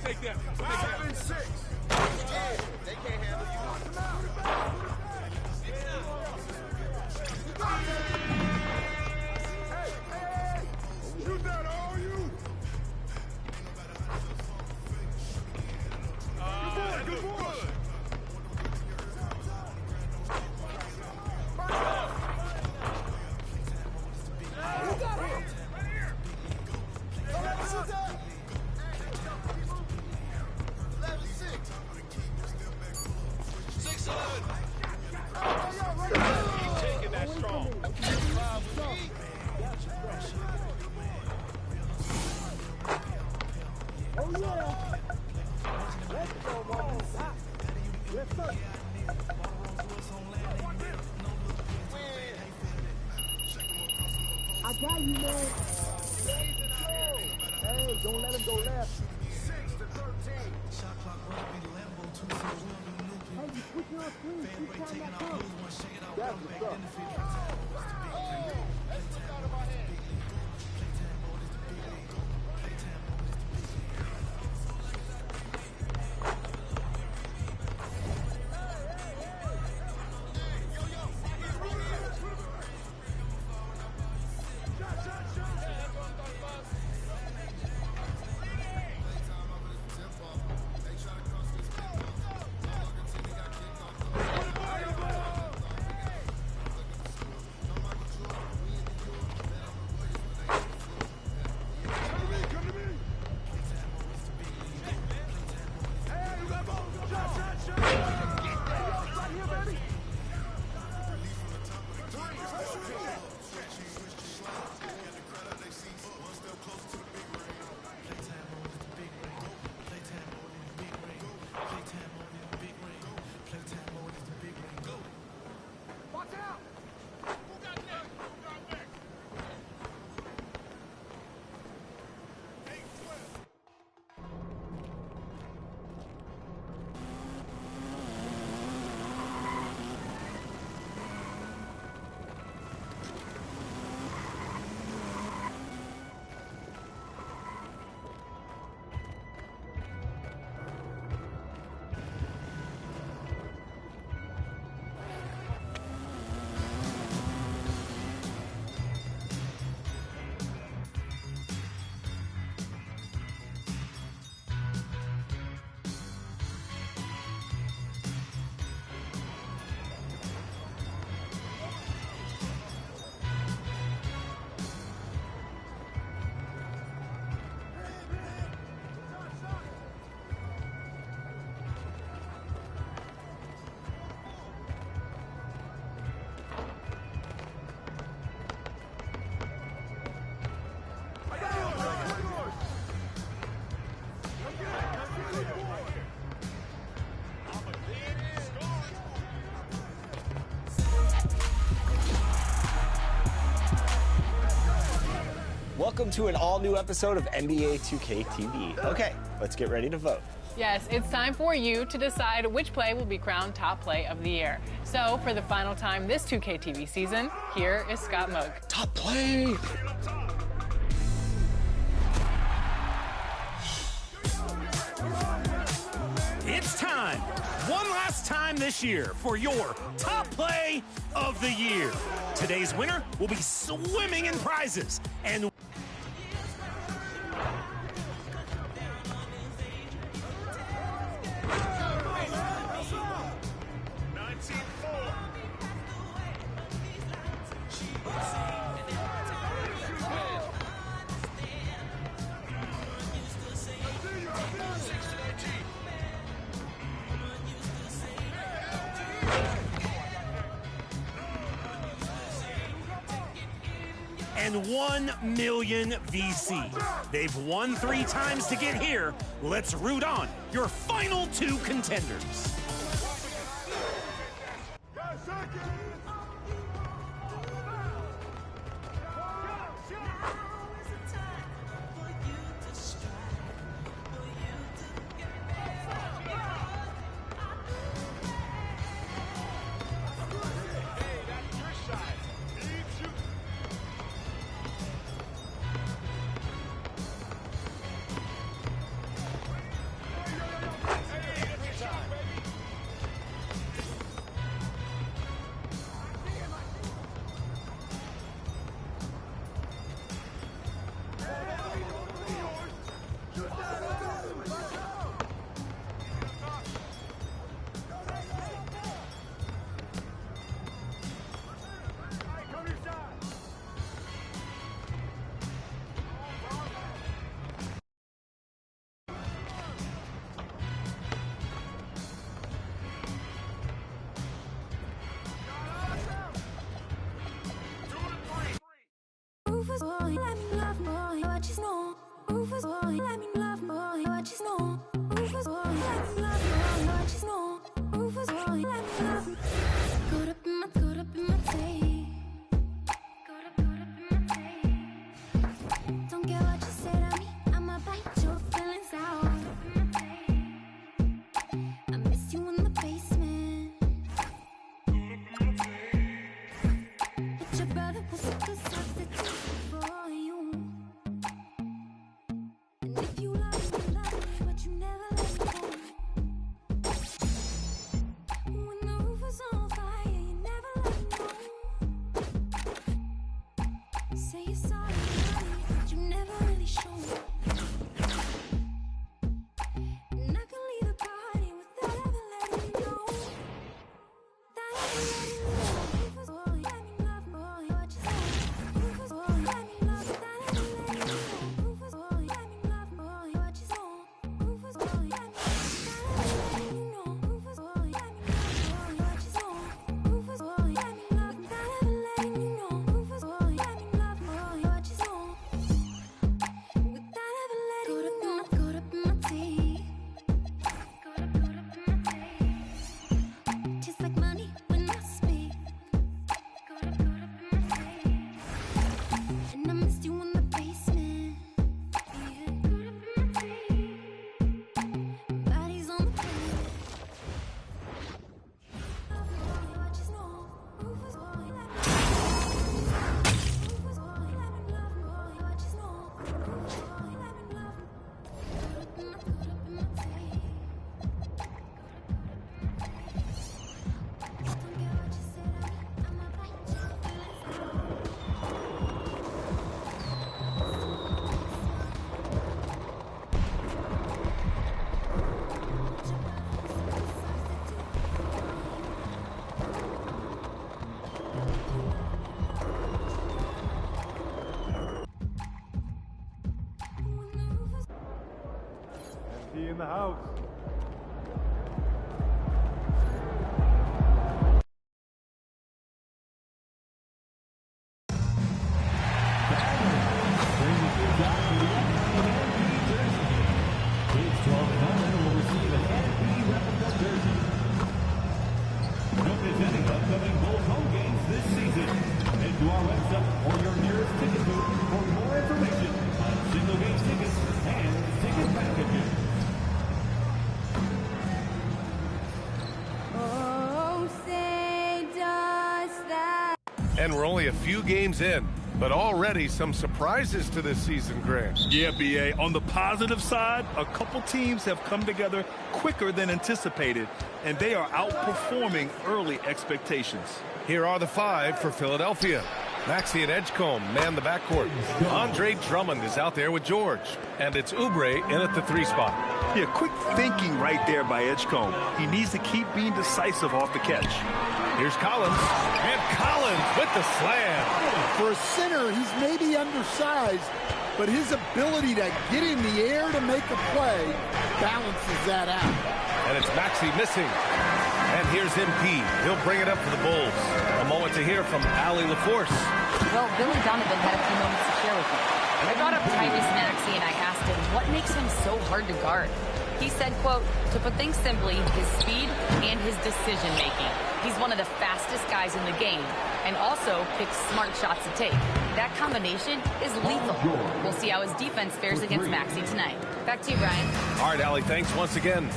Take that. They can't handle you. Hey! Shoot that, all you! Good boy! You got him! Right here! Shoot that! Keep taking that strong. Oh yeah. Let's go, Marcus. Yes, sir. I got you, man. Hey, don't let him go left. 6-13. Hey, you put your screen. Keep trying that come. That's what's up. Welcome to an all-new episode of NBA 2K TV. Okay, let's get ready to vote. Yes, it's time for you to decide which play will be crowned top play of the year. So, for the final time this 2K TV season, here is Scott Moog. Top play! It's time, one last time this year, for your top play of the year. Today's winner will be swimming in prizes and and 1 million VC. They've won 3 times to get here. Let's root on your final 2 contenders. Rufus boy, let me love boy, what you know. Rufus boy, let me love boy, what you know. Rufus boy, let me love boy, what you know. Rufus boy, let me love. Caught up in my tape. Caught up in my tape. Don't care what you say to me, I'ma bite your feelings out. I miss you in the basement. But your brother was a good substitute for you. And if you love me, but you never let me go. When the roof was on fire, you never let me know. Say you're sorry, but you never really show. And I can leave the party without ever letting you know. Without ever letting you know. Rufus boy, let me love boy, what you say. Rufus boy, let me love without ever letting you know. Rufus boy, let me love boy, what you say. Rufus boy, let me love without ever letting you know. Rufus boy, let me love boy, what you say. Rufus boy, let me love without ever letting you know. Rufus boy, let me love boy, what you say. Without ever letting you know. Caught up in my teeth. Caught up in my teeth. Just like money when I speak. Caught up in my teeth. And I missed you in the basement. Yeah. Caught up in my teeth. Bodies on the bed. Love boy, what you know. Rufus boy, let me love. Rufus boy, let me love boy, what you know. Rufus boy, let me love. Caught up in my teeth. Don't care what you say to me, I'ma bite your feelings out. He in the house. Representing upcoming Bulls home games this season. Head to our website or your nearest ticket booth for more information on single game tickets and ticket packages. Oh, say does that. And we're only a few games in, but already some surprises to this season, Grant. Yeah, B.A. On the positive side, a couple teams have come together quicker than anticipated, and they are outperforming early expectations. Here are the 5 for Philadelphia. Maxey and Edgecombe man the backcourt. Andre Drummond is out there with George. And it's Oubre in at the 3 spot. Yeah, quick thinking right there by Edgecombe. He needs to keep being decisive off the catch. Here's Collins. And Collins with the slam. For a center, he's maybe undersized, but his ability to get in the air to make a play balances that out. And it's Maxey missing. And here's MP. He'll bring it up for the Bulls. A moment to hear from Allie LaForce. Well, Billy Donovan had a few moments to share with me. I brought up Tyrese Maxey and I asked him what makes him so hard to guard. He said, quote, to put things simply, his speed and his decision making. He's one of the fastest guys in the game and also picks smart shots to take. That combination is lethal. We'll see how his defense fares against Maxey tonight. Back to you, Brian. All right, Allie, thanks once again.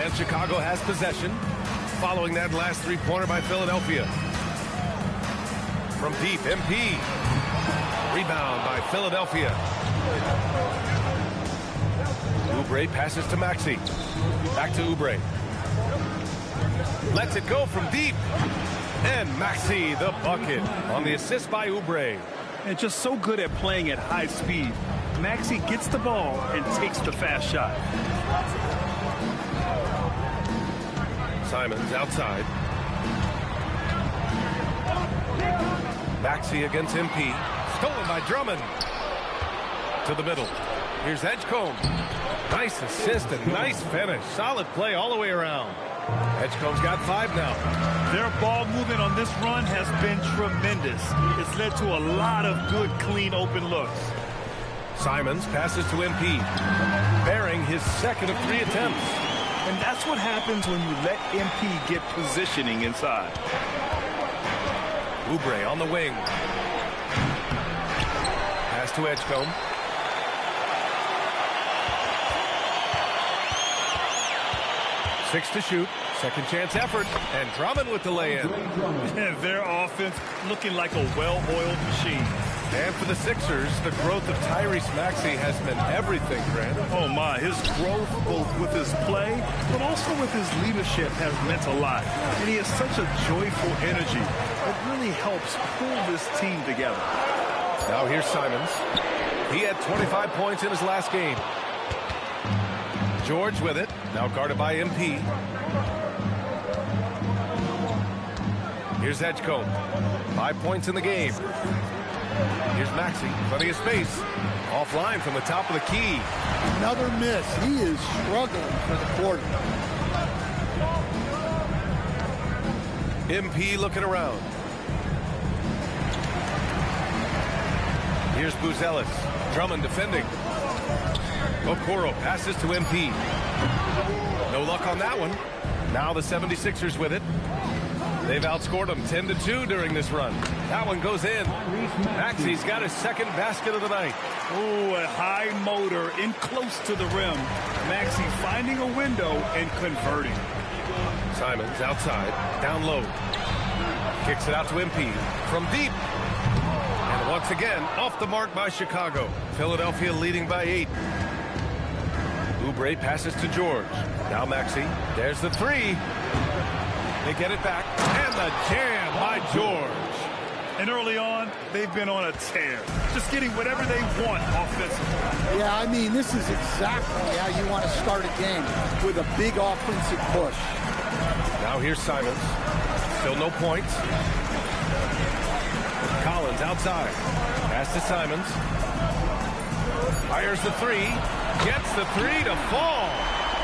And Chicago has possession following that last three-pointer by Philadelphia. From deep, MP. Rebound by Philadelphia. Oubre passes to Maxey. Back to Oubre. Lets it go from deep. And Maxey, the bucket, on the assist by Oubre. And just so good at playing at high speed. Maxey gets the ball and takes the fast shot. Simons outside. Maxey against MP. Stolen by Drummond. To the middle. Here's Edgecombe. Nice assist and nice finish. Solid play all the way around. Edgecombe's got 5 now. Their ball movement on this run has been tremendous. It's led to a lot of good, clean, open looks. Simons passes to MP. Bearing his second of 3 attempts. And that's what happens when you let MP get positioning inside. Oubre on the wing. Pass to Edgecombe. Six to shoot. Second chance effort. And Drummond with the lay-in. And their offense looking like a well-oiled machine. And for the Sixers, the growth of Tyrese Maxey has been everything, Grant. Oh, my. His growth, both with his play, but also with his leadership, has meant a lot. And he has such a joyful energy. It really helps pull this team together. Now here's Simons. He had 25 points in his last game. George with it. Now guarded by MP. Here's Edgecombe. 5 points in the game. Here's Maxey. Plenty of space. Offline from the top of the key. Another miss. He is struggling for the quarter. MP looking around. Here's Buzelis. Drummond defending. Okoro passes to MP. No luck on that one. Now the 76ers with it. They've outscored them 10-2 during this run. That one goes in. Maxey's got his second basket of the night. Oh, a high motor in close to the rim. Maxey finding a window and converting. Simons outside, down low. Kicks it out to MP from deep. And once again, off the mark by Chicago. Philadelphia leading by 8. Oubre passes to George. Now Maxey. There's the 3. They get it back. And the jam by George. And early on, they've been on a tear. Just getting whatever they want offensively. Yeah, I mean, this is exactly how you want to start a game, with a big offensive push. Now here's Simons. Still no points. Collins outside. Pass to Simons. Fires the 3. Gets the 3 to fall.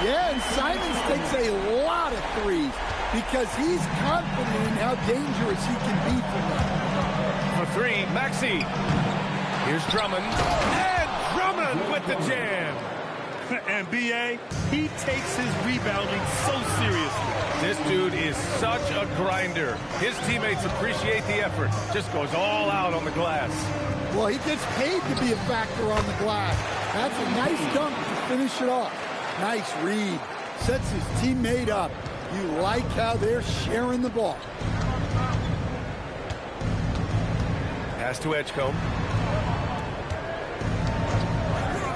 Yeah, and Simons takes a lot of threes because he's confident in how dangerous he can be from them. For 3, Maxey. Here's Drummond. And Drummond with the jam. And B.A., he takes his rebounding so seriously. This dude is such a grinder. His teammates appreciate the effort. Just goes all out on the glass. Well, he gets paid to be a factor on the glass. That's a nice dunk to finish it off. Nice read. Sets his teammate up. You like how they're sharing the ball. Pass to Edgecombe.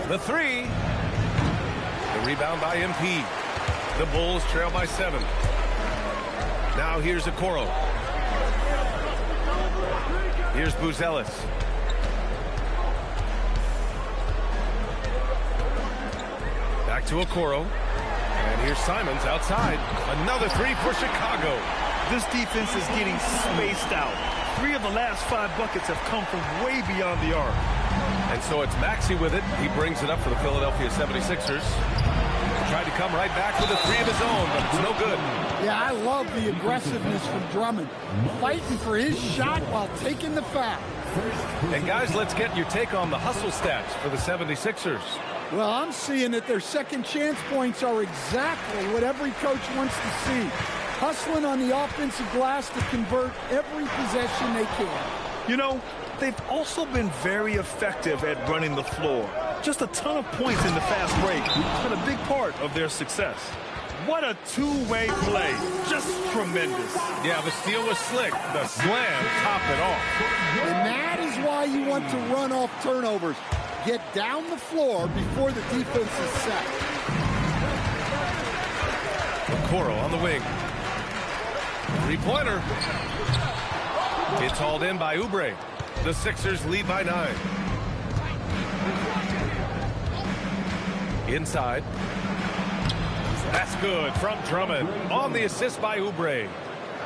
The 3. The rebound by MP. The Bulls trail by 7. Now here's Okoro. Here's Buzelis. Back to Okoro. And here's Simons outside. Another 3 for Chicago. This defense is getting spaced out. 3 of the last 5 buckets have come from way beyond the arc. And so it's Maxey with it. He brings it up for the Philadelphia 76ers. tried to come right back with a three of his own, but it's no good. Yeah, I love the aggressiveness from Drummond. Fighting for his shot while taking the foul. And guys, let's get your take on the hustle stats for the 76ers. Well, I'm seeing that their second chance points are exactly what every coach wants to see. Hustling on the offensive glass to convert every possession they can. You know, they've also been very effective at running the floor. Just a ton of points in the fast break. It's been a big part of their success. What a two-way play. Just tremendous. Yeah, the steal was slick. The slam topped it off. And that is why you want to run off turnovers. Get down the floor before the defense is set. Okoro on the wing. Three-pointer. It's hauled in by Oubre. The Sixers lead by 9. Inside. That's good from Drummond. On the assist by Oubre.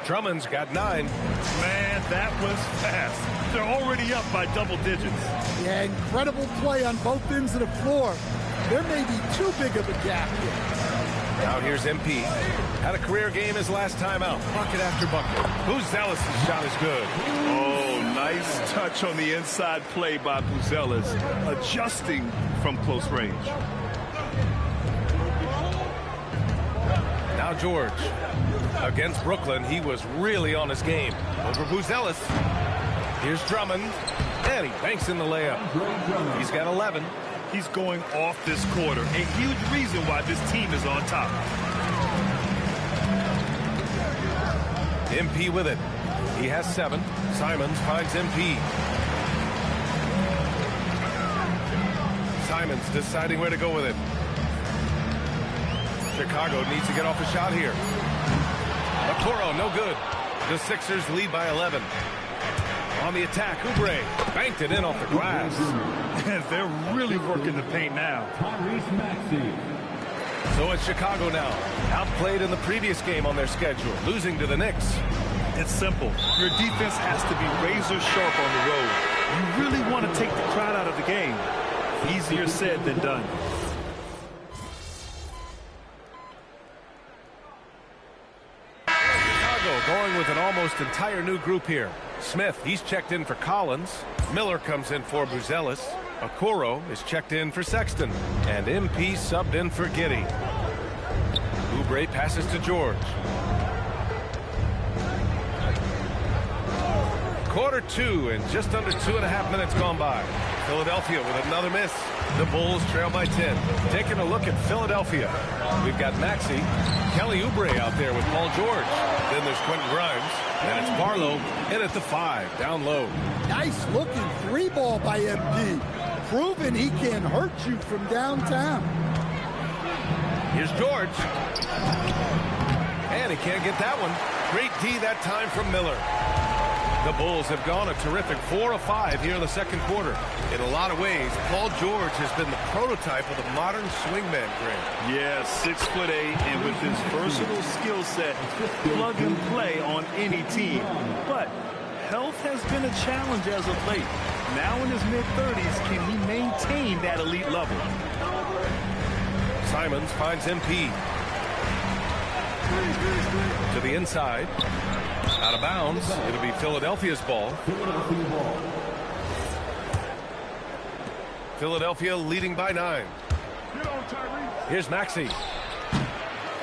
Drummond's got 9. Man, that was fast. They're already up by double digits. Yeah, incredible play on both ends of the floor. There may be too big of a gap here. Now here's MP. Had a career game his last time out. Bucket after bucket. Buzelis' shot is good. Oh, nice touch on the inside play by Buzelis, adjusting from close range. Now George. Against Brooklyn, he was really on his game. Over Buzelis. Here's Drummond. And he banks in the layup. He's got 11. He's going off this quarter. A huge reason why this team is on top. MP with it. He has 7. Simons finds MP. Simons deciding where to go with it. Chicago needs to get off a shot here. Okoro, no good. The Sixers lead by 11. On the attack, Oubre banked it in off the glass. They're really working the paint now. So it's Chicago now. Outplayed in the previous game on their schedule, losing to the Knicks. It's simple. Your defense has to be razor sharp on the road. You really want to take the crowd out of the game. Easier said than done. Going with an almost entire new group here. Smith, he's checked in for Collins. Miller comes in for Buzelis. Okoro is checked in for Sexton. And MP subbed in for Giddey. Oubre passes to George. Quarter 2 and just under 2.5 minutes gone by. Philadelphia with another miss. The Bulls trail by 10. Taking a look at Philadelphia. We've got Maxey, Kelly Oubre out there with Paul George. Then there's Quentin Grimes. And it's Barlow in at the 5, down low. Nice looking 3-ball by MP. Proving he can hurt you from downtown. Here's George. And he can't get that one. Great D that time from Miller. The Bulls have gone a terrific 4 of 5 here in the second quarter. In a lot of ways, Paul George has been the prototype of the modern swingman, Grant. Yeah, 6'8", and with his versatile skill set, plug and play on any team. But health has been a challenge as of late. Now in his mid-30s, can he maintain that elite level? Simons finds MP. To the inside. Out of bounds. It'll be Philadelphia's ball. Philadelphia leading by 9. Here's Maxey.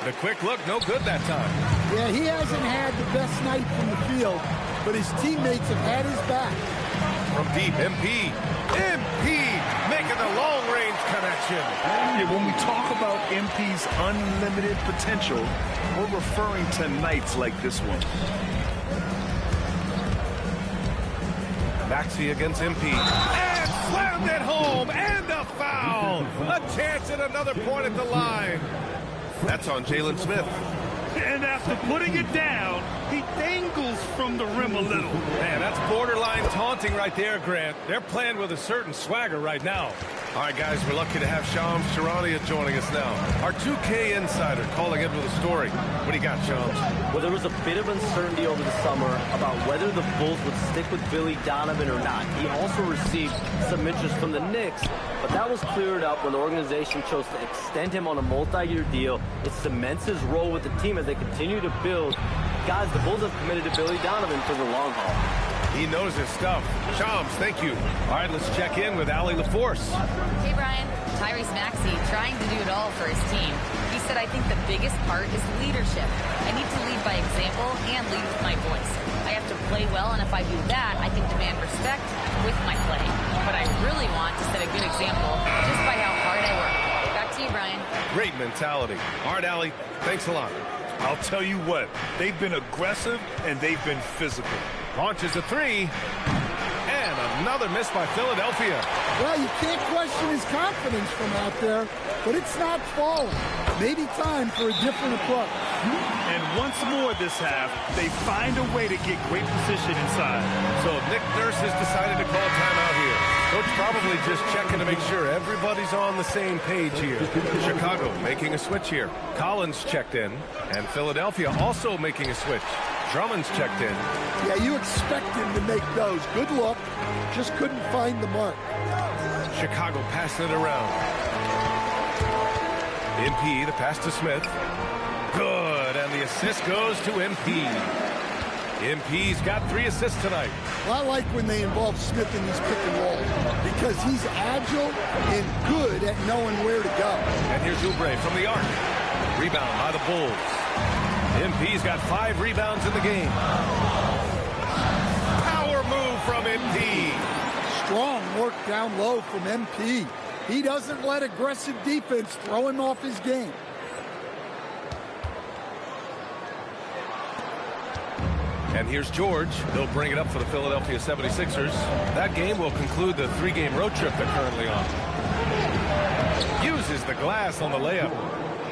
The quick look, no good that time. Yeah, he hasn't had the best night from the field, but his teammates have had his back. From deep, MP. MP making the long-range connection. Yeah, when we talk about MP's unlimited potential, we're referring to nights like this one. Maxey against MP. And slammed it home. And a foul. A chance at another point at the line. That's on Jalen Smith. And after putting it down, he dangles from the rim a little. Man, that's borderline taunting right there, Grant. They're playing with a certain swagger right now. All right, guys, we're lucky to have Shams Charania joining us now. Our 2K insider calling in with a story. What do you got, Shams? Well, there was a bit of uncertainty over the summer about whether the Bulls would stick with Billy Donovan or not. He also received some interest from the Knicks, but that was cleared up when the organization chose to extend him on a multi-year deal. It cements his role with the team as they continue to build. Guys, the Bulls have committed to Billy Donovan for the long haul. He knows his stuff. Shams, thank you. All right, let's check in with Allie LaForce. Hey, Brian. Tyrese Maxey trying to do it all for his team. He said, I think the biggest part is leadership. I need to lead by example and lead with my voice. I have to play well, and if I do that, I can demand respect with my play. But I really want to set a good example just by how hard I work. Back to you, Brian. Great mentality. All right, Allie, thanks a lot. I'll tell you what, they've been aggressive and they've been physical. Launches a three. And another miss by Philadelphia. Well, you can't question his confidence from out there, but it's not falling. Maybe time for a different approach. And once more this half, they find a way to get great position inside. So Nick Nurse has decided to call timeout here. Coach probably just checking to make sure everybody's on the same page here. Chicago making a switch here. Collins checked in, and Philadelphia also making a switch. Drummond's checked in. Yeah, you expect him to make those. Good look. Just couldn't find the mark. Chicago passing it around. MP, the pass to Smith. Good, and the assist goes to MP. MP's got 3 assists tonight. Well, I like when they involve Smith in these pick and rolls because he's agile and good at knowing where to go. And here's Oubre from the arc. Rebound by the Bulls. MP's got 5 rebounds in the game. Power move from MP. Strong work down low from MP. He doesn't let aggressive defense throw him off his game. And here's George. They'll bring it up for the Philadelphia 76ers. That game will conclude the 3-game road trip they're currently on. Uses the glass on the layup.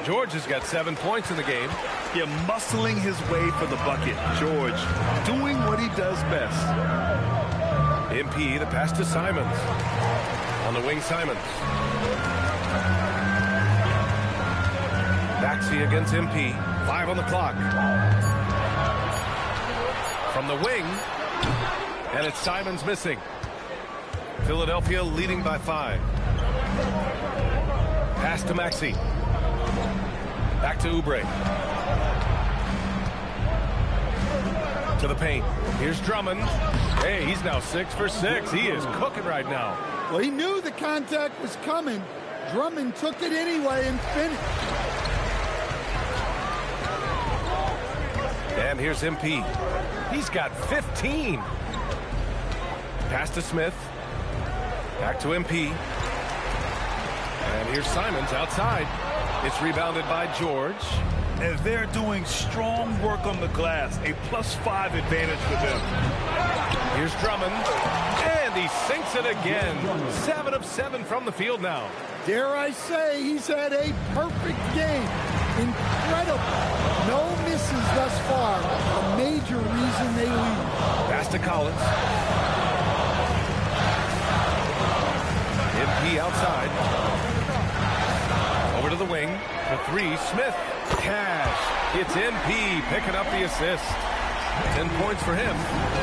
George has got 7 points in the game. Yeah, muscling his way for the bucket. George doing what he does best. MP, the pass to Simons. On the wing, Simons. Maxey against MP. 5 on the clock. From the wing. And it's Simons missing. Philadelphia leading by 5. Pass to Maxey. Back to Oubre. To the paint. Here's Drummond. Hey, he's now 6 for 6. He is cooking right now. Well, he knew the contact was coming. Drummond took it anyway and finished. And here's MP. He's got 15. Pass to Smith. Back to MP. And here's Simons outside. It's rebounded by George. And they're doing strong work on the glass. A +5 advantage for them. Here's Drummond. And he sinks it again. 7 of 7 from the field now. Dare I say he's had a perfect game. Incredible. No misses thus far. A major reason they lead. Pass to Collins. MP outside. Over to the wing. For 3, Smith. Cash. It's MP picking up the assist. 10 points for him.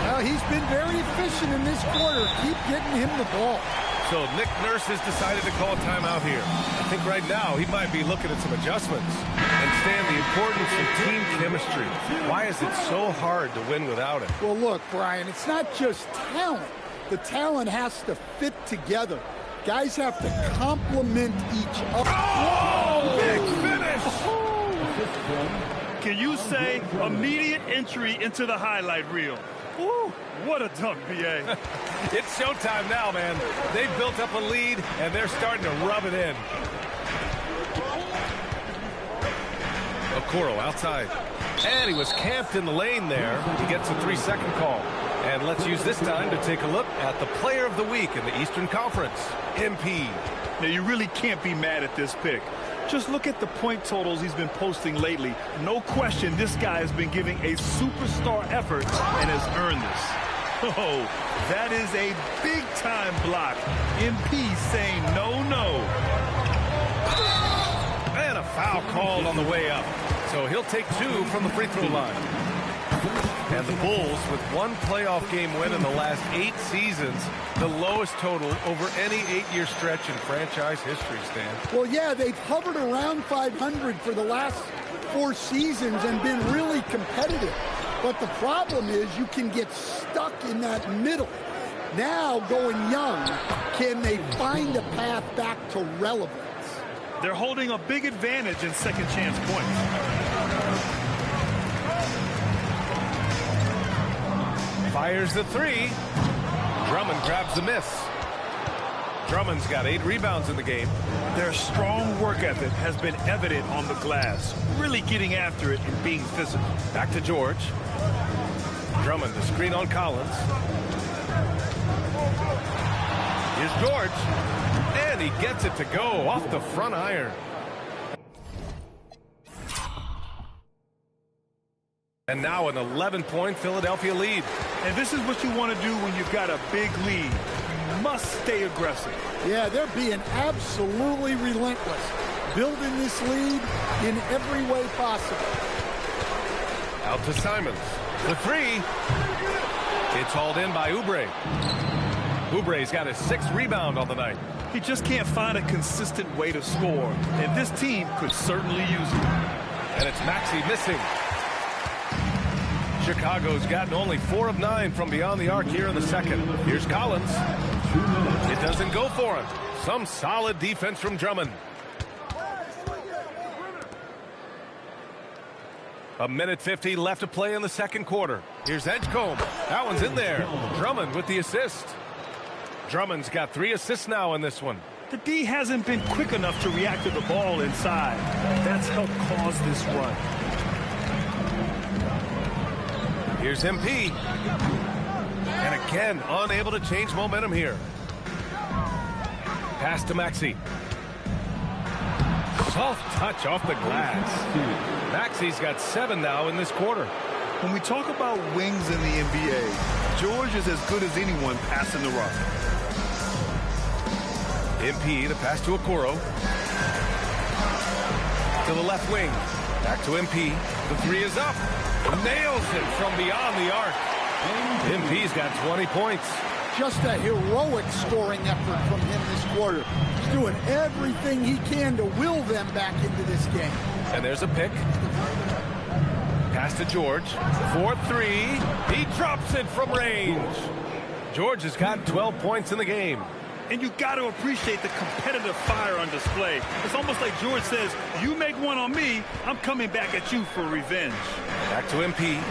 Well, he's been very efficient in this quarter. Keep getting him the ball. So Nick Nurse has decided to call a timeout here. I think right now he might be looking at some adjustments. And Stan, the importance of team chemistry. Why is it so hard to win without it? Well, look, Brian, it's not just talent. The talent has to fit together. Guys have to complement each other. Oh, big finish! Can you say immediate entry into the highlight reel? Woo, what a dunk, B.A. It's showtime now, man. They've built up a lead, and they're starting to rub it in. Okoro outside. And he was camped in the lane there. He gets a 3-second call. And let's use this time to take a look at the player of the week in the Eastern Conference, MP. Now, you really can't be mad at this pick. Just look at the point totals he's been posting lately. No question, this guy has been giving a superstar effort and has earned this. Oh, that is a big-time block. MP saying no, no. And a foul called on the way up. So he'll take 2 from the free throw line. And the Bulls, with 1 playoff game win in the last 8 seasons, the lowest total over any 8-year stretch in franchise history, Stan. Well, yeah, they've hovered around 500 for the last 4 seasons and been really competitive. But the problem is you can get stuck in that middle. Now, going young, can they find a path back to relevance? They're holding a big advantage in second chance points. Fires the 3. Drummond grabs the miss. Drummond's got 8 rebounds in the game. Their strong work ethic has been evident on the glass, really getting after it and being physical. Back to George. Drummond, the screen on Collins. Here's George. And he gets it to go off the front iron. And now an 11-point Philadelphia lead. And this is what you want to do when you've got a big lead. You must stay aggressive. Yeah, they're being absolutely relentless, building this lead in every way possible. Out to Simons. The 3. It's hauled in by Oubre. Oubre's got his 6th rebound on the night. He just can't find a consistent way to score, and this team could certainly use it. And it's Maxey missing. Chicago's gotten only 4 of 9 from beyond the arc here in the second. Here's Collins. It doesn't go for him. Some solid defense from Drummond. A minute 50 left to play in the second quarter. Here's Edgecombe. That one's in there. Drummond with the assist. Drummond's got 3 assists now in this one. The D hasn't been quick enough to react to the ball inside. That's helped cause this run. Here's MP. And again, unable to change momentum here. Pass to Maxey. Soft touch off the glass. Maxey's got 7 now in this quarter. When we talk about wings in the NBA, George is as good as anyone passing the rock. MP, the pass to Okoro. To the left wing. Back to MP. The 3 is up. Nails it from beyond the arc. MP's got 20 points. Just a heroic scoring effort from him this quarter. He's doing everything he can to will them back into this game. And there's a pick. Pass to George. 4-3. He drops it from range. George has got 12 points in the game. And you got to appreciate the competitive fire on display. It's almost like George says, you make one on me, I'm coming back at you for revenge. Back to MP.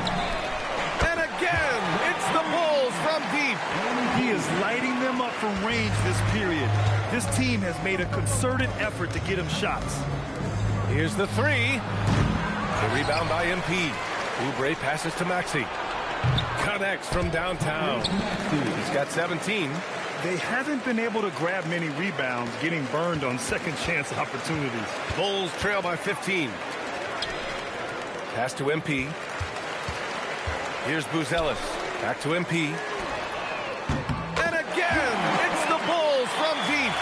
And again, it's the Bulls from deep. He is lighting them up from range this period. This team has made a concerted effort to get him shots. Here's the 3. The rebound by MP. Oubre passes to Maxey. Connects from downtown. He's got 17. They haven't been able to grab many rebounds, getting burned on second chance opportunities. Bulls trail by 15. Pass to MP. Here's Buzelis. Back to MP. And again, it's the Bulls from deep.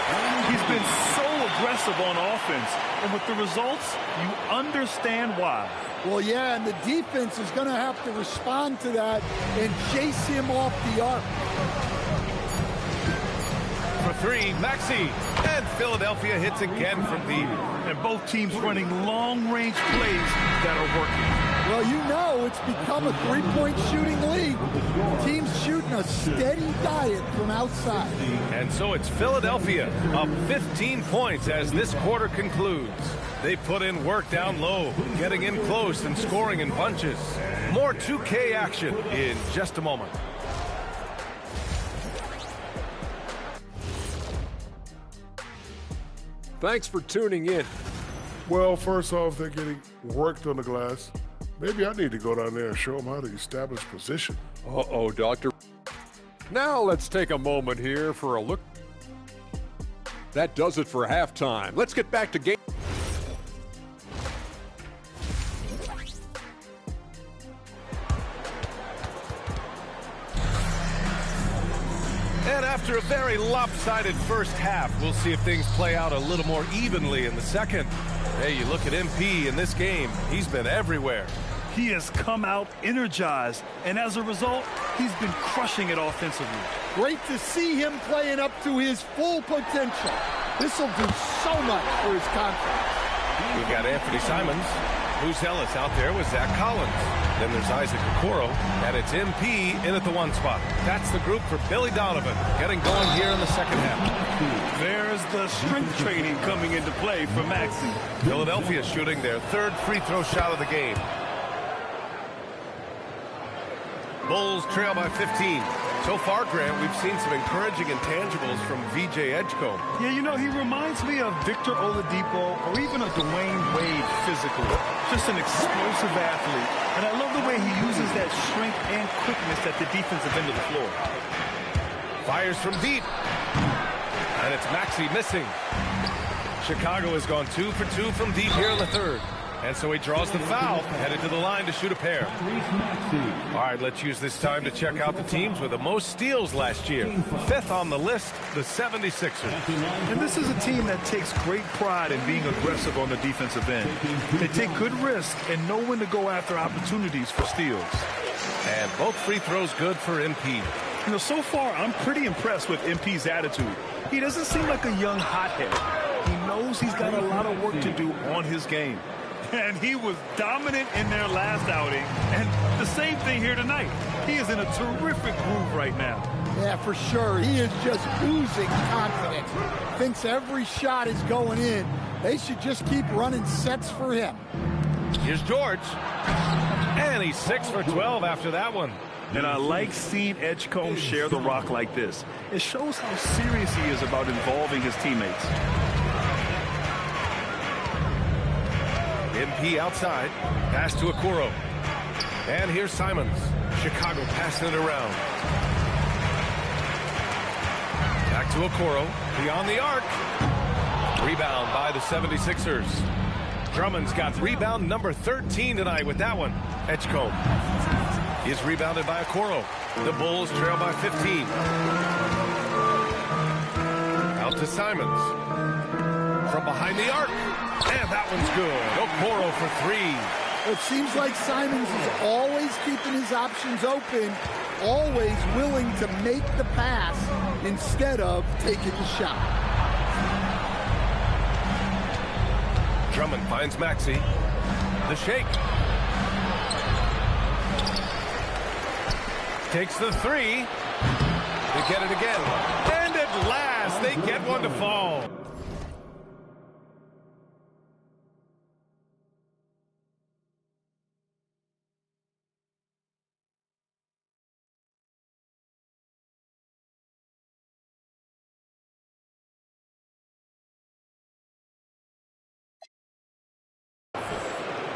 He's been so aggressive on offense, and with the results, you understand why. Well, yeah, and the defense is going to have to respond to that and chase him off the arc. For 3, Maxey. And Philadelphia hits again from deep. And both teams running long-range plays that are working. Well, you know it's become a three-point shooting league. Teams shooting a steady diet from outside. And so it's Philadelphia up 15 points as this quarter concludes. They put in work down low, getting in close and scoring in bunches. More 2K action in just a moment. Thanks for tuning in. Well, first off, they're getting worked on the glass. Maybe I need to go down there and show them how to establish position. Uh-oh, Doctor. Now let's take a moment here for a look. That does it for halftime. Let's get back to game. After a very lopsided first half, we'll see if things play out a little more evenly in the second. Hey, you look at MP in this game, he's been everywhere. He has come out energized, and as a result, he's been crushing it offensively. Great to see him playing up to his full potential. This will do so much for his confidence. We've got Anthony Simons. Buzelis out there with Zach Collins. Then there's Isaac Okoro, and it's MP in at the 1 spot. That's the group for Billy Donovan, getting going here in the second half. There's the strength training coming into play for Maxey. Philadelphia shooting their 3rd free throw shot of the game. Bulls trail by 15. So far, Grant, we've seen some encouraging intangibles from VJ Edgecombe. Yeah, you know, he reminds me of Victor Oladipo or even a Dwayne Wade physically. Just an explosive athlete. And I love the way he uses that strength and quickness at the defensive end of the floor. Fires from deep. And it's Maxey missing. Chicago has gone 2 for 2 from deep here in the 3rd. And so he draws the foul, headed to the line to shoot a pair. All right, let's use this time to check out the teams with the most steals last year. 5th on the list, the 76ers. And this is a team that takes great pride in being aggressive on the defensive end. They take good risks and know when to go after opportunities for steals. And both free throws good for MP. You know, so far, I'm pretty impressed with MP's attitude. He doesn't seem like a young hothead. He knows he's got a lot of work to do on his game. And he was dominant in their last outing. And the same thing here tonight. He is in a terrific groove right now. Yeah, for sure. He is just oozing confidence. Thinks every shot is going in. They should just keep running sets for him. Here's George. And he's 6 for 12 after that one. And I like seeing Edgecombe share the rock like this. It shows how serious he is about involving his teammates. MP outside, pass to Okoro. And here's Simons. Chicago passing it around. Back to Okoro, beyond the arc. Rebound by the 76ers. Drummond's got rebound number 13 tonight with that one. Edgecombe is rebounded by Okoro. The Bulls trail by 15. Out to Simons. From behind the arc. And that one's good. Okoro for 3. It seems like Simons is always keeping his options open, always willing to make the pass instead of taking the shot. Drummond finds Maxey. The shake. Takes the 3. They get it again. And at last, they get one to fall.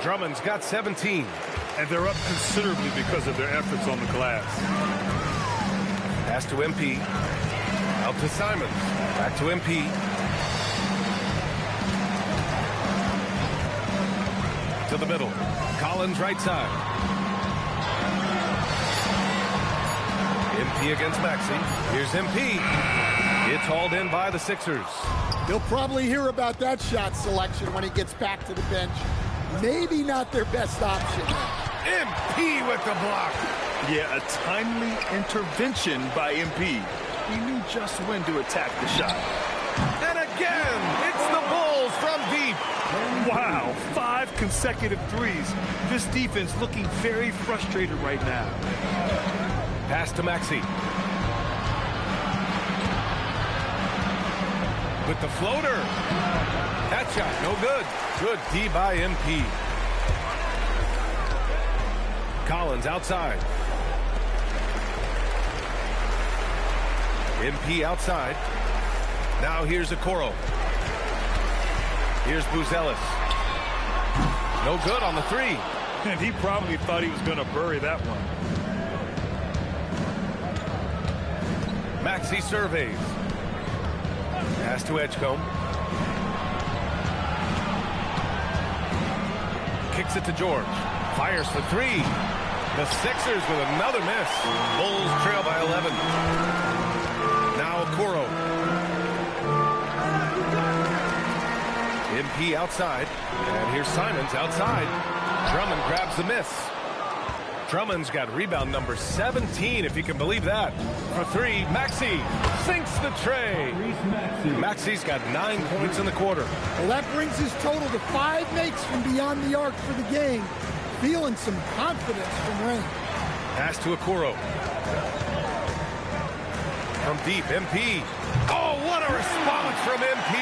Drummond's got 17. And they're up considerably because of their efforts on the glass. Pass to MP. Out to Simons. Back to MP. To the middle. Collins right side. MP against Maxey. Here's MP. It's hauled in by the Sixers. He'll probably hear about that shot selection when he gets back to the bench. Maybe not their best option. MP with the block. Yeah, a timely intervention by MP. He knew just when to attack the shot. And again, it's the Bulls from deep. Wow, 5 consecutive threes. This defense looking very frustrated right now. Pass to Maxey. With the floater. That shot, no good. Good D by MP. Collins outside. MP outside. Now here's Okoro. Here's Buzelis. No good on the 3. And he probably thought he was going to bury that one. Maxey surveys. Pass to Edgecombe. Kicks it to George. Fires for 3. The Sixers with another miss. Bulls trail by 11. Now Okoro. MP outside. And here's Simons outside. Drummond grabs the miss. Drummond's got rebound number 17, if you can believe that. For three, Maxey sinks the tray. Maxey's got 9 points in the quarter. Well, that brings his total to 5 makes from beyond the arc for the game. Feeling some confidence from Rain. Pass to Okoro. From deep, MP. Oh, what a response from MP.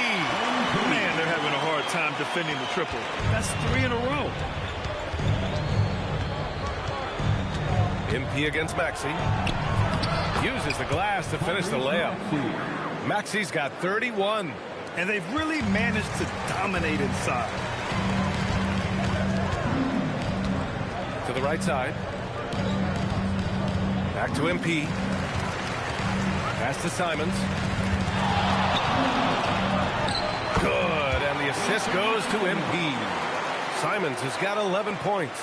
Man, they're having a hard time defending the triple. That's 3 in a row. MP against Maxey. Uses the glass to finish the layup. Maxey's got 31. And they've really managed to dominate inside. To the right side. Back to MP. Pass to Simons. Good, and the assist goes to MP. Simons has got 11 points.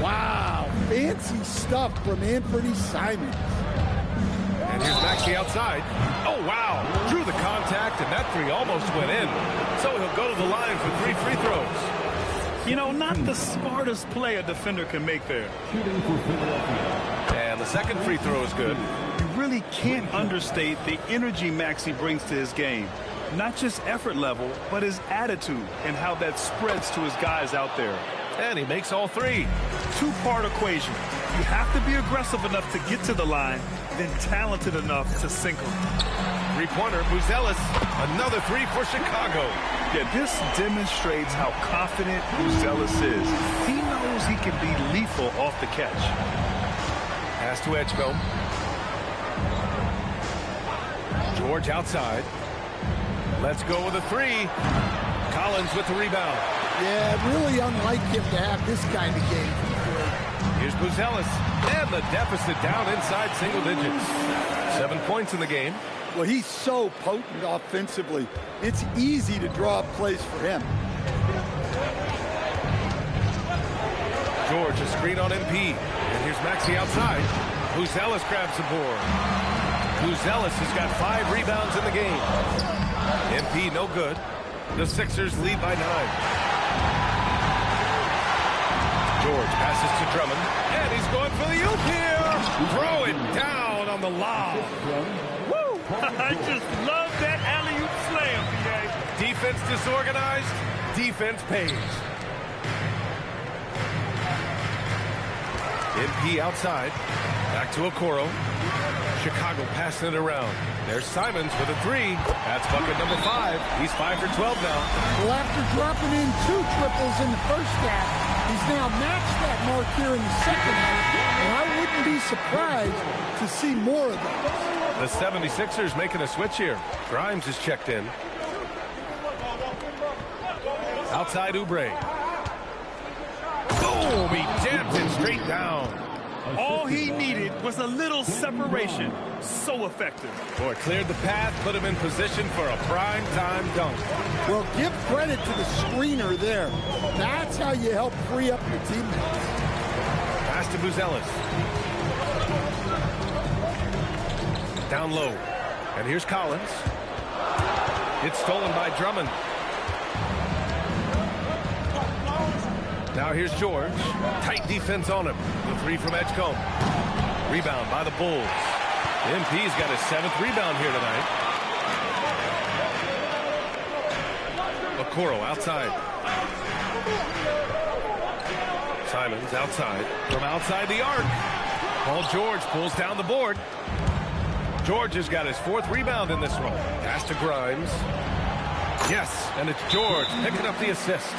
Wow, fancy stuff from Anthony Simons. And here's Maxey outside. Oh, wow. Drew the contact, and that three almost went in. So he'll go to the line for 3 free throws. You know, not the smartest play a defender can make there. And the second free throw is good. You really can't understate the energy Maxey brings to his game. Not just effort level, but his attitude and how that spreads to his guys out there. And he makes all 3. Two-part equation. You have to be aggressive enough to get to the line, then talented enough to sink them. Three-pointer, Buzelis. Another 3 for Chicago. Yeah, this demonstrates how confident Buzelis is. He knows he can be lethal off the catch. Pass to Edgecombe. George outside. Let's go with a 3. Collins with the rebound. Yeah, really unlike him to have this kind of game. Here's Buzelis. And the deficit down inside single digits. 7 points in the game. Well, he's so potent offensively. It's easy to draw up plays for him. George, a screen on MP. And here's Maxey outside. Buzelis grabs the board. Buzelis has got 5 rebounds in the game. MP no good. The Sixers lead by 9. George passes to Drummond. And he's going for the oop here. Throw it down on the lob. Woo! I just love that alley-oop slam, BA. Defense disorganized. Defense pays. MP outside. Back to Okoro. Chicago passing it around. There's Simons with a 3. That's bucket number 5. He's 5 for 12 now. Well, after dropping in 2 triples in the first half, he's now matched that mark here in the second half, and I wouldn't be surprised to see more of those. The 76ers making a switch here. Grimes is checked in. Outside Oubre. Boom! He jammed it straight down. All he needed was a little separation. So effective. Boy, cleared the path, put him in position for a prime-time dunk. Well, give credit to the screener there. That's how you help free up your teammates. Pass to Buzelis. Down low. And here's Collins. It's stolen by Drummond. Now here's George. Tight defense on him. The 3 from Edgecombe. Rebound by the Bulls. MP's got his 7th rebound here tonight. Okoro outside. Simons outside. From outside the arc. Paul George pulls down the board. George has got his 4th rebound in this one. Pass to Grimes. Yes, and it's George picking up the assist.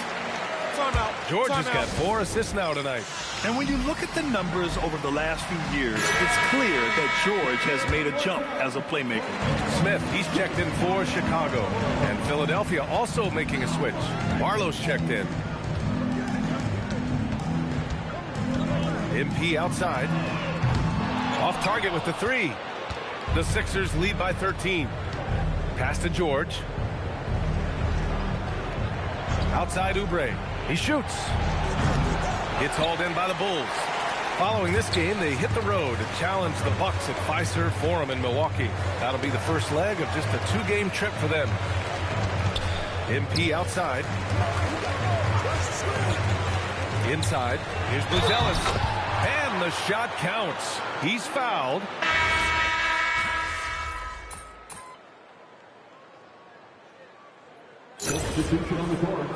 George has got 4 assists now tonight. And when you look at the numbers over the last few years, it's clear that George has made a jump as a playmaker. Smith, he's checked in for Chicago. And Philadelphia also making a switch. Barlow's checked in. MP outside. Off target with the 3. The Sixers lead by 13. Pass to George. Outside Oubre. He shoots. It's hauled in by the Bulls. Following this game, they hit the road to challenge the Bucks at Fiserv Forum in Milwaukee. That'll be the first leg of just a 2-game trip for them. MP outside. Inside. Here's Buzelis. And the shot counts. He's fouled. Substitution on the court.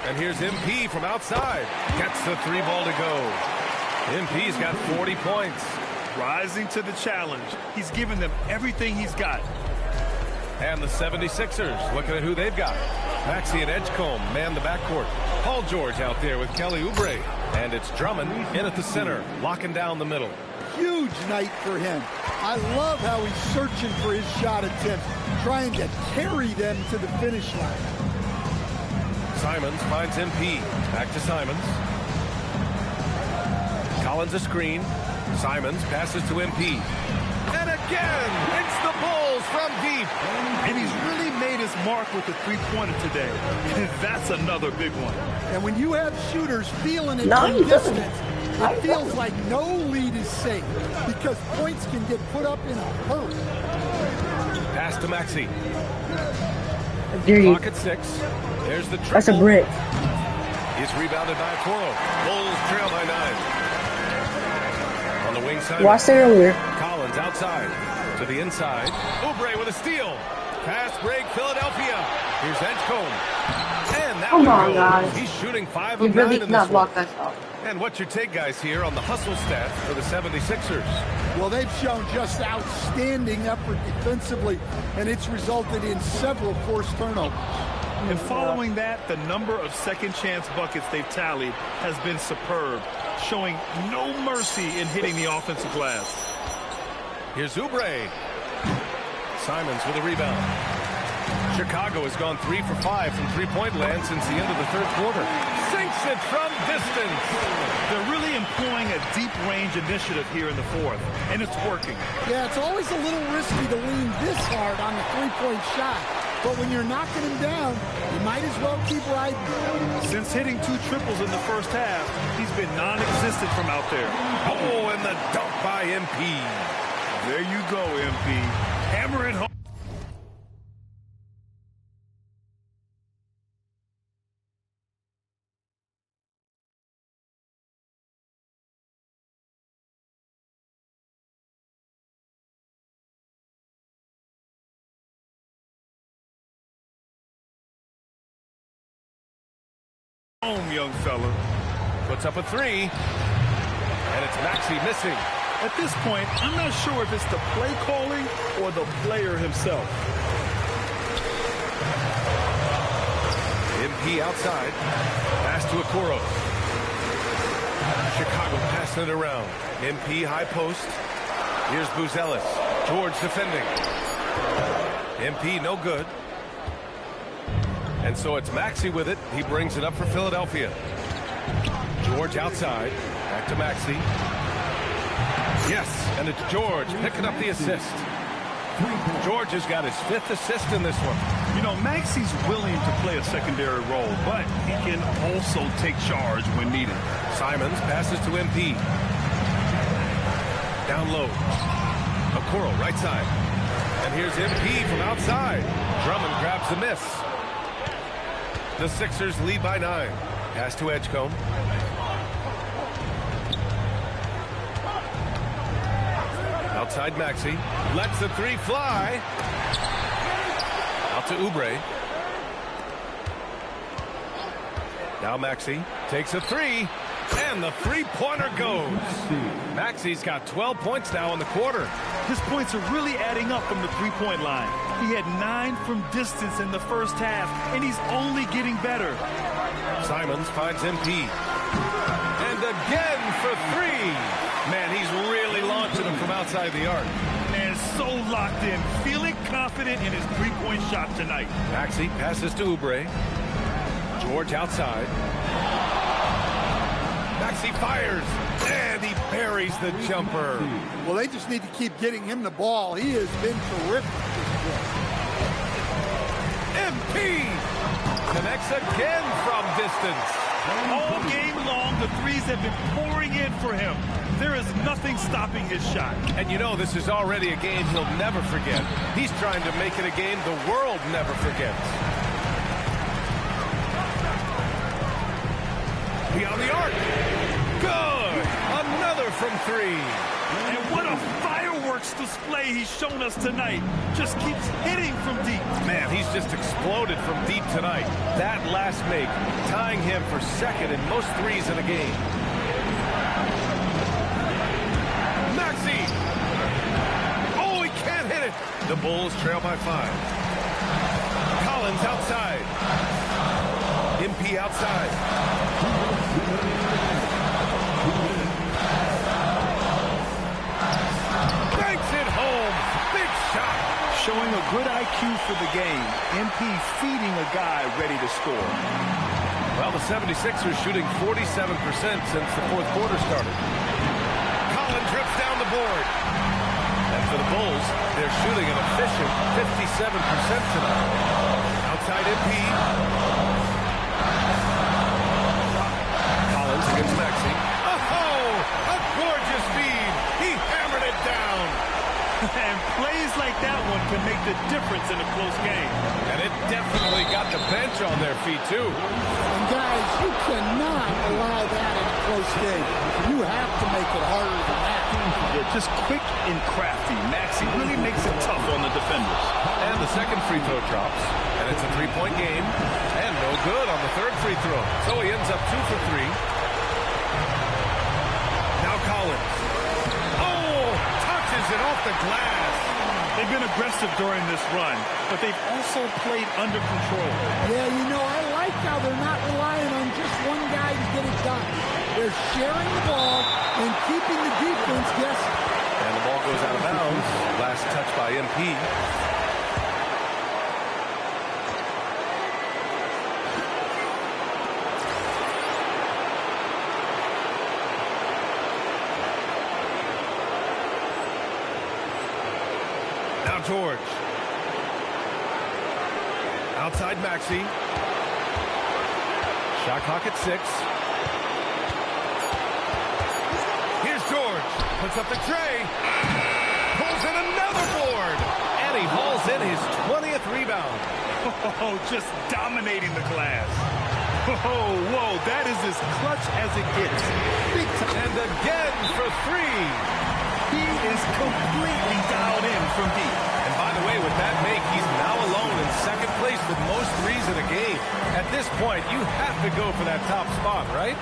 And here's MP from outside. Gets the 3 ball to go. MP's got 40 points. Rising to the challenge. He's given them everything he's got. And the 76ers looking at who they've got. Maxey and Edgecombe man the backcourt. Paul George out there with Kelly Oubre. And it's Drummond in at the center, locking down the middle. Huge night for him. I love how he's searching for his shot attempts, trying to carry them to the finish line. Simons finds MP. Back to Simons. Collins a screen. Simons passes to MP. And again, it's the Bulls from deep. And he's really made his mark with the three-pointer today. That's another big one. And when you have shooters feeling it from distance, it feels like no lead is safe because points can get put up in a hurry. Pass to Maxey. Dirty. Clock at 6. There's the triple. That's a brick. He's rebounded by Okoro. Bulls trail by 9. On the wing side. Watch that earlier. Collins outside to the inside. Oubre with a steal. Pass break Philadelphia. Here's Edgecombe. And that Come one on, goes. guys. He's shooting 5 You of 9 really in this cannot one. block that shot. And what's your take, guys, here on the hustle stats for the 76ers? Well, they've shown just outstanding effort defensively, and it's resulted in several forced turnovers. And following that, the number of second-chance buckets they've tallied has been superb, showing no mercy in hitting the offensive glass. Here's Oubre. Simons with a rebound. Chicago has gone 3 for 5 from three-point land since the end of the third quarter. Sinks it from distance. They're really employing a deep-range initiative here in the fourth, and it's working. Yeah, it's always a little risky to lean this hard on the three-point shot. But when you're knocking him down, you might as well keep riding. Since hitting 2 triples in the first half, he's been non-existent from out there. Oh, and the dunk by MP. There you go, MP. Hammer it home. Home, young fella. Puts up a 3. And it's Maxey missing. At this point, I'm not sure if it's the play calling or the player himself. MP outside. Pass to Okoro. Chicago passing it around. MP high post. Here's Buzelis. George defending. MP no good. And so it's Maxey with it. He brings it up for Philadelphia. George outside. Back to Maxey. Yes, and it's George picking up the assist. George has got his 5th assist in this one. You know, Maxey's willing to play a secondary role, but he can also take charge when needed. Simons passes to MP. Down low. Okoro right side. And here's MP from outside. Drummond grabs the miss. The Sixers lead by 9. Pass to Edgecombe. Outside Maxey. Lets the 3 fly. Out to Oubre. Now Maxey takes a 3. And the 3-pointer goes. Maxey's got 12 points now in the quarter. His points are really adding up from the three-point line. He had 9 from distance in the first half, and he's only getting better. Simons finds MP. And again for 3. Man, he's really launching him from outside the arc. Man, so locked in, feeling confident in his three-point shot tonight. Maxey passes to Oubre. George outside. Maxey fires, and he buries the jumper. Well, they just need to keep getting him the ball. He has been terrific this year. MP! Connects again from distance. All game long, the threes have been pouring in for him. There is nothing stopping his shot. And you know this is already a game he'll never forget. He's trying to make it a game the world never forgets. Beyond the arc. Good. Another from three. And what a fireworks display he's shown us tonight. Just keeps hitting from deep. Man, he's just exploded from deep tonight. That last make, tying him for second in most threes in a game. Maxey! Oh, he can't hit it! The Bulls trail by 5. Collins outside. MP outside. Banks it home. Big shot. Showing a good IQ for the game. MP feeding a guy ready to score. Well, the 76ers shooting 47% since the fourth quarter started. Collins drips down the board. And for the Bulls, they're shooting an efficient 57% tonight. Outside MP. Collins against Maxey. Oh, a gorgeous feed. He hammered it down. And plays like that one can make the difference in a close game. And it definitely got the bench on their feet, too. And guys, you cannot allow that in a close game. You have to make it harder than that. Yeah, just quick and crafty. Maxey really makes it tough on the defenders. And the second free throw drops. And it's a three-point game. And no good on the third free throw. So he ends up 2 for 3. Now Collins. Oh, touches it off the glass. They've been aggressive during this run, but they've also played under control. Yeah, you know, I like how they're not relying on just one guy to get it done. They're sharing the ball and keeping the defense guessing. And the ball goes out of bounds. Last touch by MP. Now George. Outside Maxey. Shot clock at 6. Here's George. Puts up the tray. Pulls in another board. And he hauls in his 20th rebound. Oh, just dominating the glass. Oh, whoa, that is as clutch as it gets. Big time. And again for 3. He is completely dialed in from deep. And by the way, with that make, he's now alone in second place with most threes in a game. At this point, you have to go for that top spot, right?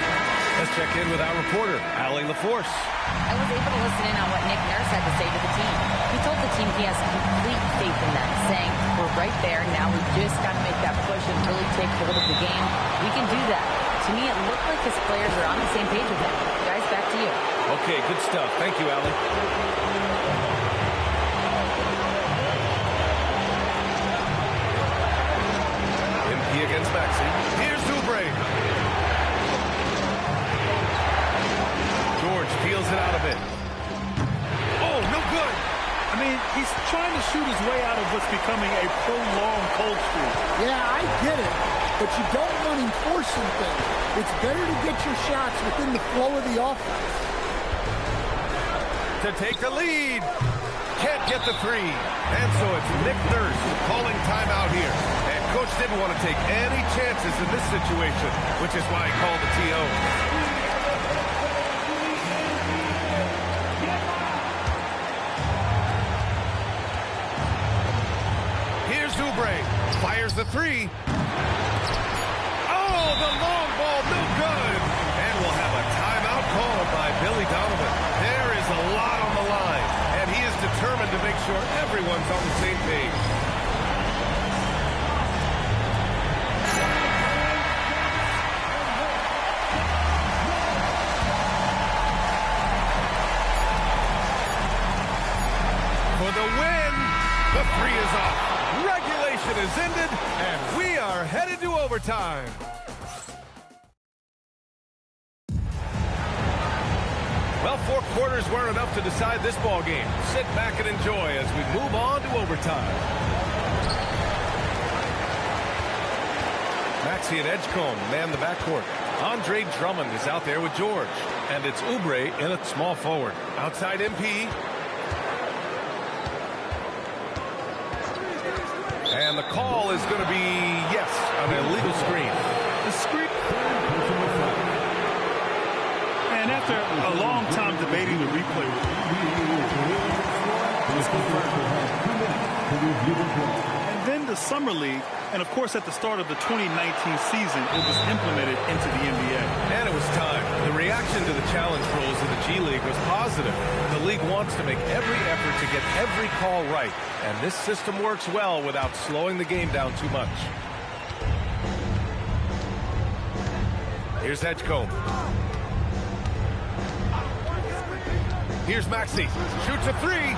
Let's check in with our reporter, Allie LaForce. I was able to listen in on what Nick Nurse had to say to the team. He told the team he has complete faith in them, saying, we're right there, now we just got to make that push and really take hold of the game. We can do that. To me, it looked like his players are on the same page with him. Guys, back to you. Okay, good stuff. Thank you, Allie. MP against Maxey. Here's Oubre. George peels it out a bit. Oh, no good. I mean, he's trying to shoot his way out of what's becoming a prolonged cold streak. Yeah, I get it, but you don't want him forcing things. It's better to get your shots within the flow of the offense. To take the lead. Can't get the 3. And so it's Nick Nurse calling timeout here. And Coach didn't want to take any chances in this situation, which is why he called the TO. Here's Oubre. Fires the 3. Oh, the long ball, no good. And we'll have a timeout called by Billy Donovan. There is a lot on the line, and he is determined to make sure everyone's on the same page. For the win, the 3 is off. Regulation is ended, and we are headed to overtime. Well, 4 quarters weren't enough to decide this ball game. Sit back and enjoy as we move on to overtime. Maxey and Edgecombe man the backcourt. Andre Drummond is out there with George. And it's Oubre in a small forward. Outside MP. And the call is going to be, yes, an illegal screen. The screen. And after a long time debating the replay, and then the Summer League, and of course at the start of the 2019 season, it was implemented into the NBA. And it was time. The reaction to the challenge rules in the G League was positive. The league wants to make every effort to get every call right. And this system works well without slowing the game down too much. Here's Edgecombe. Here's Maxey. Shoots a three.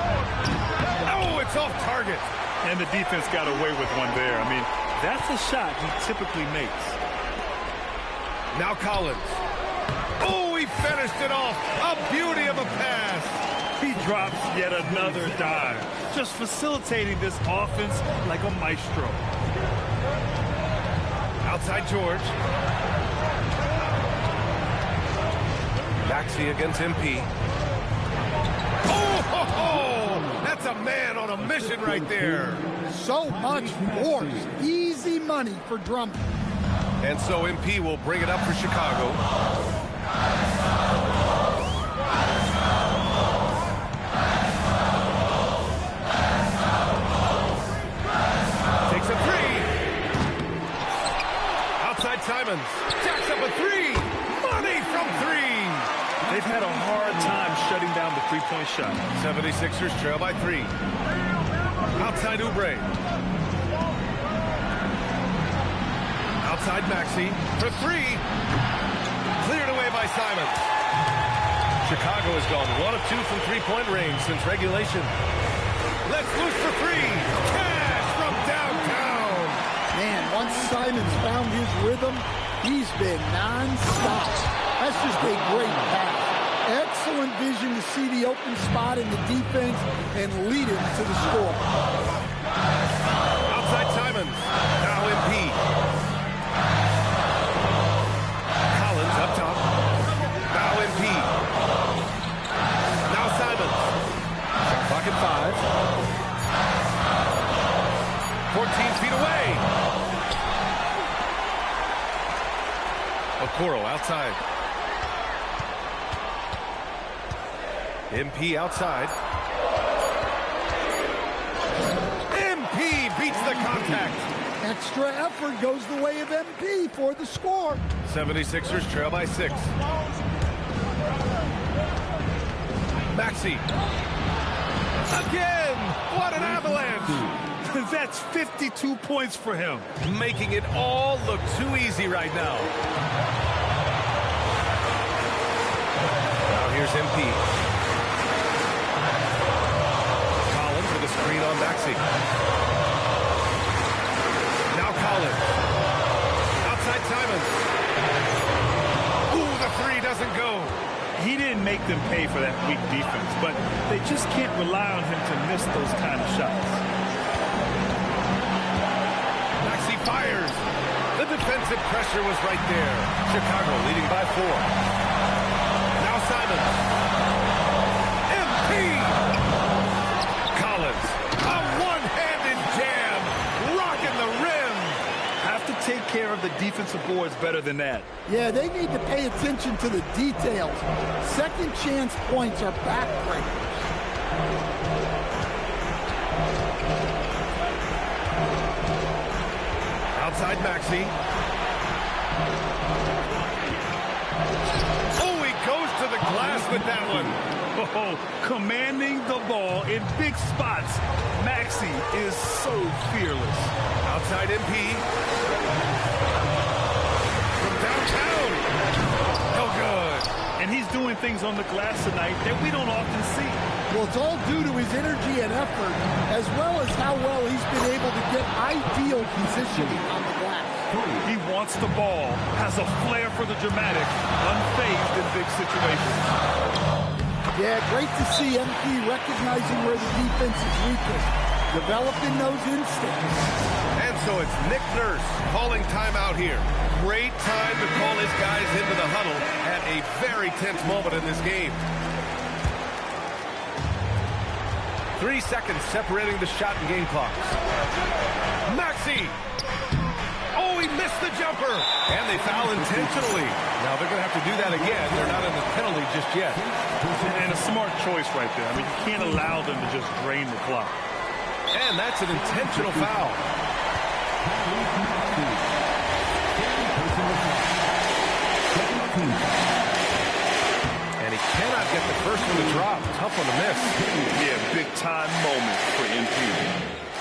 Oh, it's off target. And the defense got away with one there. I mean, that's a shot he typically makes. Now Collins. Oh, he finished it off. A beauty of a pass. He drops yet another dive, just facilitating this offense like a maestro. Outside George. Maxey against MP. Oh, that's a man on a mission right there. So much force. Easy money for Drummond. And so MP will bring it up for Chicago. Takes a three. Outside Simons. Jacks up a three. Money from three. They've had a hard time shutting down the three-point shot. 76ers trail by 3. Outside Oubre. Outside Maxey for 3. Cleared away by Simons. Chicago has gone 1 of 2 from three-point range since regulation. Let's loose for 3. Cash from downtown. Man, once Simons found his rhythm, he's been non-stop. That's just a great pass. Excellent vision to see the open spot in the defense and lead him to the score. Outside Simons. Now MP. Collins up top. Now MP. Now Simons. Shot clock at 5. 14 feet away. Okoro outside. MP outside. MP beats the contact. Extra effort goes the way of MP for the score. 76ers trail by 6. Maxey. Again! What an avalanche! That's 52 points for him. Making it all look too easy right now. Now here's MP. The screen on Maxey. Now Collins. Outside Simons. Ooh, the 3 doesn't go. He didn't make them pay for that weak defense, but they just can't rely on him to miss those kind of shots. Maxey fires. The defensive pressure was right there. Chicago leading by 4. Now Simons. MP. A one-handed jam, rocking the rim. Have to take care of the defensive boards better than that. Yeah, they need to pay attention to the details. Second chance points are backbreakers. Outside Maxey. Oh, he goes to the glass with that one. Oh, commanding the ball in big spots. Maxey is so fearless. Outside MP. From downtown. No good. And he's doing things on the glass tonight that we don't often see. Well, it's all due to his energy and effort, as well as how well he's been able to get ideal positioning on the glass. He wants the ball, has a flair for the dramatic, unfazed in big situations. Yeah, great to see MP recognizing where the defense is weakest. developing those instincts. And so it's Nick Nurse calling timeout here. Great time to call his guys into the huddle at a very tense moment in this game. 3 seconds separating the shot and game clocks. Maxey! Oh, he missed the jumper! And they foul intentionally. Now they're going to have to do that again. They're not in the penalty just yet. And a smart choice right there. I mean, you can't allow them to just drain the clock. And that's an intentional foul. And he cannot get the first one to drop. Tough one to miss. Yeah, big time moment for MP.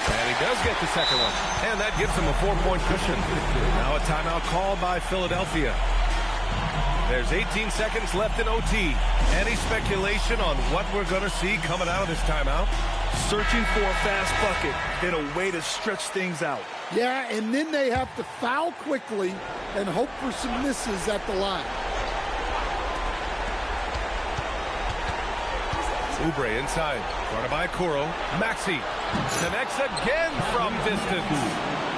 And he does get the second one. And that gives him a 4-point cushion. Now a timeout called by Philadelphia. There's 18 seconds left in OT. Any speculation on what we're going to see coming out of this timeout? Searching for a fast bucket and a way to stretch things out. Yeah, and then they have to foul quickly and hope for some misses at the line. Oubre inside, guarded by Okoro. Maxey connects again from distance.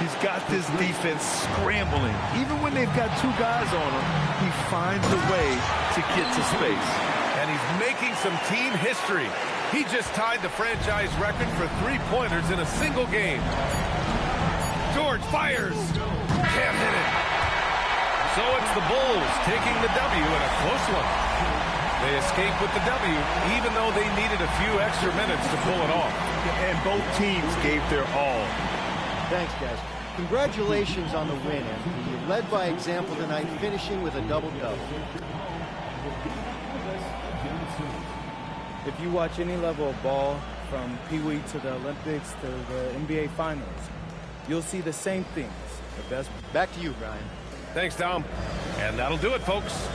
He's got this defense scrambling. Even when they've got two guys on him, he finds a way to get to space. And he's making some team history. He just tied the franchise record for three-pointers in a single game. George fires. Can't hit it. So it's the Bulls taking the W in a close one. They escape with the W, even though they needed a few extra minutes to pull it off. And both teams gave their all. Thanks, guys. Congratulations on the win, MP. You led by example tonight, finishing with a double-double. If you watch any level of ball, from Pee Wee to the Olympics to the NBA Finals, you'll see the same things. The best. Back to you, Brian. Thanks, Tom. And that'll do it, folks.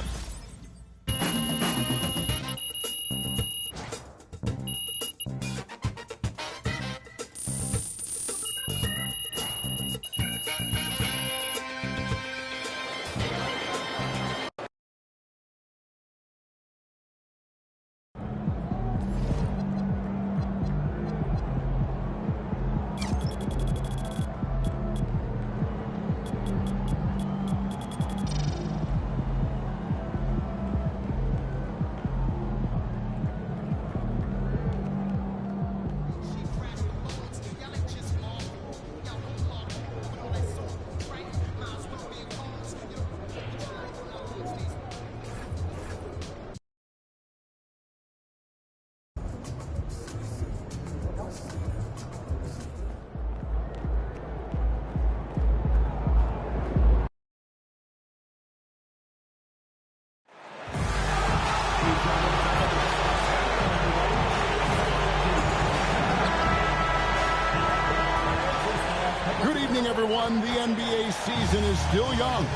Everyone, the NBA season is still young.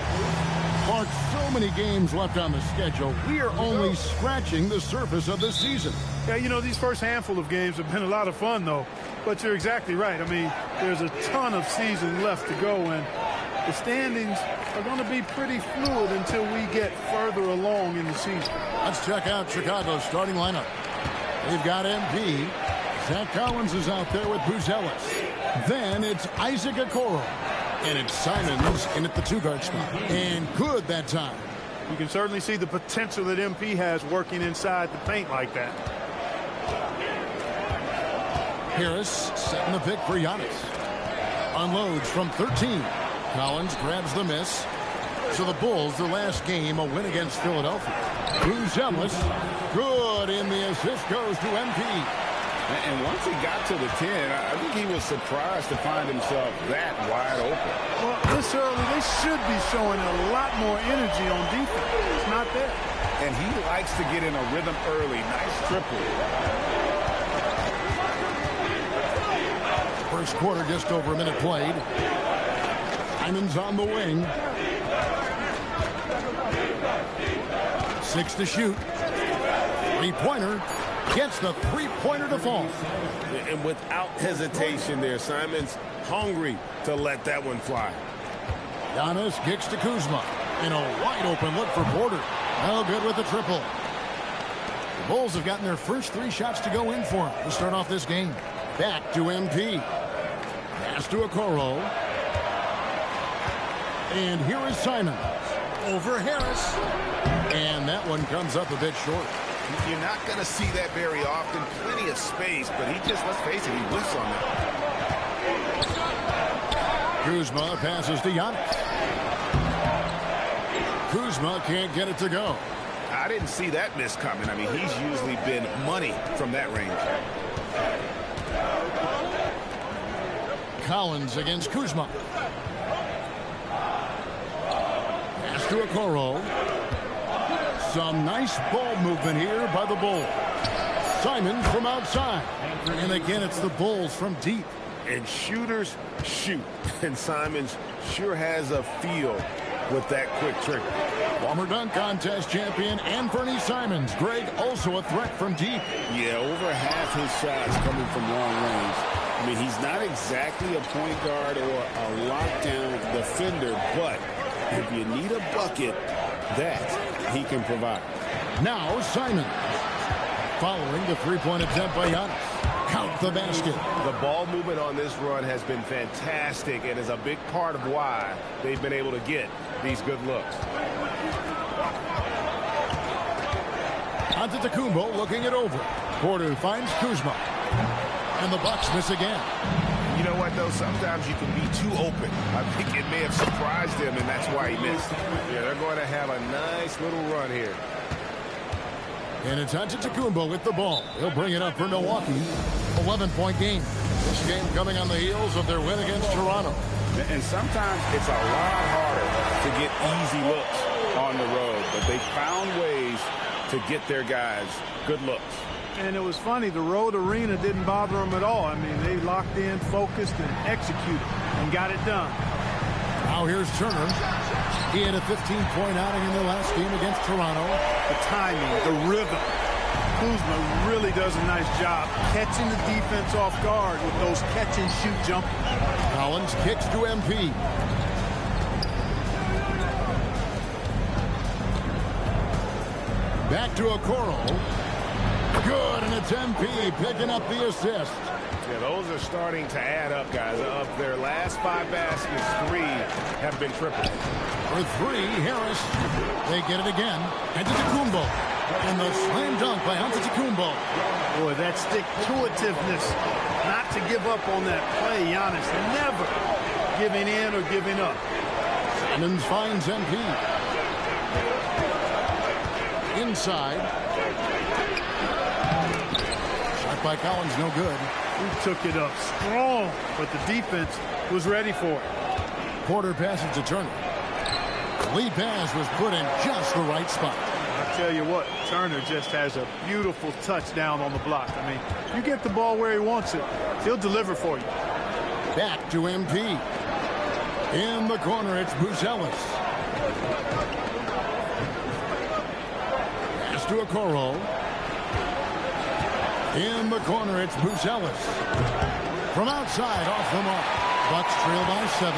Mark, so many games left on the schedule. We are only scratching the surface of the season. Yeah, you know, these first handful of games have been a lot of fun, though. But you're exactly right. I mean, there's a ton of season left to go, and the standings are going to be pretty fluid until we get further along in the season. Let's check out Chicago's starting lineup. They've got MP. Zach Collins is out there with Buzelis. Then it's Isaac Okoro. And it's Simons in at the two-guard spot. And good that time. You can certainly see the potential that MP has working inside the paint like that. Harris setting the pick for Giannis. Unloads from 13. Collins grabs the miss. So the Bulls, their last game, a win against Philadelphia. Buzelis, good, and the assist goes to MP. And once he got to the 10, I think he was surprised to find himself that wide open. Well, this early, they should be showing a lot more energy on defense. It's not there. And he likes to get in a rhythm early. Nice triple. First quarter, just over a minute played. Hyman's on the wing. 6 to shoot. Three-pointer. Gets the three-pointer to fall. And without hesitation there, Simons hungry to let that one fly. Giannis kicks to Kuzma. And a wide-open look for Porter. No good with the triple. The Bulls have gotten their first 3 shots to go in for him to start off this game. Back to MP. Pass to Okoro. And here is Simons. Over Harris. And that one comes up a bit short. You're not going to see that very often. Plenty of space, but he just, let's face it, he whiffs on it. Kuzma passes to Giannis. Kuzma can't get it to go. I didn't see that miss coming. I mean, he's usually been money from that range. Collins against Kuzma. Pass to Okoro. Some nice ball movement here by the Bulls. Simons from outside. And again, it's the Bulls from deep. And shooters shoot. And Simons sure has a feel with that quick trigger. Former dunk contest champion Anthony Simons. Greg, also a threat from deep. Yeah, over half his shots coming from long range. I mean, he's not exactly a point guard or a lockdown defender, but if you need a bucket, that he can provide. Now Simons. Following the three-point attempt by Giannis. Count the basket. The ball movement on this run has been fantastic and is a big part of why they've been able to get these good looks. Antetokounmpo looking it over. Porter finds Kuzma. And the Bucks miss again. You know what, though? Sometimes you can be too open. I think it may have surprised him, and that's why he missed. Yeah, they're going to have a nice little run here. And it's Antetokounmpo with the ball. He'll bring it up for Milwaukee. 11-point game. This game coming on the heels of their win against Toronto. And sometimes it's a lot harder to get easy looks on the road, but they found ways to get their guys good looks. And it was funny, the road arena didn't bother them at all. I mean, they locked in, focused, and executed, and got it done. Now here's Turner. He had a 15-point outing in the last game against Toronto. The timing, the rhythm. Kuzma really does a nice job catching the defense off guard with those catch-and-shoot jumpers. Collins kicks to MP. Back to Okoro. Good, and it's MP picking up the assist. Yeah, those are starting to add up, guys. Of their last 5 baskets, 3 have been triple. For 3, Harris. They get it again. Antetokounmpo. And the slam dunk by Antetokounmpo. Boy, that stick-to-itiveness. Not to give up on that play, Giannis. Never giving in or giving up. Simons finds MP. Inside. Shot by Collins, no good. He took it up strong, but the defense was ready for it. Porter passes to Turner. Lead pass was put in just the right spot. I tell you what, Turner just has a beautiful touchdown on the block. I mean, you get the ball where he wants it, he'll deliver for you. Back to MP. In the corner, it's Buzelis. Pass to Okoro. In the corner, it's Buzelis. From outside, off the mark. Bucks trail by 7.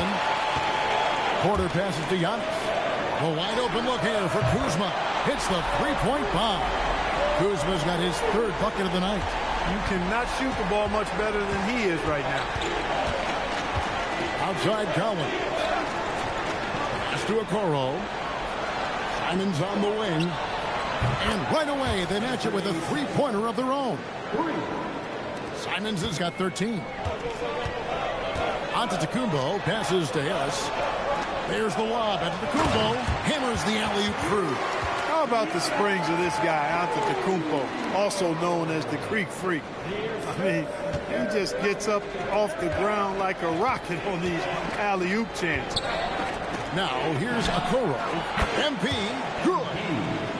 Porter passes to Giannis. A wide open look here for Kuzma. Hits the three-point bomb. Kuzma's got his 3rd bucket of the night. You cannot shoot the ball much better than he is right now. Outside Collins. Pass to Okoro. Simons on the wing. And right away, they match it with a three-pointer of their own. Simons has got 13. Antetokounmpo passes to Harris. There's the lob. Antetokounmpo hammers the alley-oop through. How about the springs of this guy, Antetokounmpo, also known as the Creek Freak? I mean, he just gets up off the ground like a rocket on these alley-oop chances. Now, here's Okoro. MP, good.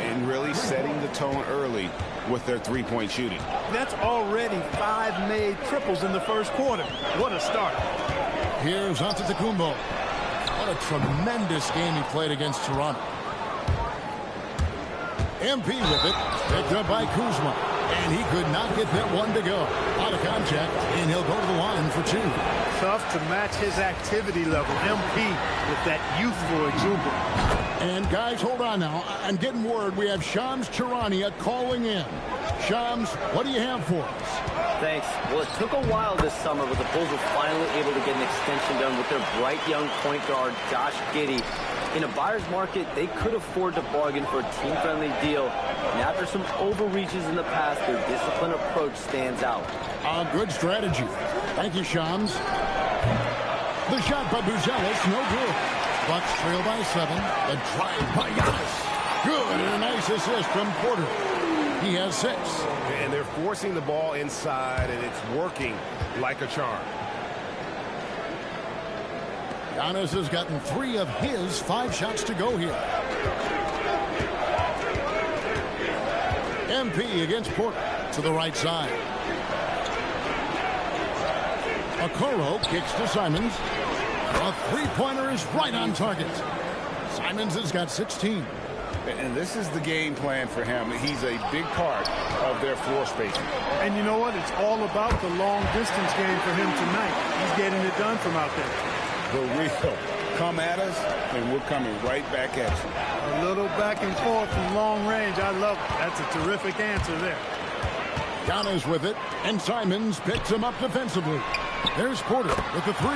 And really setting the tone early with their three-point shooting. That's already 5 made triples in the first quarter. What a start. Here's Antetokounmpo. What a tremendous game he played against Toronto. MP with it. Picked up by Kuzma. And he could not get that one to go. Out of contact, and he'll go to the line for 2. Tough to match his activity level. MP with that youthful exuberance. And guys, hold on now. I'm getting word we have Shams Charania calling in. Shams, what do you have for us? Thanks. Well, it took a while this summer, but the Bulls were finally able to get an extension done with their bright young point guard, Josh Giddey. In a buyer's market, they could afford to bargain for a team-friendly deal. And after some overreaches in the past, their disciplined approach stands out. A good strategy. Thank you, Shams. The shot by Buzelis, no good. Bucks trail by 7. The drive by Giannis. Good, and a nice assist from Porter. He has 6. And they're forcing the ball inside, and it's working like a charm. Giannis has gotten 3 of his 5 shots to go here. MP against Porter to the right side. Okoro kicks to Simons. A three-pointer is right on target. Simons has got 16. And this is the game plan for him. He's a big part of their floor spacing. And you know what? It's all about the long-distance game for him tonight. He's getting it done from out there. The real. Come at us, and we're coming right back at you. A little back and forth from long range. I love it. That's a terrific answer there. Giannis with it, and Simons picks him up defensively. There's Porter with the 3.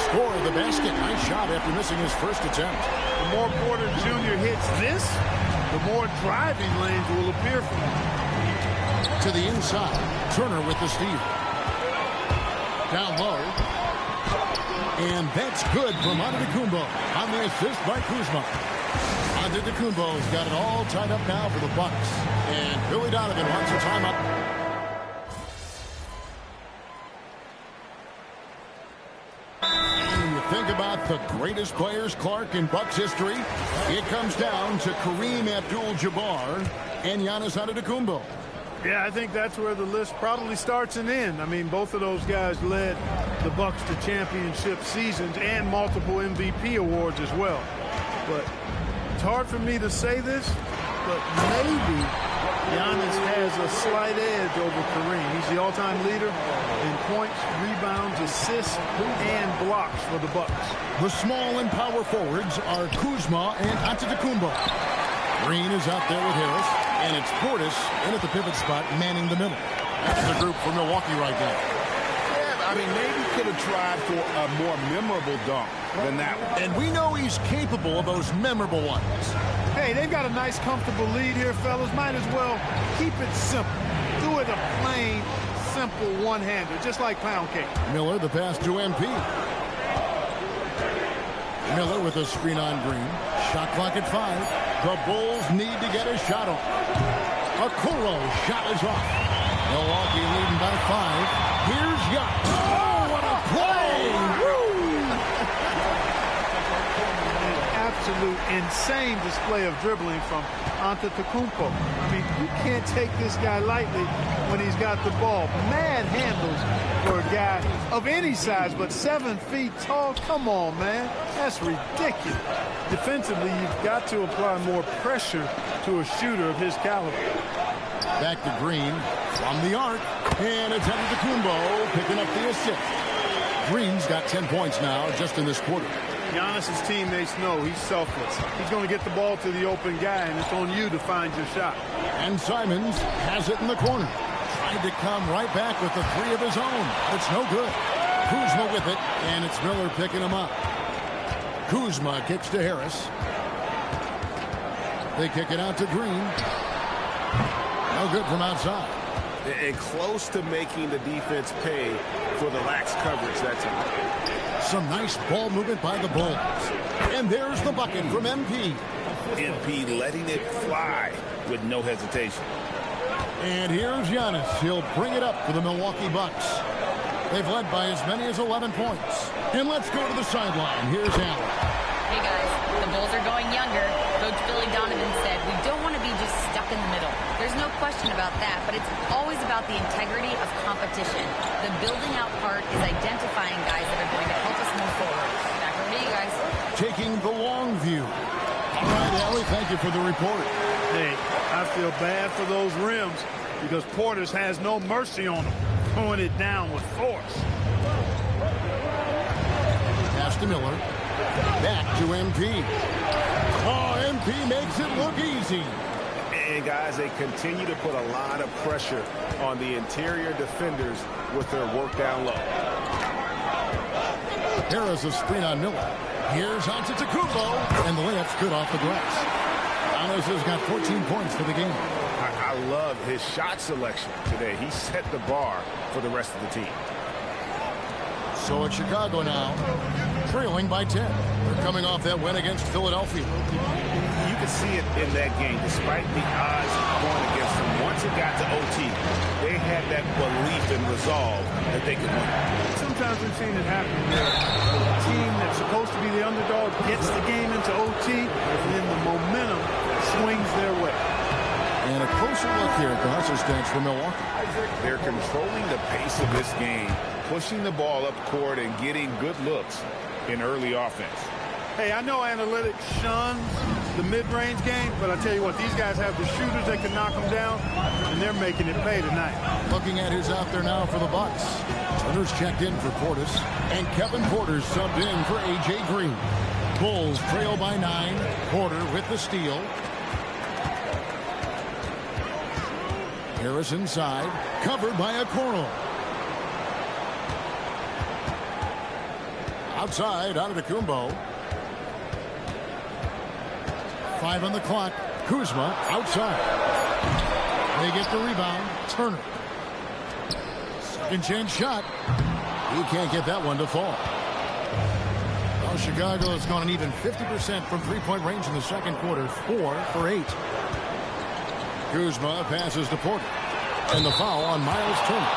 Score the basket. Nice shot after missing his first attempt. The more Porter Jr. hits this, the more driving lanes will appear for him. To the inside. Turner with the steal. Down low. And that's good from Antetokounmpo on the assist by Kuzma. Antetokounmpo's got it all tied up now for the Bucks. And Billy Donovan wants a timeout. Think about the greatest players, Clark, in Bucks history. It comes down to Kareem Abdul-Jabbar and Giannis Antetokounmpo. Yeah, I think that's where the list probably starts and ends. I mean, both of those guys led the Bucks to championship seasons and multiple MVP awards as well. But it's hard for me to say this, but maybe Giannis has a slight edge over Kareem. He's the all-time leader in points, rebounds, assists, and blocks for the Bucks. The small and power forwards are Kuzma and Antetokounmpo. Green is out there with Harris, and it's Portis in at the pivot spot, manning the middle. That's the group for Milwaukee right now. Yeah, I mean, maybe could have tried for a more memorable dunk than that one. And we know he's capable of those memorable ones. Hey, they've got a nice, comfortable lead here, fellas. Might as well keep it simple. Do it a plain, simple one-hander, just like pound cake. Miller, the pass to MP. Miller with a screen on Green. Shot clock at 5. The Bulls need to get a shot off. Okoro shot is off. Milwaukee leading by 5. Here's Giannis. Oh, what a play! Woo! Absolute insane display of dribbling from Antetokounmpo. I mean, you can't take this guy lightly when he's got the ball. Mad handles for a guy of any size, but 7 feet tall. Come on, man. That's ridiculous. Defensively, you've got to apply more pressure to a shooter of his caliber. Back to Green from the arc, and it's Antetokounmpo picking up the assist. Green's got 10 points now just in this quarter. Giannis' teammates know he's selfless. He's going to get the ball to the open guy, and it's on you to find your shot. And Simons has it in the corner. Tried to come right back with the 3 of his own. It's no good. Kuzma with it, and it's Miller picking him up. Kuzma kicks to Harris. They kick it out to Green. No good from outside. And close to making the defense pay for the lax coverage that time. Some nice ball movement by the Bulls. And there's the bucket from MP. MP letting it fly with no hesitation. And here's Giannis. He'll bring it up for the Milwaukee Bucks. They've led by as many as 11 points. And let's go to the sideline. Here's Allen. Hey guys, the Bulls are going younger. Coach Billy Donovan said we don't want to be just stuck in the middle. There's no question about that, but it's always about the integrity of competition. The building out part is identifying guys that are going to help us move forward. Back over to you guys. Taking the long view. All right, Allie, thank you for the report. Hey, I feel bad for those rims because Portis has no mercy on them, throwing it down with force. Pass to Miller. Back to MP. Oh, MP makes it look easy. And guys, they continue to put a lot of pressure on the interior defenders with their work down low. Harris a screen on Miller. Here's Antetokounmpo, and the layup's good off the glass. Giannis has got 14 points for the game. I love his shot selection today. He set the bar for the rest of the team. So it's Chicago now, trailing by 10. They're coming off that win against Philadelphia. You can see it in that game, despite the odds going against them. Once it got to OT, they had that belief and resolve that they could win. Sometimes we've seen it happen where a team that's supposed to be the underdog gets the game into OT, and then the momentum swings their way. And a closer look here at the hustle stats for Milwaukee. They're controlling the pace of this game, pushing the ball up court and getting good looks in early offense. Hey, I know analytics shuns the mid-range game, but I tell you what, these guys have the shooters that can knock them down, and they're making it pay tonight. Looking at who's out there now for the Bucks. Turner's checked in for Portis, and Kevin Porter's subbed in for A.J. Green. Bulls trail by 9. Porter with the steal. Harris inside, covered by Okoro. Outside, Antetokounmpo. 5 on the clock. Kuzma outside. They get the rebound. Turner. Second chance shot. He can't get that one to fall. Well, Chicago has gone an even 50% from three-point range in the second quarter. 4 for 8. Kuzma passes to Porter. And the foul on Miles Turner.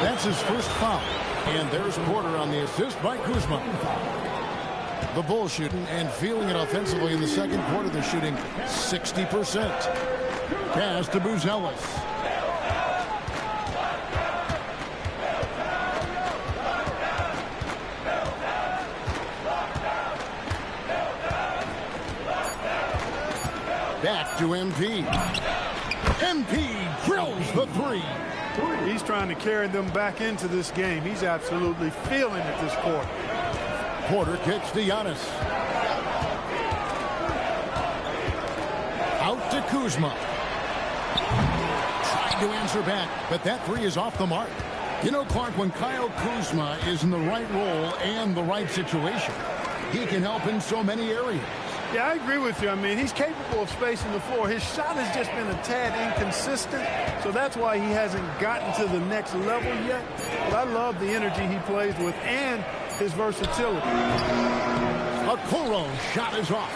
That's his first foul. And there's Porter on the assist by Kuzma. The Bulls shooting and feeling it offensively in the second quarter. They're shooting 60%. Pass to Buzelis. Back to MP. MP drills the 3. He's trying to carry them back into this game. He's absolutely feeling it this quarter. Porter kicks to Giannis. Out to Kuzma. Trying to answer back, but that 3 is off the mark. You know, Clark, when Kyle Kuzma is in the right role and the right situation, he can help in so many areas. Yeah, I agree with you. I mean, he's capable of spacing the floor. His shot has just been a tad inconsistent, so that's why he hasn't gotten to the next level yet. But I love the energy he plays with and his versatility. Okoro shot is off.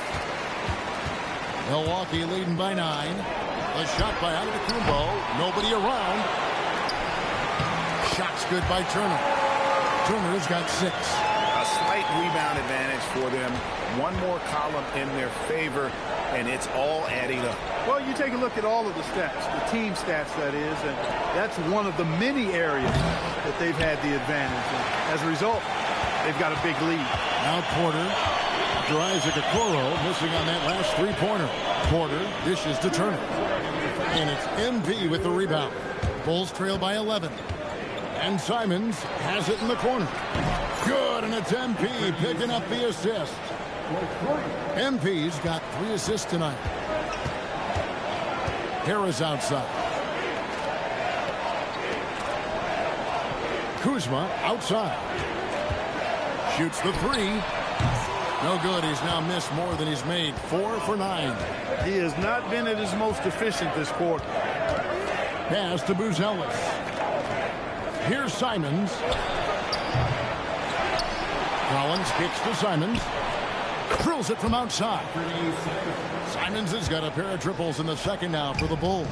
Milwaukee leading by 9. A shot by Antetokounmpo. Nobody around. Shot's good by Turner. Turner's got 6. A slight rebound advantage for them. One more column in their favor, and it's all adding up. Well, you take a look at all of the stats, the team stats, that is, and that's one of the many areas that they've had the advantage. And as a result, they've got a big lead. Now Porter drives at Okoro, missing on that last 3-pointer. Porter dishes to Turner. And it's MP with the rebound. Bulls trail by 11. And Simons has it in the corner. Good, and it's MP picking up the assist. MP's got 3 assists tonight. Harris outside. Kuzma outside. Shoots the 3. No good. He's now missed more than he's made. 4 for 9. He has not been at his most efficient this quarter. Pass to Buzelis. Here's Simons. Collins kicks to Simons. Drills it from outside. Simons has got a pair of triples in the second now for the Bulls.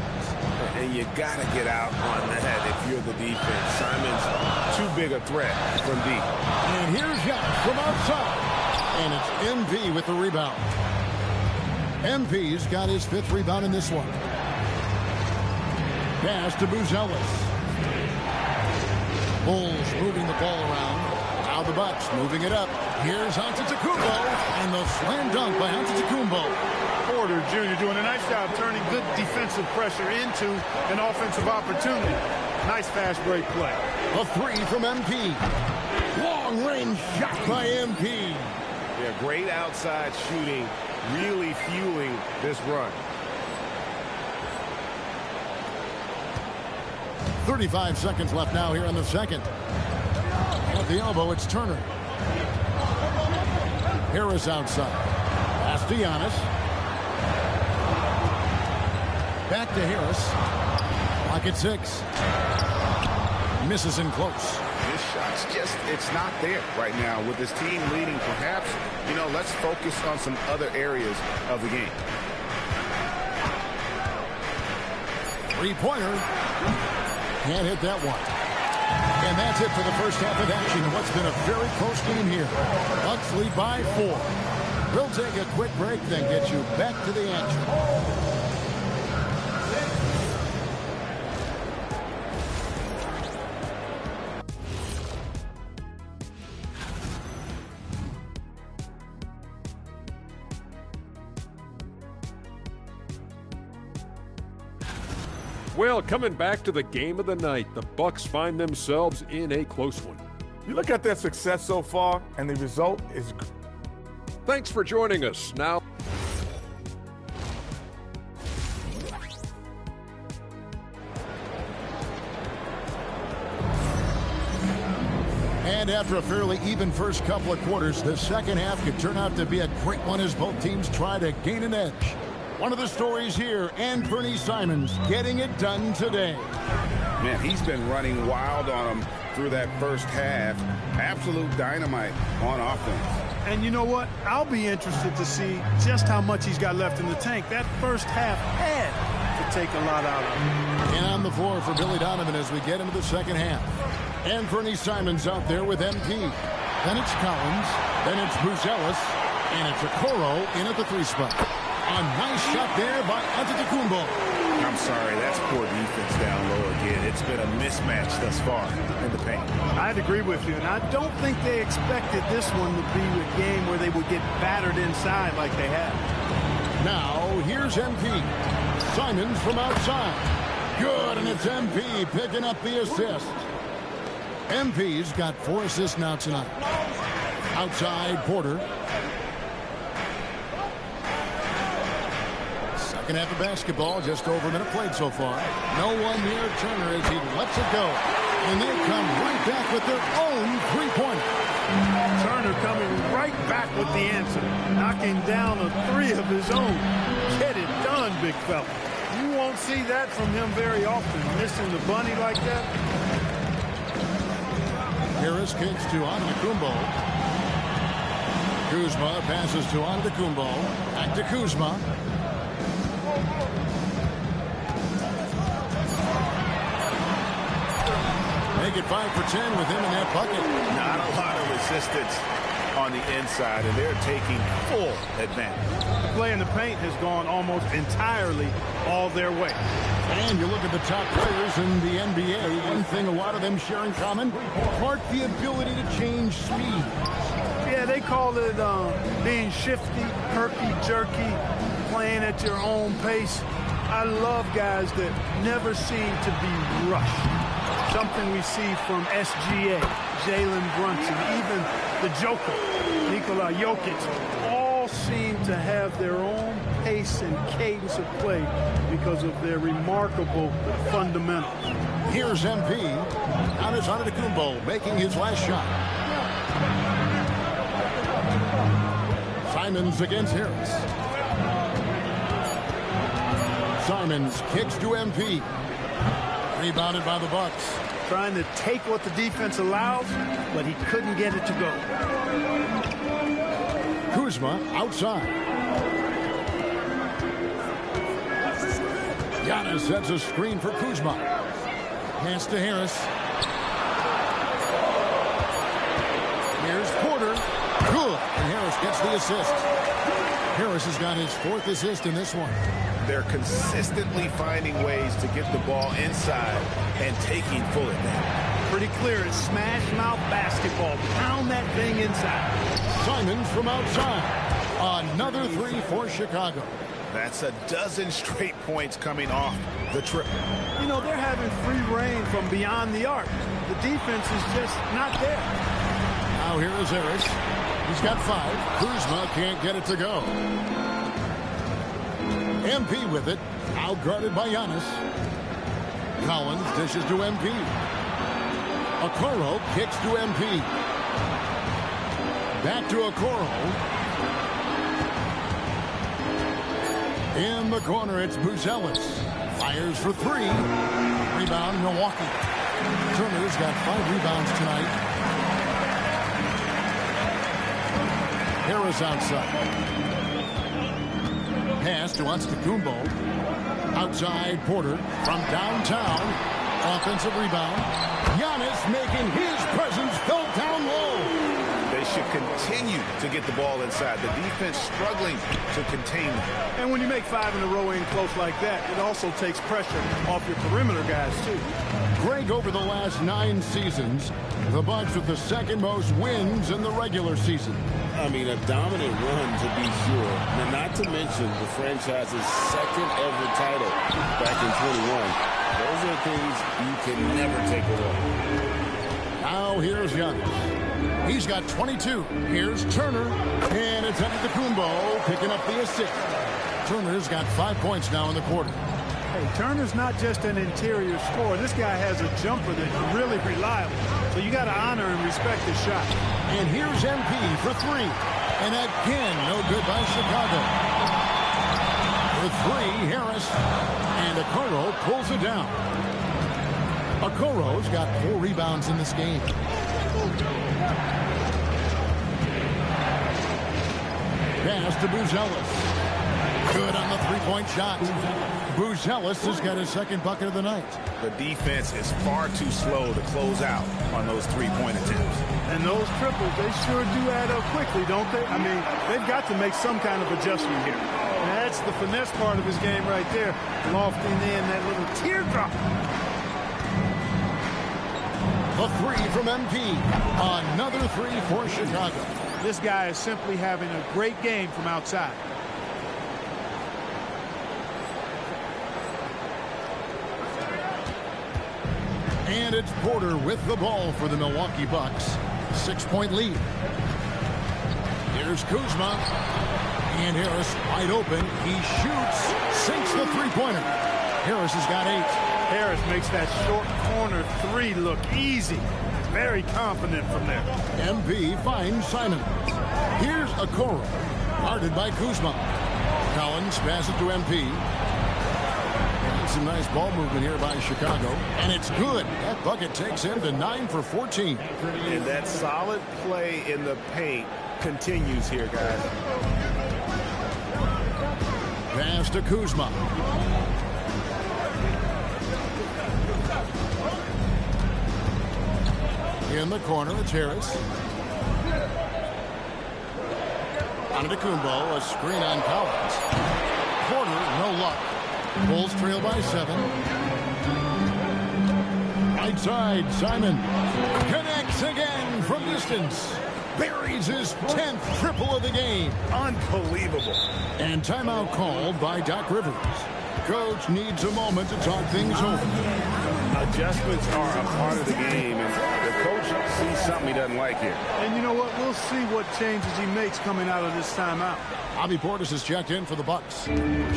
And you got to get out on the head if you're the defense. Simons, too big a threat from deep. And here's Giannis from outside. And it's MP with the rebound. MP's got his 5th rebound in this one. Pass to Buzelis. Bulls moving the ball around. Now the Bucks moving it up. Here's Antetokounmpo, and the slam dunk by Antetokounmpo. Porter Jr. doing a nice job turning good defensive pressure into an offensive opportunity. Nice fast break play. A 3 from MP. Long range shot by MP. Yeah, great outside shooting, really fueling this run. 35 seconds left now here in the second. At the elbow, it's Turner. Harris outside. Pass to Giannis. Back to Harris. Clock at 6. Misses in close. His shot's just, it's not there right now. With his team leading, perhaps, let's focus on some other areas of the game. Three-pointer. Can't hit that one. And that's it for the first half of action in what's been a very close game here. Bucks lead by 4. We'll take a quick break, then get you back to the action. Well, coming back to the game of the night, the Bucks find themselves in a close one. You look at their success so far, and the result is. Thanks for joining us. Now. And after a fairly even first couple of quarters, the second half could turn out to be a great one as both teams try to gain an edge. One of the stories here, Anfernee Simons getting it done today. Man, he's been running wild on him through that first half. Absolute dynamite on offense. And you know what? I'll be interested to see just how much he's got left in the tank. That first half had to take a lot out of him. And on the floor for Billy Donovan as we get into the second half. Anfernee Simons out there with MP. Then it's Collins. Then it's Buzelis. And it's Okoro in at the 3 spot. A nice shot there by Antetokounmpo. I'm sorry, that's poor defense down low again. It's been a mismatch thus far in the paint. I'd agree with you, and I don't think they expected this one to be a game where they would get battered inside like they have. Now, here's MP. Simons from outside. Good, and it's MP picking up the assist. MP's got 4 assists now tonight. Outside, Porter. Second half of basketball, just over a minute played so far. No one near Turner as he lets it go. And they come right back with their own three-pointer. Turner coming right back with the answer. Knocking down a 3 of his own. Get it done, big fella. You won't see that from him very often. Missing the bunny like that. Harris kicks to Antetokounmpo. Kuzma passes to Antetokounmpo. Back to Kuzma. Make it 5 for 10 with him in that bucket. Not a lot of resistance on the inside, and they're taking full advantage. The play in the paint has gone almost entirely all their way. And you look at the top players in the NBA, one thing a lot of them share in common, part the ability to change speed. Yeah, they call it being shifty, herky-jerky, playing at your own pace. I love guys that never seem to be rushed. Something we see from SGA, Jalen Brunson, even the Joker, Nikola Jokic, all seem to have their own pace and cadence of play because of their remarkable fundamentals. Here's MP. Giannis Antetokounmpo making his last shot. Simons against Harris. Simons kicks to MP. Rebounded by the Bucks. Trying to take what the defense allows, but he couldn't get it to go. Kuzma outside. Giannis sets a screen for Kuzma. Pass to Harris. Here's Porter. Good. And Harris gets the assist. Harris has got his 4th assist in this one. They're consistently finding ways to get the ball inside and taking full advantage. Pretty clear, it's smash mouth basketball. Pound that thing inside. Simons from outside. Another 3 for Chicago. That's a dozen straight points coming off the triple. You know, they're having free reign from beyond the arc. The defense is just not there. Now here is Harris. He's got 5. Kuzma can't get it to go. MP with it. Outguarded by Giannis. Collins dishes to MP. Okoro kicks to MP. Back to Okoro. In the corner, it's Buzelis. Fires for 3. Rebound, Milwaukee. Turner's got 5 rebounds tonight. Harris outside. Pass to Antetokounmpo. Outside Porter from downtown. Offensive rebound. Giannis making his presence felt down low. They should continue to get the ball inside. The defense struggling to contain them. And when you make 5 in a row in close like that, it also takes pressure off your perimeter guys, too. Greg, over the last 9 seasons, the Bucks with the second most wins in the regular season. I mean, a dominant run to be sure. Now, not to mention the franchise's second ever title back in 21. Those are things you can never take away. Now here's Giannis. He's got 22. Here's Turner. And it's Antetokounmpo picking up the assist. Turner's got 5 points now in the quarter. Hey, Turner's not just an interior scorer. This guy has a jumper that's really reliable. So you got to honor and respect his shot. And here's MP for 3. And again, no good by Chicago. For 3, Harris. And Okoro pulls it down. Okoro's got 4 rebounds in this game. Pass to Buzelis. Good on the 3-point shot. Buzelis has got his second bucket of the night. The defense is far too slow to close out on those 3-point attempts. And those triples, they sure do add up quickly, don't they? I mean, they've got to make some kind of adjustment here. And that's the finesse part of his game right there. Lofting in that little teardrop. The 3 from MP. Another 3 for Chicago. This guy is simply having a great game from outside. And it's Porter with the ball for the Milwaukee Bucks. 6-point lead. Here's Kuzma. And Harris wide open. He shoots. Sinks the 3-pointer. Harris has got 8. Harris makes that short corner 3 look easy. Very confident from there. MP finds Simon. Here's Okoro. Guarded by Kuzma. Collins passes to MP. Some nice ball movement here by Chicago. And it's good. That bucket takes him to 9 for 14. And that solid play in the paint continues here, guys. Pass to Kuzma. In the corner, it's Harris. Antetokounmpo, a screen on Collins. Porter, no luck. Bulls trail by 7. Right side, Simon. Connects again from distance. Buries his 10th triple of the game. Unbelievable. And timeout called by Doc Rivers. Coach needs a moment to talk things over. Adjustments are a part of the game, and the coach sees something he doesn't like here. And you know what? We'll see what changes he makes coming out of this timeout. Bobby Portis has checked in for the Bucks.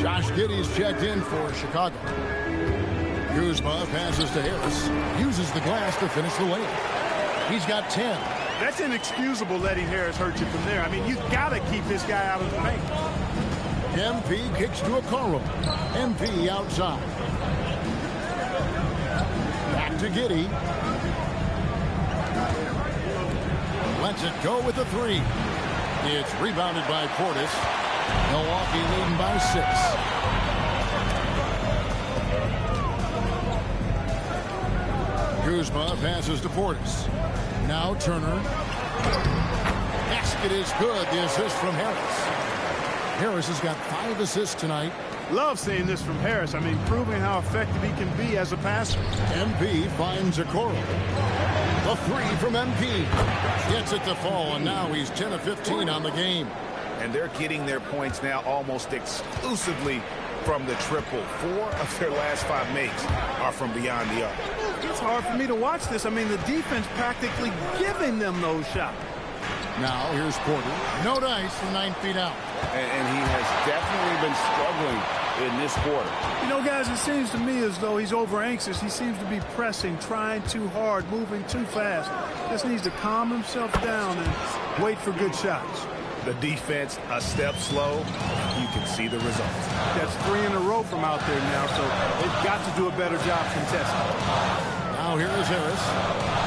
Josh Giddey's checked in for Chicago. Kuzma passes to Harris. Uses the glass to finish the layup. He's got 10. That's inexcusable letting Harris hurt you from there. I mean, you got to keep this guy out of the paint. MP kicks to Okoro. MP outside. Back to Giddey. Lets it go with the 3. It's rebounded by Portis. Milwaukee leading by 6. Kuzma passes to Portis. Now Turner. Basket is good. The assist from Harris. Harris has got 5 assists tonight. Love seeing this from Harris. I mean, proving how effective he can be as a passer. MP finds Okoro. The 3 from MP. Gets it to fall, and now he's 10 of 15 on the game. And they're getting their points now almost exclusively from the triple. 4 of their last 5 makes are from beyond the arc. It's hard for me to watch this. I mean, the defense practically giving them those shots. Now here's Porter. No dice from 9 feet out. And he has definitely been struggling in this quarter. You know, guys, it seems to me as though he's over anxious. He seems to be pressing, trying too hard, moving too fast. Just needs to calm himself down and wait for good shots. The defense a step slow. You can see the results. That's 3 in a row from out there now, so they've got to do a better job contesting. Now here is Harris.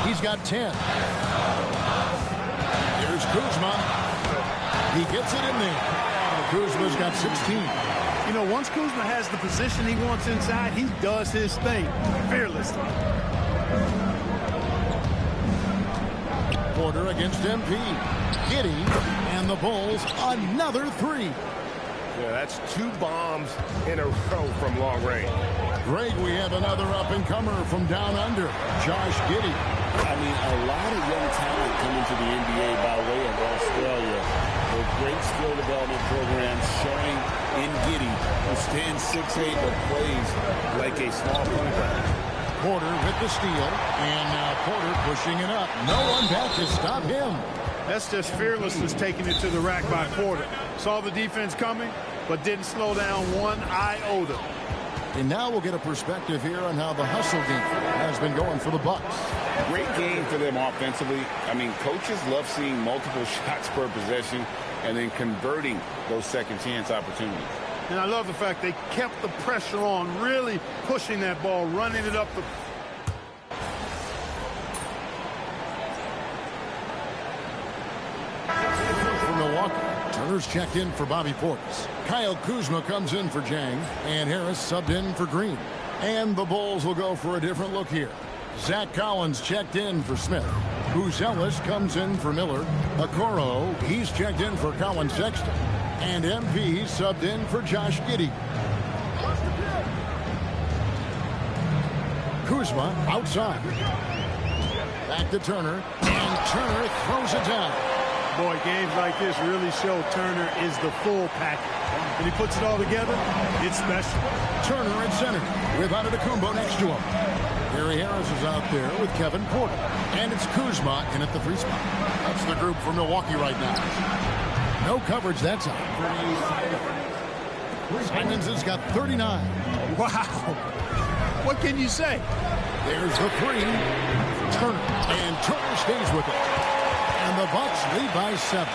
He's got 10. Here's Kuzma. He gets it in there. Kuzma's got 16. You know, once Kuzma has the position he wants inside, he does his thing fearlessly. Porter against MP. Giddey, and the Bulls another 3. Yeah, that's 2 bombs in a row from long range. Greg, we have another up-and-comer from down under, Josh Giddey. I mean, a lot of young talent coming to the NBA by way of Australia. A great skill development program showing in Giddey, who stands 6'8", but plays like a small point guard. Porter with the steal, and now Porter pushing it up. No one back to stop him. That's just fearlessness taking it to the rack by Porter. Saw the defense coming, but didn't slow down one iota. And now we'll get a perspective here on how the hustle game has been going for the Bucks. Great game for them offensively. I mean, coaches love seeing multiple shots per possession and then converting those second chance opportunities. And I love the fact they kept the pressure on, really pushing that ball, running it up the... For Milwaukee, Turner's checked in for Bobby Portis. Kyle Kuzma comes in for Jang, and Harris subbed in for Green. And the Bulls will go for a different look here. Zach Collins checked in for Smith. Buzelis comes in for Miller. Okoro, he's checked in for Colin Sexton. And MP subbed in for Josh Giddey. Kuzma outside. Back to Turner, and Turner throws it down. Boy, games like this really show Turner is the full package. When he puts it all together, it's special. Turner at center with Antetokounmpo next to him. Gary Harris is out there with Kevin Porter. And it's Kuzma in at the 3 spot. That's the group for Milwaukee right now. No coverage that time. Simons has got 39. Wow. What can you say? There's the 3. Turner. And Turner stays with it. And the Bucks lead by 7.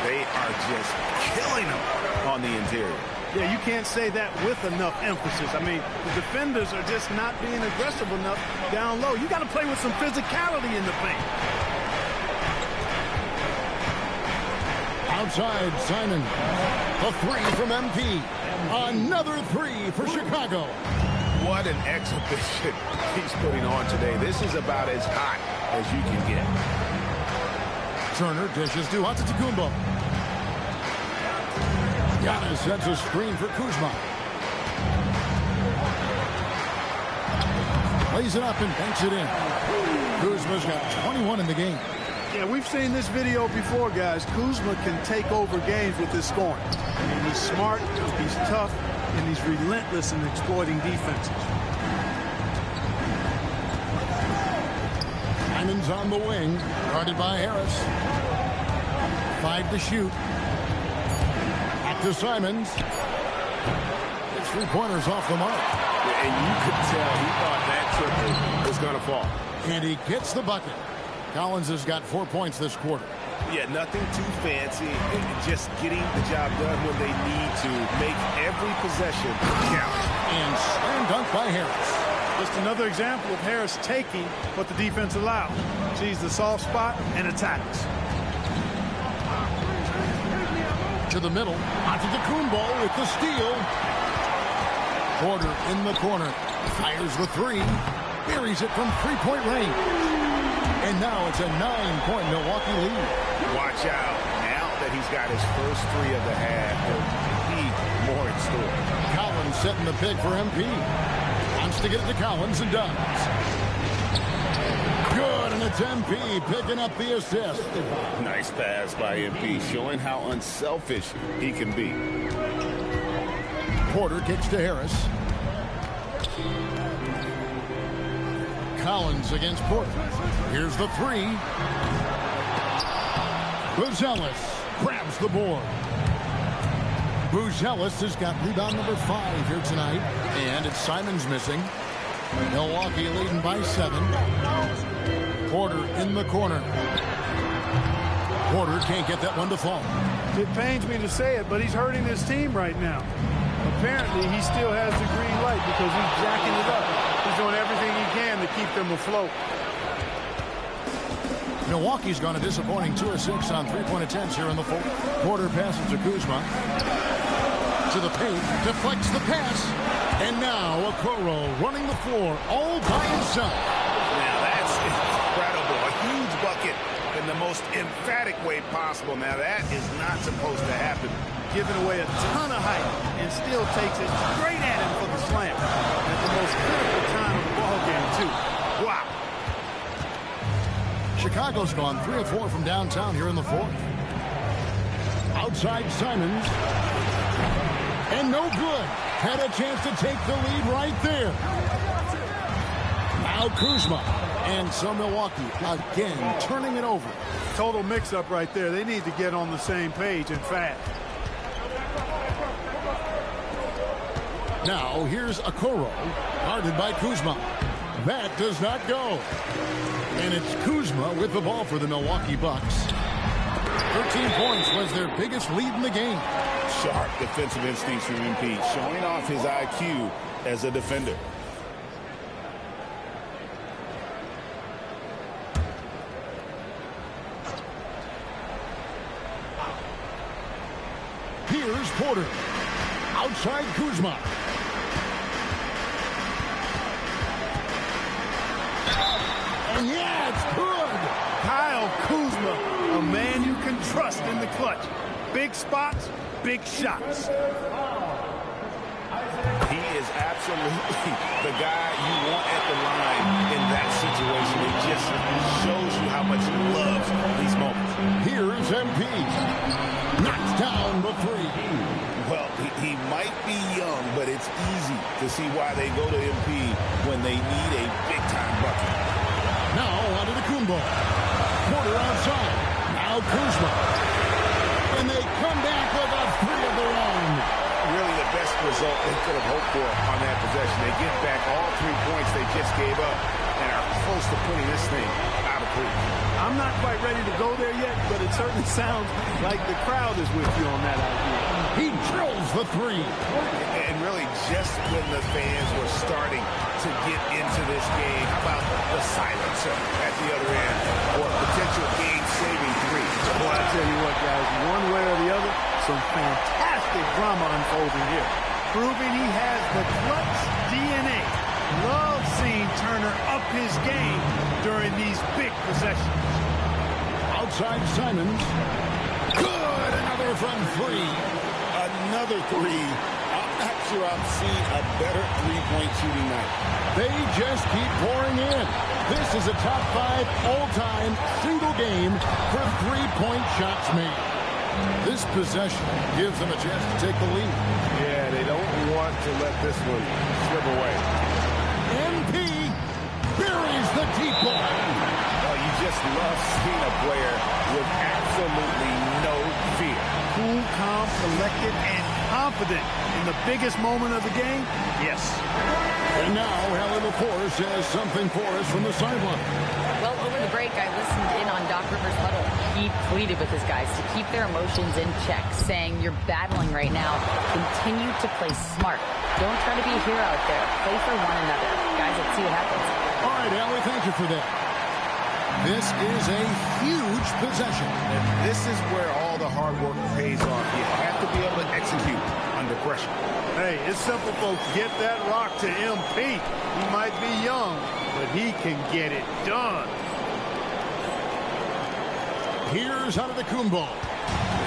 They are just killing them on the interior. Yeah, you can't say that with enough emphasis. I mean, the defenders are just not being aggressive enough down low. You got to play with some physicality in the paint. Outside, Simon. A 3 from MP. Another 3 for Chicago. What an exhibition he's putting on today. This is about as hot as you can get. Turner dishes to Antetokounmpo. Giannis sets a screen for Kuzma. Plays it up and banks it in. Kuzma's got 21 in the game. Yeah, we've seen this video before, guys. Kuzma can take over games with his scoring. I mean, he's smart, he's tough, and he's relentless in exploiting defenses. Simon's on the wing, guarded by Harris. 5 to shoot. Back to Simons. It's 3-pointers off the mark. Yeah, and you could tell he thought that triple was going to fall. And he gets the bucket. Collins has got 4 points this quarter. Yeah, nothing too fancy. Just getting the job done when they need to. Make every possession count. And slam dunk by Harris. Just another example of Harris taking what the defense allowed. Sees the soft spot and attacks. To the middle. Antetokounmpo with the steal. Porter in the corner. Fires the 3. Buries it from 3-point range. And now it's a 9-point Milwaukee lead. Watch out. Now that he's got his first 3 of the half, there'll be more in store. Collins setting the pick for MP. Wants to get it to Collins and does. Good, and it's MP picking up the assist. Nice pass by MP, showing how unselfish he can be. Porter kicks to Harris. Collins against Porter. Here's the 3. Buzelis grabs the board. Buzelis has got rebound number 5 here tonight. And it's Simons missing. Milwaukee leading by 7. Porter in the corner. Porter can't get that one to fall. It pains me to say it, but he's hurting his team right now. Apparently, he still has the green light because he's jacking it up. He's doing everything he can to keep them afloat. Milwaukee's gone a disappointing 2 of 6 on 3-point attempts here in the fourth. Porter passes to Kuzma. To the paint, deflects the pass. And now Okoro running the floor all by himself. Now that's incredible. A huge bucket in the most emphatic way possible. Now that is not supposed to happen. Giving away a ton of height and still takes it straight at him for the slam. At the most critical time of the ball game, too. Wow. Chicago's gone 3 of 4 from downtown here in the fourth. Outside Simons. And no good. Had a chance to take the lead right there. Now Kuzma. And so Milwaukee again turning it over. Total mix-up right there. They need to get on the same page and fast. Now here's Okoro, guarded by Kuzma. That does not go. And it's Kuzma with the ball for the Milwaukee Bucks. 13 points was their biggest lead in the game. Sharp defensive instincts from MP, showing off his IQ as a defender. Here's Porter. Outside Kuzma. And yeah, it's good. Kyle Kuzma, a man you can trust in the clutch. Big spots, big shots. He is absolutely the guy you want at the line in that situation. It just shows you how much he loves these moments. Here's MP. Knocks down the 3. Well, he might be young, but it's easy to see why they go to MP when they need a big-time bucket. Now onto the Kumbo. Porter outside. Now Kuzma. And they come back with a 3 of their own. Really the best result they could have hoped for on that possession. They get back all 3 points they just gave up and are close to putting this thing out of reach. I'm not quite ready to go there yet, but it certainly sounds like the crowd is with you on that idea. He drills the 3. And really just when the fans were starting to get into this game, how about the silencer at the other end or potential game-saving 3? Boy, I tell you what, guys, one way or the other, some fantastic drama unfolding here. Proving he has the clutch DNA. Love seeing Turner up his game during these big possessions. Outside Simons. Good! Another from 3. Another 3. I'm not sure I've seen a better 3-point shooting night. They just keep pouring in. This is a top 5 all-time single game for 3-point shots made. This possession gives them a chance to take the lead. Yeah, they don't want to let this one slip away. MP buries the deep ball. Oh, you just love seeing a player with absolutely no fear. Cool, calm, collected, and confident in the biggest moment of the game? Yes. And now, Alan LaForce has something for us from the sideline. Well, over the break, I listened in on Doc Rivers' huddle. He pleaded with his guys to keep their emotions in check, saying, you're battling right now. Continue to play smart. Don't try to be a hero out there. Play for one another. Guys, let's see what happens. All right, Allie, thank you for that. This is a huge possession. And this is where all the hard work pays off. You have to be able to execute under pressure. Hey, it's simple, folks. Get that rock to MP. He might be young, but he can get it done. Here's out of the Kumbo.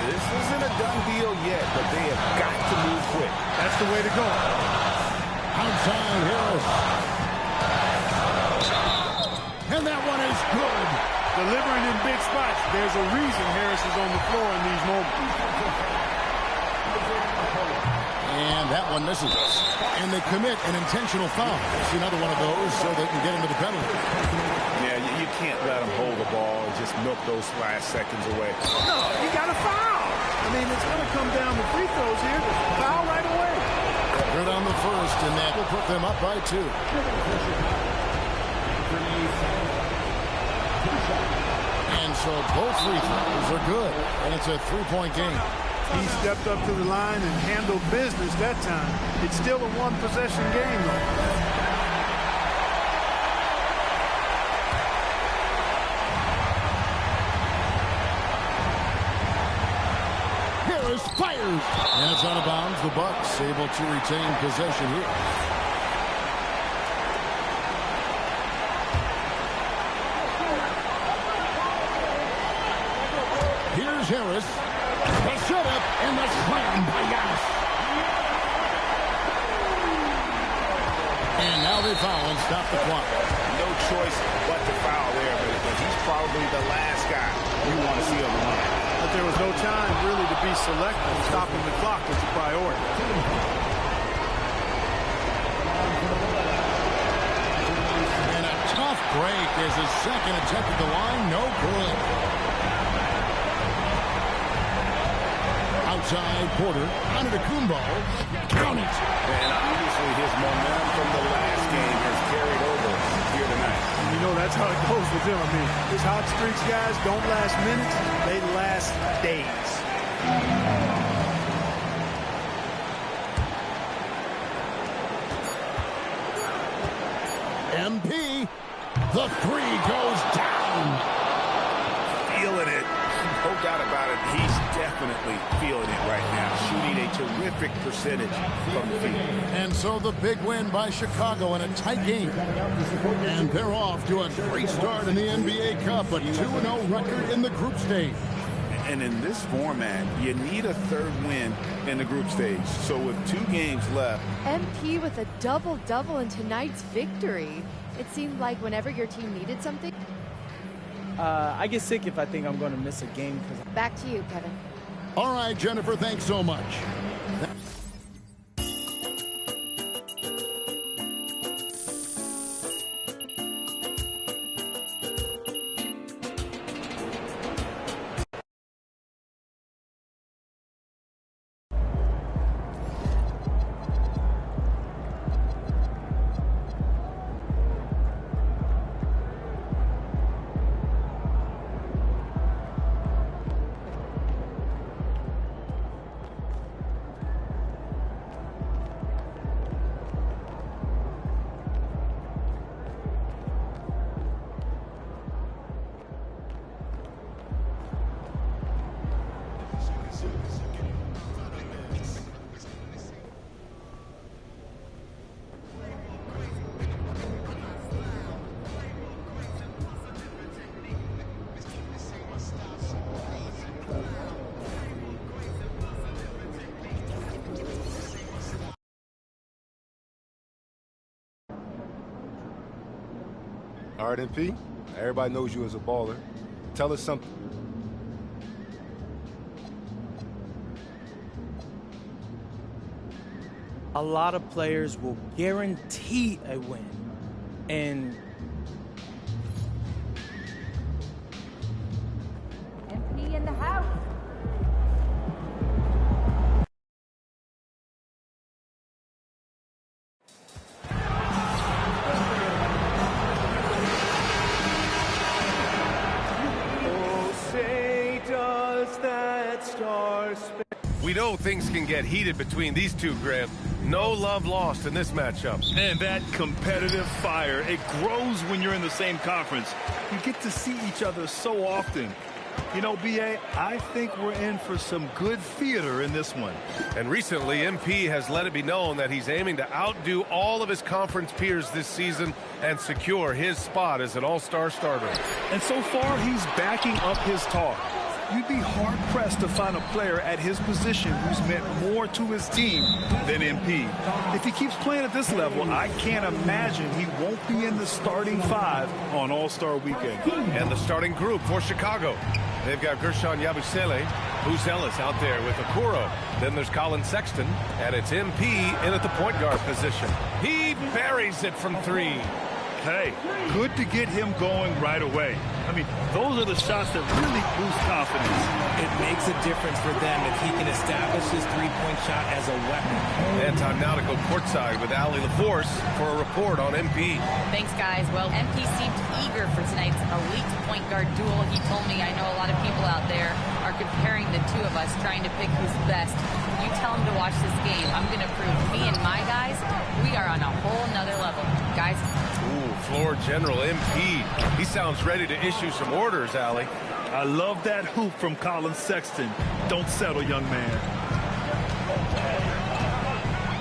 This isn't a done deal yet, but they have got to move quick. That's the way to go. Outside Harris. And that one is good. Delivering in big spots. There's a reason Harris is on the floor in these moments. And that one misses us. And they commit an intentional foul. It's another one of those so they can get into the penalty. Yeah, you can't let them hold the ball and just milk those last seconds away. No, you got to foul. I mean, it's going to come down to free throws here. Foul right away. Good on the first, and that will put them up by 2. And so both free throws are good, and it's a 3-point game. He stepped up to the line and handled business that time. It's still a one-possession game, though. Fires, and it's out of bounds. The Bucks able to retain possession here. Here's Harris. The setup and the slam by Giannis. And now they foul and stop the clock. No choice but to foul there, but he's probably the last guy you want to see on the line. But there was no time really to be selective. Stopping the clock was a priority. And a tough break as his second attempt at the line, no good. Outside, Porter, Antetokounmpo, count it. And obviously his momentum from the last game has carried over here tonight. You know, that's how it goes with him. I mean, his hot streaks, guys, don't last minutes. They last days. MP, the 3 goes down. Feeling it. No doubt about it. He's definitely feeling it right now. Shooting a terrific percentage from the field. And so the big win by Chicago in a tight game. And they're off to a great start in the NBA Cup, a 2-0 record in the group stage. And in this format, you need a third win in the group stage. So with 2 games left. MP with a double-double in tonight's victory. It seemed like whenever your team needed something. I get sick if I think I'm going to miss a game. Back to you, Kevin. All right, Jennifer, thanks so much. All right, MP, everybody knows you as a baller. Tell us something. A lot of players will guarantee a win. And MP in the house. We know things can get heated between these two, Graham. No love lost in this matchup. And that competitive fire, it grows when you're in the same conference. You get to see each other so often. You know, B.A., I think we're in for some good theater in this one. And recently, MP has let it be known that he's aiming to outdo all of his conference peers this season and secure his spot as an all-star starter. And so far, he's backing up his talk. You'd be hard-pressed to find a player at his position who's meant more to his team than MP. If he keeps playing at this level, I can't imagine he won't be in the starting 5 on All-Star Weekend. And the starting group for Chicago. They've got Gershon Yabusele, who's Ellis out there with Okoro. Then there's Colin Sexton, and it's MP in at the point guard position. He buries it from 3. Hey, good to get him going right away. I mean, those are the shots that really boost confidence. It makes a difference for them if he can establish his three-point shot as a weapon. And time now to go courtside with Allie LaForce for a report on MP. Thanks, guys. Well, MP seemed eager for tonight's elite point guard duel. He told me, I know a lot of people out there are comparing the two of us, trying to pick who's best. You tell him to watch this game. I'm going to prove me and my guys, we are on a whole nother level. Guys. Ooh, floor general MP. He sounds ready to issue some orders, Allie. I love that hoop from Colin Sexton. Don't settle, young man.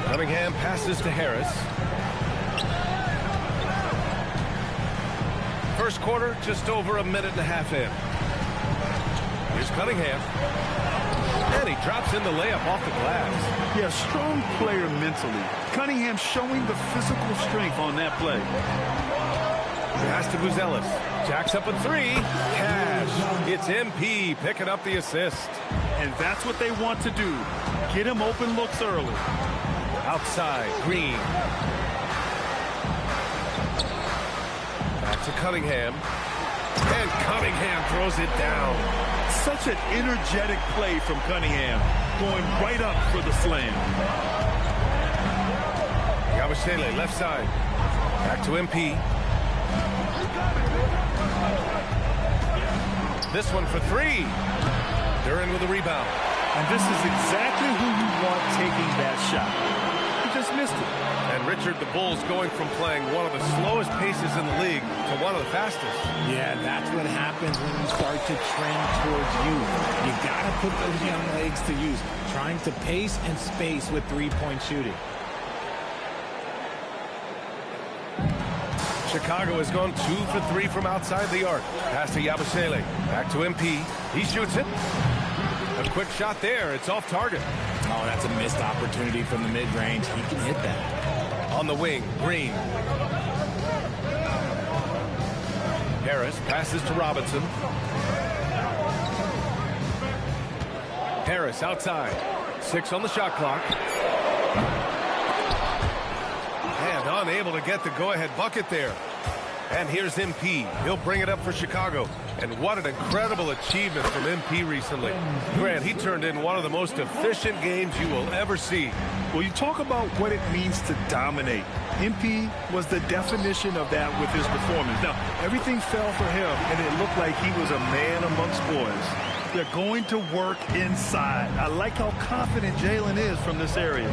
Cunningham passes to Harris. First quarter, just over a minute and a half in. Here's Cunningham. And he drops in the layup off the glass. Yeah, strong player mentally. Cunningham showing the physical strength on that play. Pass to Buzelis. Jacks up a three. Cash. It's MP picking up the assist. And that's what they want to do. Get him open looks early. Outside, Green. Back to Cunningham. And Cunningham throws it down. Such an energetic play from Cunningham. Going right up for the slam. Yabusele, left side. Back to MP. This one for three. Duren with a rebound. And this is exactly who you want taking that shot. He just missed it. And Richard, the Bulls going from playing one of the slowest paces in the league to one of the fastest. Yeah, that's what happens when you start to trend towards youth. You got to put those young legs to use, trying to pace and space with three-point shooting. Chicago has gone 2 for 3 from outside the arc. Pass to Yabusele. Back to MP. He shoots it. A quick shot there. It's off target. Oh, that's a missed opportunity from the mid-range. He can hit that. On the wing, Green. Harris passes to Robinson. Harris outside. 6 on the shot clock. And unable to get the go-ahead bucket there. And here's MP. He'll bring it up for Chicago. And what an incredible achievement from MP recently. Grant, he turned in one of the most efficient games you will ever see. Well, you talk about what it means to dominate. MP was the definition of that with his performance. Now, everything fell for him, and it looked like he was a man amongst boys. They're going to work inside. I like how confident Jalen is from this area.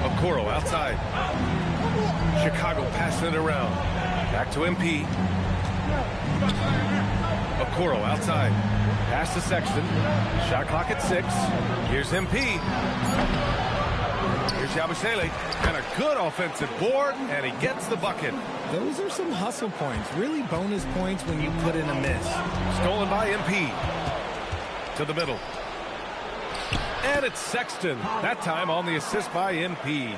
Okoro outside. Chicago passing it around. Back to MP. Okoro outside. Pass to Sexton. Shot clock at 6. Here's MP. Here's Yabusele. And a good offensive board, and he gets the bucket. Those are some hustle points. Really bonus points when you put in a miss. Stolen by MP. To the middle. And it's Sexton. That time on the assist by MP.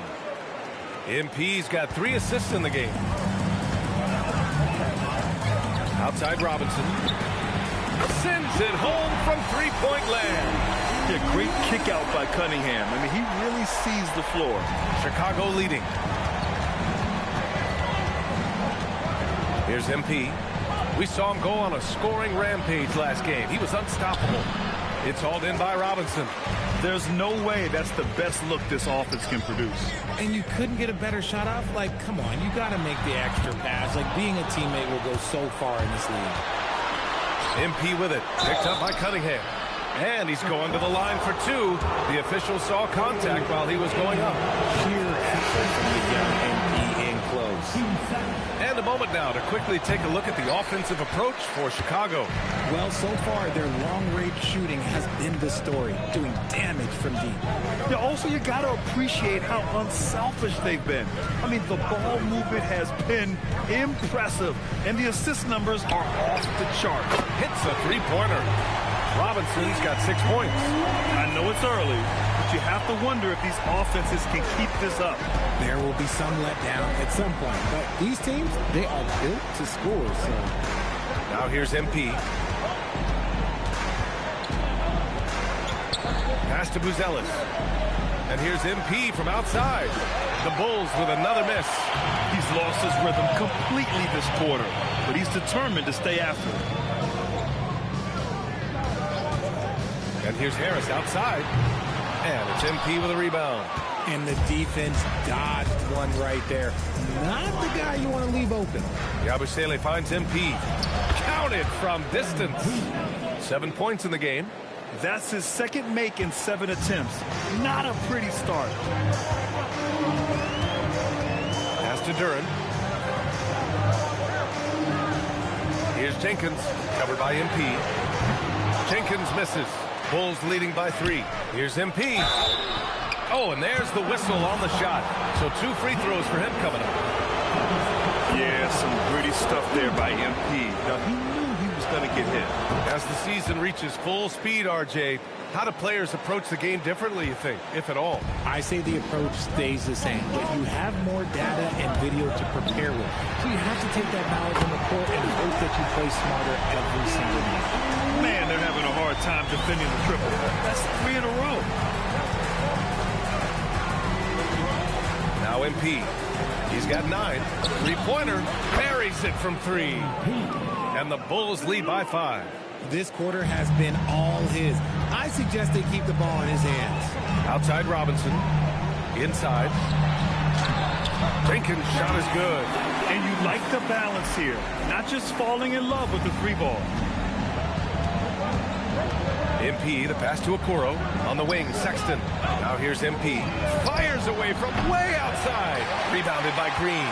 MP's got 3 assists in the game. Outside Robinson. Sends it home from three-point land. Yeah, great kick out by Cunningham. I mean, he really sees the floor. Chicago leading. Here's MP. We saw him go on a scoring rampage last game. He was unstoppable. It's hauled in by Robinson. There's no way that's the best look this offense can produce. And you couldn't get a better shot off? Like, come on, you got to make the extra pass. Like, being a teammate will go so far in this league. MP with it. Picked up by Cunningham. And he's going to the line for 2. The official saw contact while he was going up. Sheer effort from the young MP in close. And a moment now to quickly take a look at the offensive approach for Chicago. Well, so far, their long-range shooting has been the story, doing damage from deep. Yeah, also, you got to appreciate how unselfish they've been. I mean, the ball movement has been impressive, and the assist numbers are off the chart. Hits a three-pointer. Robinson's got 6 points. I know it's early, but you have to wonder if these offenses can keep this up. There will be some letdown at some point, but these teams, they are built to score. So now here's MP. Pass to Buzelis. And here's MP from outside. The Bulls with another miss. He's lost his rhythm completely this quarter, but he's determined to stay after it. And here's Harris outside. And it's MP with a rebound. And the defense dodged one right there. Not the guy you want to leave open. Yabusele finds MP. Counted from distance. 7 points in the game. That's his second make in 7 attempts. Not a pretty start. Pass to Duren. Here's Jenkins, covered by MP. Jenkins misses. Bulls leading by 3. Here's MP. Oh, and there's the whistle on the shot. So 2 free throws for him coming up. Yeah, some gritty stuff there by MP. Now, he knew he was going to get hit. As the season reaches full speed, RJ, how do players approach the game differently, you think, if at all? I say the approach stays the same, but you have more data and video to prepare with. So you have to take that knowledge on the court and hope that you play smarter every single night. Man, they're having a hard time defending the triple. That's 3 in a row. Now MP. He's got 9. Three-pointer. Buries it from 3. And the Bulls lead by 5. This quarter has been all his. I suggest they keep the ball in his hands. Outside Robinson. Inside. Jenkins' shot is good. And you like the balance here. Not just falling in love with the 3-ball. MP, the pass to Okoro. On the wing, Sexton. Now here's MP. Fires away from way outside. Rebounded by Green.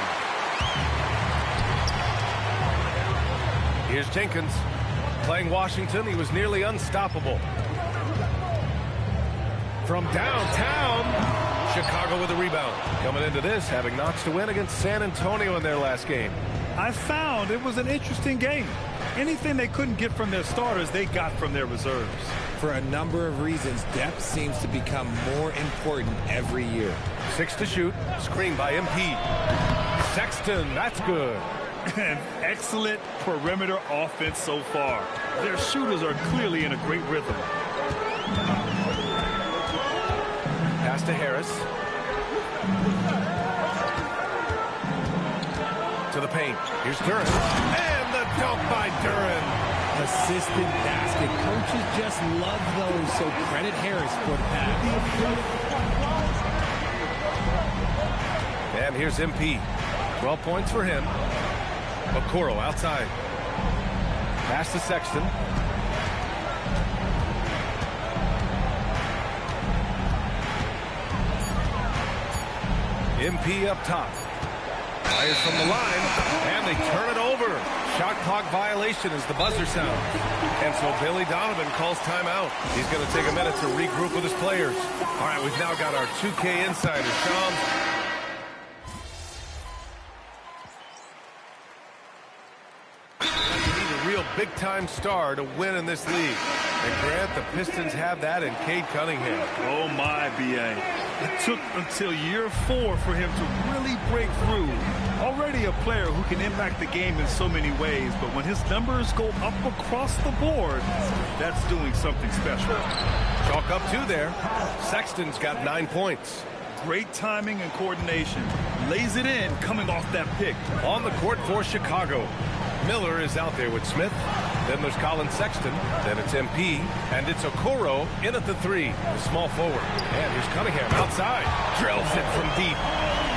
Here's Jenkins. Playing Washington, he was nearly unstoppable. From downtown, Chicago with a rebound. Coming into this, having notched a win against San Antonio in their last game. I found it was an interesting game. Anything they couldn't get from their starters, they got from their reserves. For a number of reasons, depth seems to become more important every year. 6 to shoot. Screen by MP. Sexton, that's good. An excellent perimeter offense so far. Their shooters are clearly in a great rhythm. Pass to Harris. To the paint. Here's Duren. And the dunk by Duren. Assisted basket. Coaches just love those, so credit Harris for the pass. And here's MP. 12 points for him. Okoro outside. Pass to Sexton. MP up top. Fires from the line, and they turn it over. Shot clock violation as the buzzer sounds. And so Billy Donovan calls timeout. He's going to take a minute to regroup with his players. All right, we've now got our 2K insider, Shams. Big-time star to win in this league. And Grant, the Pistons have that in Cade Cunningham. Oh, my, B.A. It took until year 4 for him to really break through. Already a player who can impact the game in so many ways, but when his numbers go up across the board, that's doing something special. Chalk up 2 there. Sexton's got 9 points. Great timing and coordination. Lays it in coming off that pick. On the court for Chicago. Miller is out there with Smith. Then there's Colin Sexton. Then it's MP. And it's Okoro in at the 3. The small forward. And here's Cunningham outside. Drills it from deep.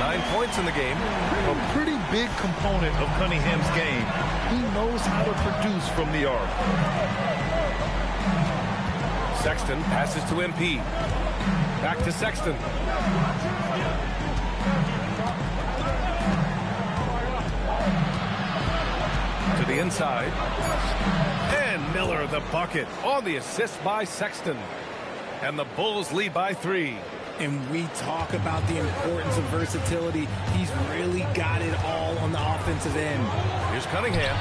9 points in the game. A pretty big component of Cunningham's game. He knows how to produce from the arc. Sexton passes to MP. Back to Sexton. To the inside. And Miller the bucket on the assist by Sexton. And the Bulls lead by 3. And we talk about the importance of versatility. He's really got it all on the offensive end. Here's Cunningham.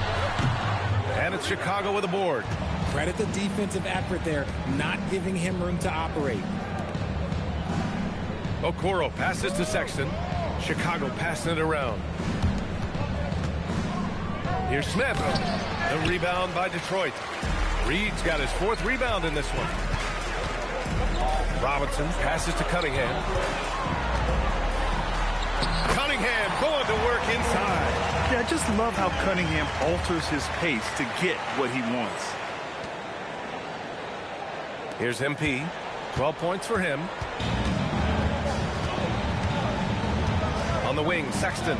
And it's Chicago with a board. Credit the defensive effort there, not giving him room to operate. Okoro passes to Sexton. Chicago passing it around. Here's Smith. The rebound by Detroit. Reed's got his 4th rebound in this one. Robinson passes to Cunningham. Cunningham going to work inside. Yeah, I just love how Cunningham alters his pace to get what he wants. Here's MP. 12 points for him. On the wing, Sexton.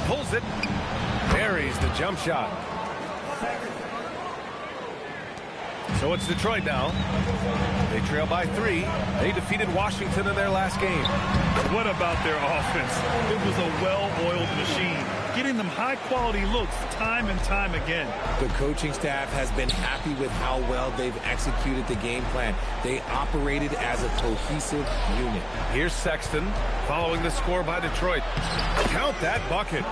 Pulls it. Buries the jump shot. So it's Detroit now. They trail by 3. They defeated Washington in their last game. What about their offense? It was a well-oiled machine, getting them high-quality looks time and time again. The coaching staff has been happy with how well they've executed the game plan. They operated as a cohesive unit. Here's Sexton following the score by Detroit. Count that bucket.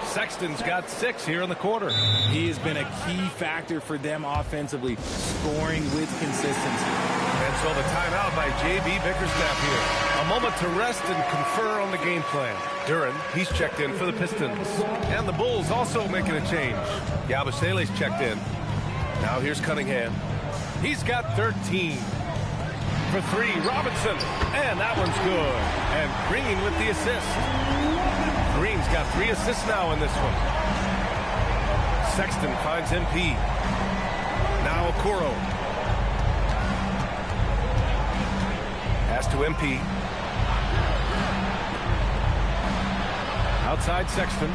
Sexton's got 6 here in the quarter. He has been a key factor for them offensively, scoring with consistency. And so the timeout by J.B. Bickerstaff here. A moment to rest and confer on the game plan. Duren, he's checked in for the Pistons. And the Bulls also making a change. Yabusele's checked in. Now here's Cunningham. He's got 13. For 3, Robinson. And that one's good. And Green with the assist. Green's got 3 assists now in this one. Sexton finds MP. Now Okoro. Pass to MP. Outside Sexton.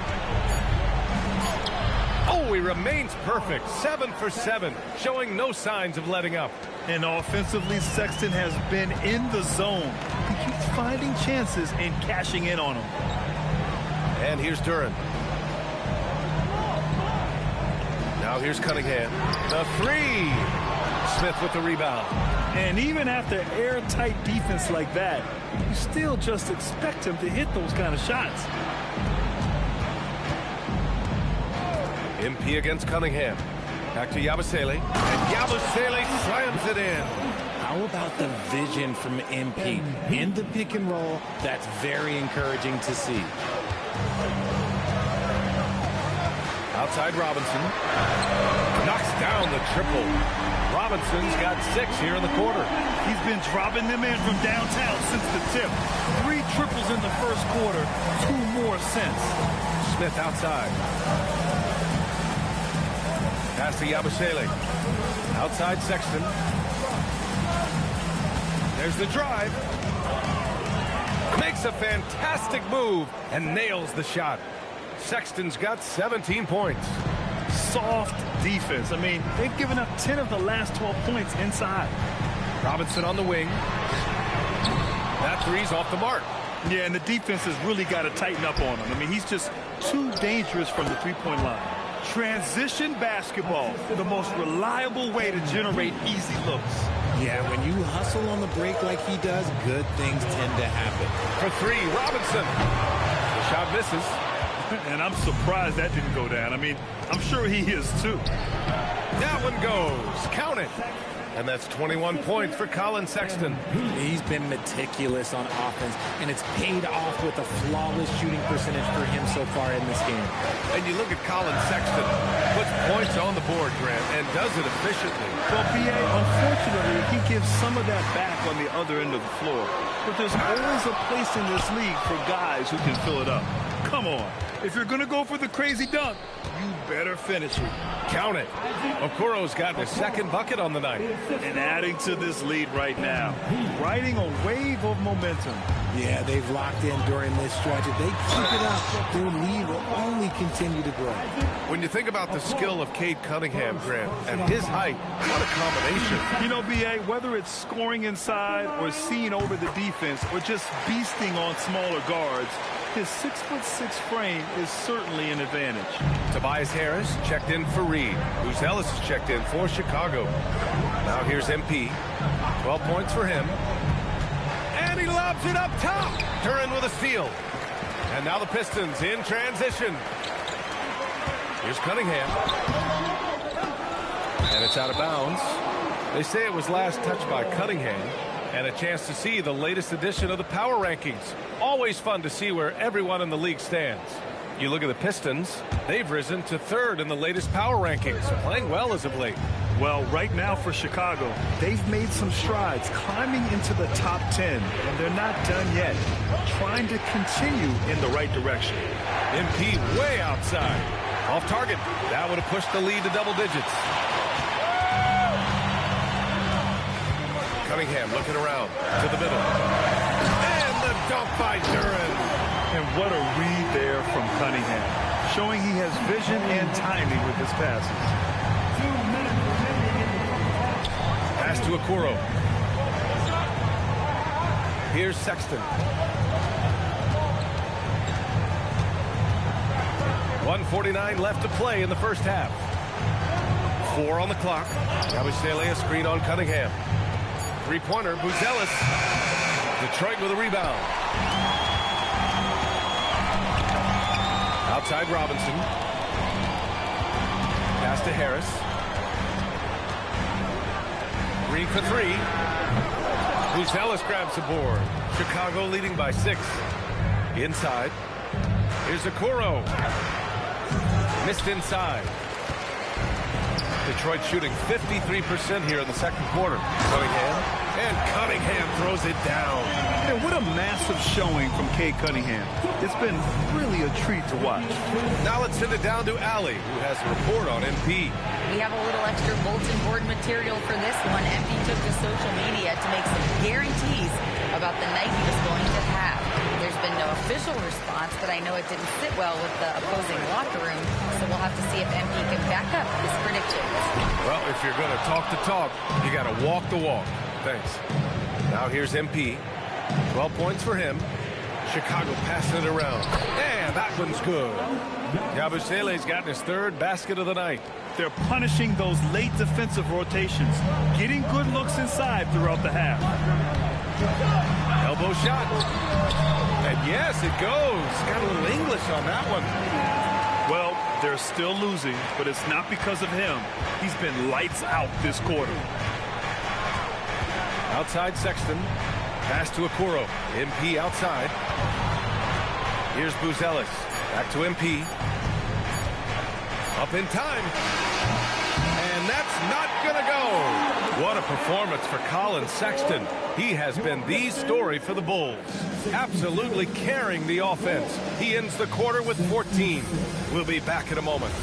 Oh, he remains perfect. 7 for 7, showing no signs of letting up. And offensively, Sexton has been in the zone. He keeps finding chances and cashing in on them. And here's Duren. Now here's Cunningham. The 3. Smith with the rebound. And even after airtight defense like that, you still just expect him to hit those kind of shots. MP against Cunningham. Back to Yabusele. And Yabusele slams it in. How about the vision from MP? In the pick and roll, that's very encouraging to see. Outside Robinson. Knocks down the triple. Robinson's got 6 here in the quarter. He's been dropping them in from downtown since the tip. 3 triples in the first quarter, 2 more since. Smith outside. Pass to Yabusele. Outside Sexton. There's the drive. Makes a fantastic move and nails the shot. Sexton's got 17 points. Soft defense. I mean, they've given up 10 of the last 12 points inside. Robinson on the wing. That 3's off the mark. Yeah, and the defense has really got to tighten up on him. I mean, he's just too dangerous from the three-point line. Transition basketball, the most reliable way to generate easy looks. Yeah, when you hustle on the break like he does, good things tend to happen. For 3, Robinson. The shot misses. And I'm surprised that didn't go down. I mean, I'm sure he is too. That one goes. Count it. And that's 21 points for Colin Sexton. He's been meticulous on offense, and it's paid off with a flawless shooting percentage for him so far in this game. And you look at Colin Sexton, puts points on the board, Grant, and does it efficiently. Well, B.A., unfortunately, he gives some of that back on the other end of the floor. But there's always a place in this league for guys who can fill it up. Come on. If you're going to go for the crazy dunk, you better finish it. Count it. Okoro's gotten his 2nd bucket on the night. And adding to this lead right now. Riding a wave of momentum. Yeah, they've locked in during this stretch. If they keep it up, their lead will only continue to grow. When you think about the skill of Cade Cunningham, Grant, and his height, what a combination. You know, B.A., whether it's scoring inside or seeing over the defense or just beasting on smaller guards, his 6'6" frame is certainly an advantage. Tobias Harris checked in for Reed. Bruce Ellis is checked in for Chicago. Now here's MP. 12 points for him. And he lobs it up top. Duren with a steal. And now the Pistons in transition. Here's Cunningham. And it's out of bounds. They say it was last touched by Cunningham. And a chance to see the latest edition of the power rankings. Always fun to see where everyone in the league stands. You look at the Pistons, they've risen to 3rd in the latest power rankings, playing well as of late. Well, right now for Chicago, they've made some strides climbing into the top 10, and they're not done yet. Trying to continue in the right direction. MP way outside. Off target. That would have pushed the lead to double digits. Cunningham looking around to the middle. And the dunk by Duren. And what a read there from Cunningham, showing he has vision and timing with his passes. Pass to Okoro. Here's Sexton. 1:49 left to play in the first half. 4 on the clock. Yabusele a screen on Cunningham. Three-pointer, Buzelis. Detroit with a rebound. Outside Robinson. Pass to Harris. Green for 3. Buzelis grabs the board. Chicago leading by 6. Inside. Here's Okoro. Missed inside. Detroit shooting 53% here in the second quarter. Cunningham. And Cunningham throws it down. And what a massive showing from Cade Cunningham. It's been really a treat to watch. Now let's send it down to Allie, who has a report on MP. We have a little extra bulletin board material for this one. MP took to social media to make some guarantees about the night he was going to have. There's been no official response, but I know it didn't sit well with the opposing locker room, so we'll have to see if MP can back up his predictions. Well, if you're going to talk the talk, you got to walk the walk. Thanks. Now here's MP. 12 points for him. Chicago passing it around. And that one's good. Yabusele's gotten his 3rd basket of the night. They're punishing those late defensive rotations, getting good looks inside throughout the half. Elbow shot. And yes, it goes. Got a little English on that one. Well, they're still losing, but it's not because of him. He's been lights out this quarter. Outside Sexton. Pass to Okoro. MP outside. Here's Buzelis. Back to MP. Up in time. And that's not going to go. What a performance for Colin Sexton. He has been the story for the Bulls. Absolutely carrying the offense. He ends the quarter with 14. We'll be back in a moment.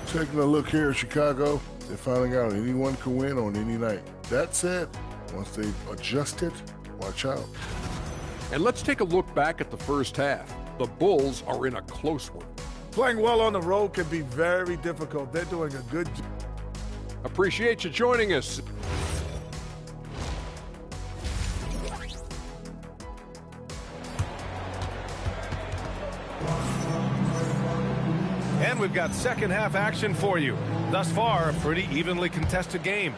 Taking a look here at Chicago, they're finding out anyone can win on any night. That said, once they've adjusted, watch out. And let's take a look back at the first half. The Bulls are in a close one. Playing well on the road can be very difficult. They're doing a good job. Appreciate you joining us. And we've got second half action for you. Thus far, a pretty evenly contested game.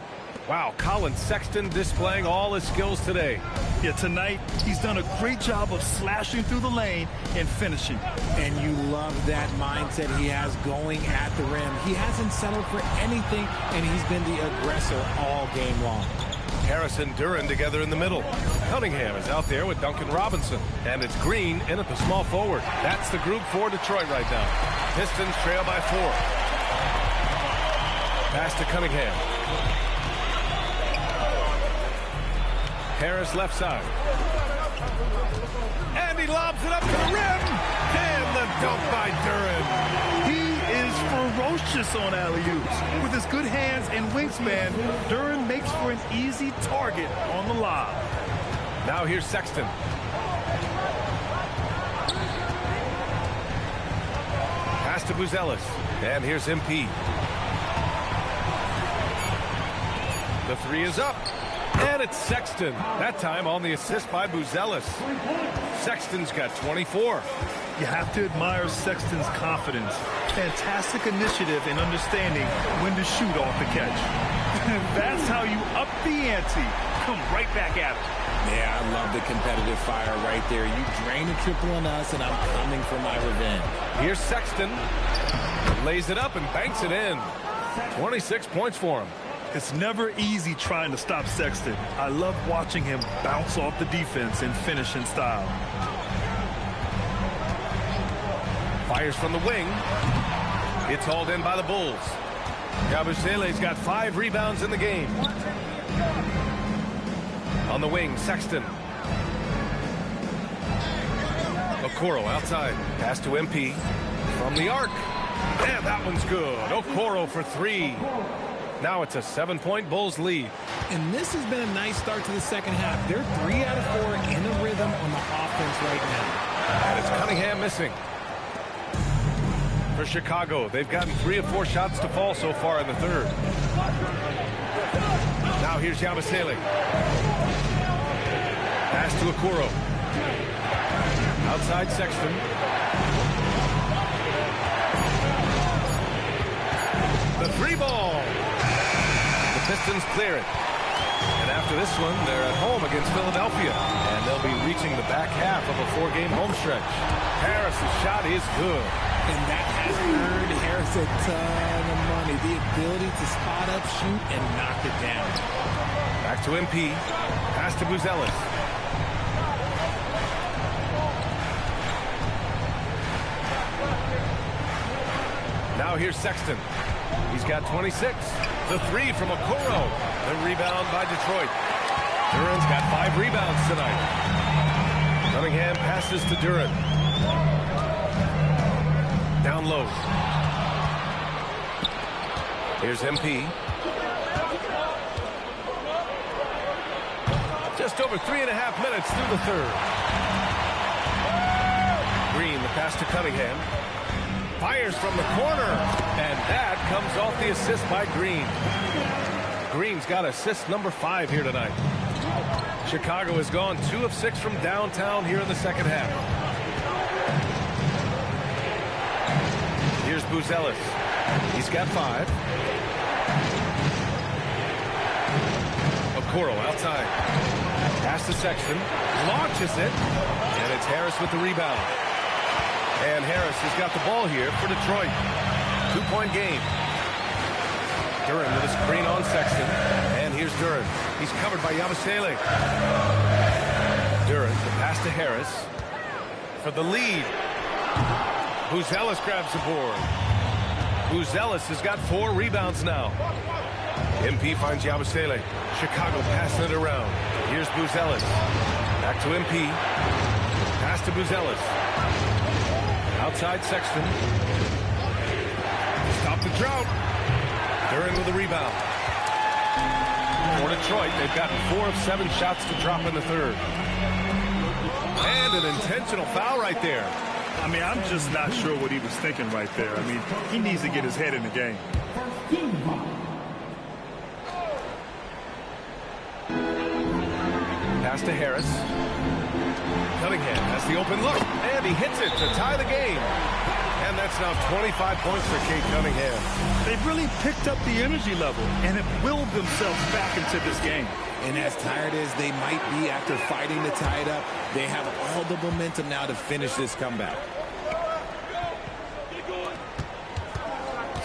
Wow, Colin Sexton displaying all his skills today. Yeah, tonight he's done a great job of slashing through the lane and finishing. And you love that mindset he has going at the rim. He hasn't settled for anything, and he's been the aggressor all game long. Harris and Duren together in the middle. Cunningham is out there with Duncan Robinson. And it's Green in at the small forward. That's the group for Detroit right now. Pistons trail by 4. Pass to Cunningham. Harris left side. And he lobs it up to the rim. And the dunk by Duren. He is ferocious on alley-oops. With his good hands and wingspan, Duren makes for an easy target on the lob. Now here's Sexton. Pass to Buzelis. And here's MP. The 3 is up. And it's Sexton. That time on the assist by Buzelis. Sexton's got 24. You have to admire Sexton's confidence. Fantastic initiative in understanding when to shoot off the catch. That's how you up the ante. Come right back at it. Yeah, I love the competitive fire right there. You drain a triple on us, and I'm coming for my revenge. Here's Sexton. Lays it up and banks it in. 26 points for him. It's never easy trying to stop Sexton. I love watching him bounce off the defense and finish in style. Fires from the wing. It's hauled in by the Bulls. Yabusele's got 5 rebounds in the game. On the wing, Sexton. Okoro outside. Pass to MP. From the arc. And that one's good. Okoro for 3. Now it's a 7-point Bulls lead. And this has been a nice start to the second half. They're 3 out of 4 in a rhythm on the offense right now. And it's Cunningham missing. For Chicago, they've gotten 3 of 4 shots to fall so far in the third. Now here's Yabusele. Pass to Okoro. Outside Sexton. The 3 ball. The Pistons clear it. And after this one, they're at home against Philadelphia. And they'll be reaching the back half of a 4-game home stretch. Harris's shot is good. And that has earned Harris a ton of money. The ability to spot up, shoot, and knock it down. Back to MP. Pass to Buzelis. Now here's Sexton. He's got 26. The 3 from Okoro. The rebound by Detroit. Duran's got 5 rebounds tonight. Cunningham passes to Duran. Down low. Here's MP. Just over 3.5 minutes through the third. Green, the pass to Cunningham. Fires from the corner. And that comes off the assist by Green. Green's got assist number 5 here tonight. Chicago has gone 2 of 6 from downtown here in the second half. Here's Buzelis. He's got 5. Okoro outside. Pass to Sexton. Launches it. And it's Harris with the rebound. And Harris has got the ball here for Detroit. 2-point game. Duran with a screen on Sexton. And here's Duran. He's covered by Yabusele. Duran, the pass to Harris. For the lead. Buzelis grabs the board. Buzelis has got 4 rebounds now. MP finds Yabusele. Chicago passing it around. Here's Buzelis. Back to MP. Pass to Buzelis. Outside Sexton. Stop the drought. Duran with the rebound. For Detroit, they've gotten 4 of 7 shots to drop in the third. And an intentional foul right there. I mean, I'm just not sure what he was thinking right there. I mean, he needs to get his head in the game. Pass to Harris. Cunningham has the open look, and he hits it to tie the game. And that's now 25 points for Cade Cunningham. They've really picked up the energy level and have willed themselves back into this game. And as tired as they might be after fighting to tie it up, they have all the momentum now to finish this comeback.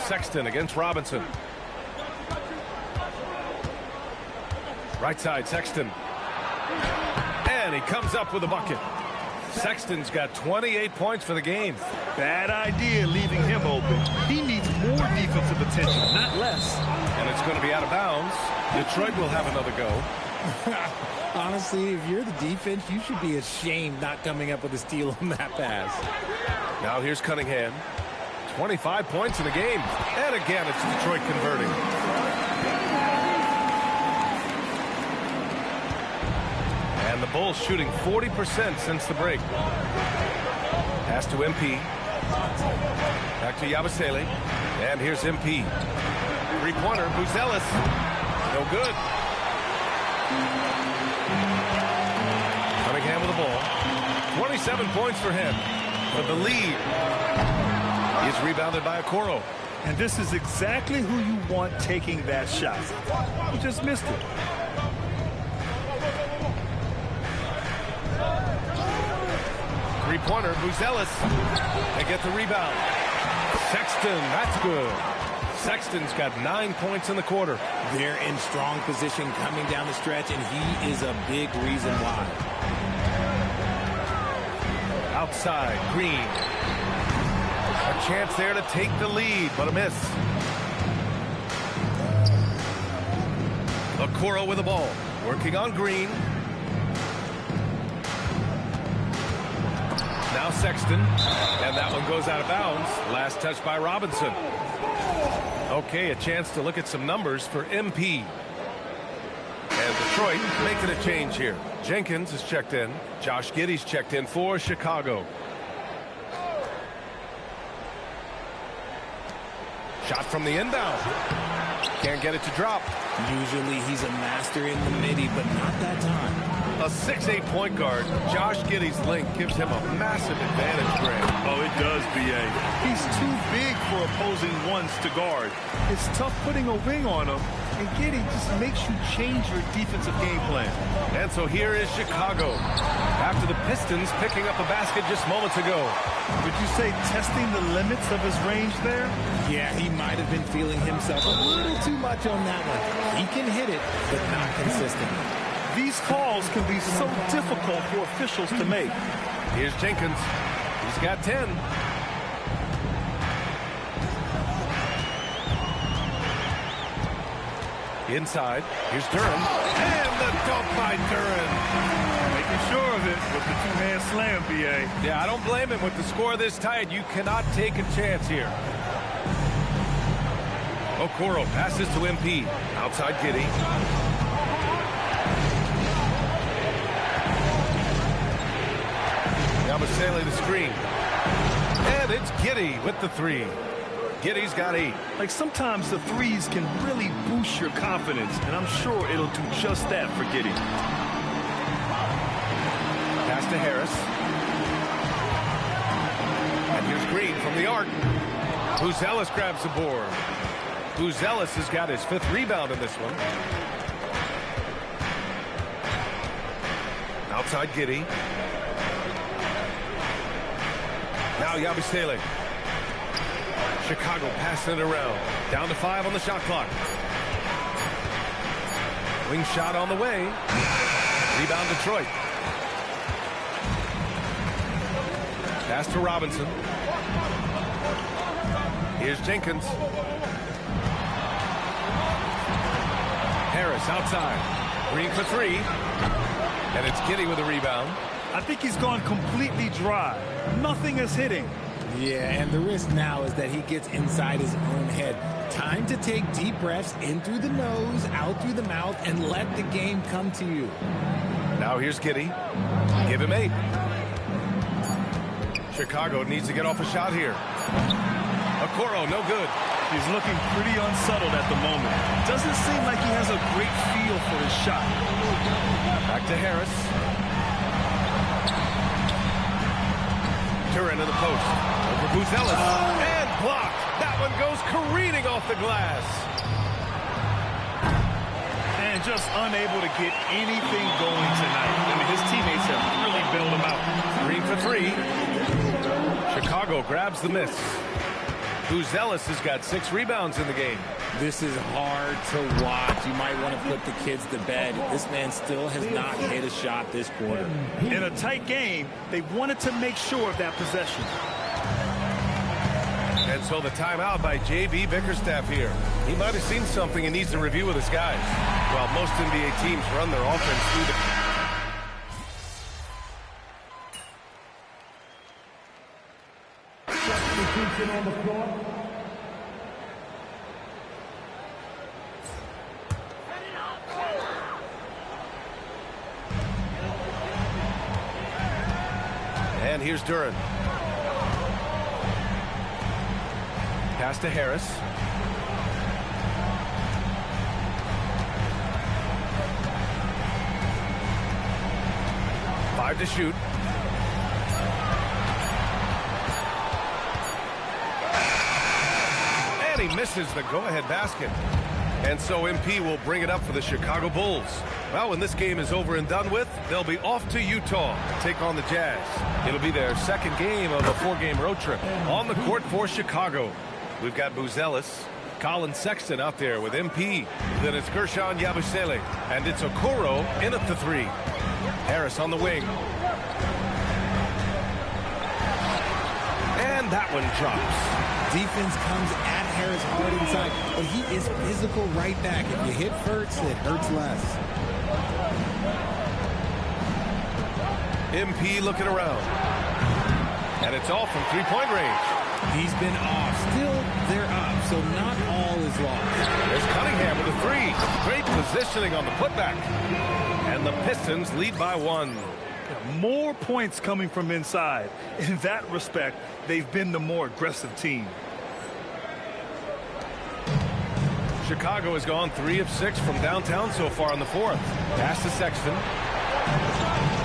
Sexton against Robinson. Right side, Sexton. And he comes up with a bucket. Sexton's got 28 points for the game. Bad idea leaving him open. He needs more defensive attention, not less. And it's going to be out of bounds. Detroit will have another go. Honestly, if you're the defense, you should be ashamed not coming up with a steal on that pass. Now here's Cunningham. 25 points in the game. And again, it's Detroit converting. And the Bulls shooting 40% since the break. Pass to MP. Back to Yabusele. And here's MP. Three-pointer, Buzelis. No good. Cunningham with the ball. 27 points for him. For the lead. He's rebounded by Okoro. And this is exactly who you want taking that shot. You just missed it. Three-pointer, Buzelis. They get the rebound. Sexton, that's good. Sexton's got 9 points in the quarter. They're in strong position coming down the stretch, and he is a big reason why. Outside, Green. chance there to take the lead, but a miss. Okoro with the ball, working on Green. Now Sexton, and that one goes out of bounds. Last touch by Robinson. Okay, a chance to look at some numbers for MP. And Detroit making a change here. Jenkins is checked in. Josh Giddey's checked in for Chicago. Shot from the inbound. Can't get it to drop. Usually he's a master in the midi, but not that time. A 6'8" point guard, Josh Giddey's length gives him a massive advantage, Grant. Oh, it does, B.A. He's too big for opposing ones to guard. It's tough putting a wing on him, and Giddey just makes you change your defensive game plan. And so here is Chicago. After the Pistons picking up a basket just moments ago. Would you say testing the limits of his range there? Yeah, he might have been feeling himself a little too much on that one. He can hit it, but not consistently. These calls can be so difficult for officials to make. Here's Jenkins. He's got 10. Inside. Here's Duren. And the dunk by Duren. Making sure of it with the two-hand slam, B.A. Yeah, I don't blame him. With the score this tight, you cannot take a chance here. Okoro passes to MP. Outside Giddey. Yabusele the screen. And it's Giddey with the three. Giddey's got 8. Like sometimes the threes can really boost your confidence, and I'm sure it'll do just that for Giddey. Pass to Harris. And here's Green from the arc. Buzelis grabs the board. Buzelis has got his 5th rebound in this one. Outside Giddey. Now Yabusele. Chicago passing it around. Down to 5 on the shot clock. Wing shot on the way. Rebound Detroit. Pass to Robinson. Here's Jenkins. Harris outside. Green for 3. And it's Giddey with a rebound. I think he's gone completely dry. Nothing is hitting. Yeah, and the risk now is that he gets inside his own head. Time to take deep breaths in through the nose, out through the mouth, and let the game come to you. Now here's Giddey. Give him 8. Chicago needs to get off a shot here. Okoro, no good. He's looking pretty unsettled at the moment. Doesn't seem like he has a great feel for his shot. Back to Harris. Duren in the post. Over Buzelis. And blocked. That one goes careening off the glass. And just unable to get anything going tonight. I mean, his teammates have really bailed him out. Green for 3. Chicago grabs the miss. Buzelis has got 6 rebounds in the game. This is hard to watch. You might want to put the kids to bed. This man still has not hit a shot this quarter. In a tight game, they wanted to make sure of that possession. And so the timeout by J.B. Bickerstaff here. He might have seen something and needs to review with his guys. Well, most NBA teams run their offense through the... on the floor. And here's Duren. Pass to Harris. Five to shoot. And he misses the go-ahead basket. And so MP will bring it up for the Chicago Bulls. Well, when this game is over and done with, they'll be off to Utah to take on the Jazz. It'll be their second game of a 4-game road trip. On the court for Chicago, we've got Buzelis, Colin Sexton out there with MP. Then it's Guerschon Yabusele, and it's Okoro in at the 3. Harris on the wing. And that one drops. Defense comes at Harris hard inside, but he is physical right back. If you hit Furts, it hurts less. MP looking around. And it's all from three-point range. He's been off. Still, they're up, so not all is lost. There's Cunningham with a three. Great positioning on the putback. And the Pistons lead by 1. More points coming from inside. In that respect, they've been the more aggressive team. Chicago has gone 3 of 6 from downtown so far in the 4th. Pass to Sexton.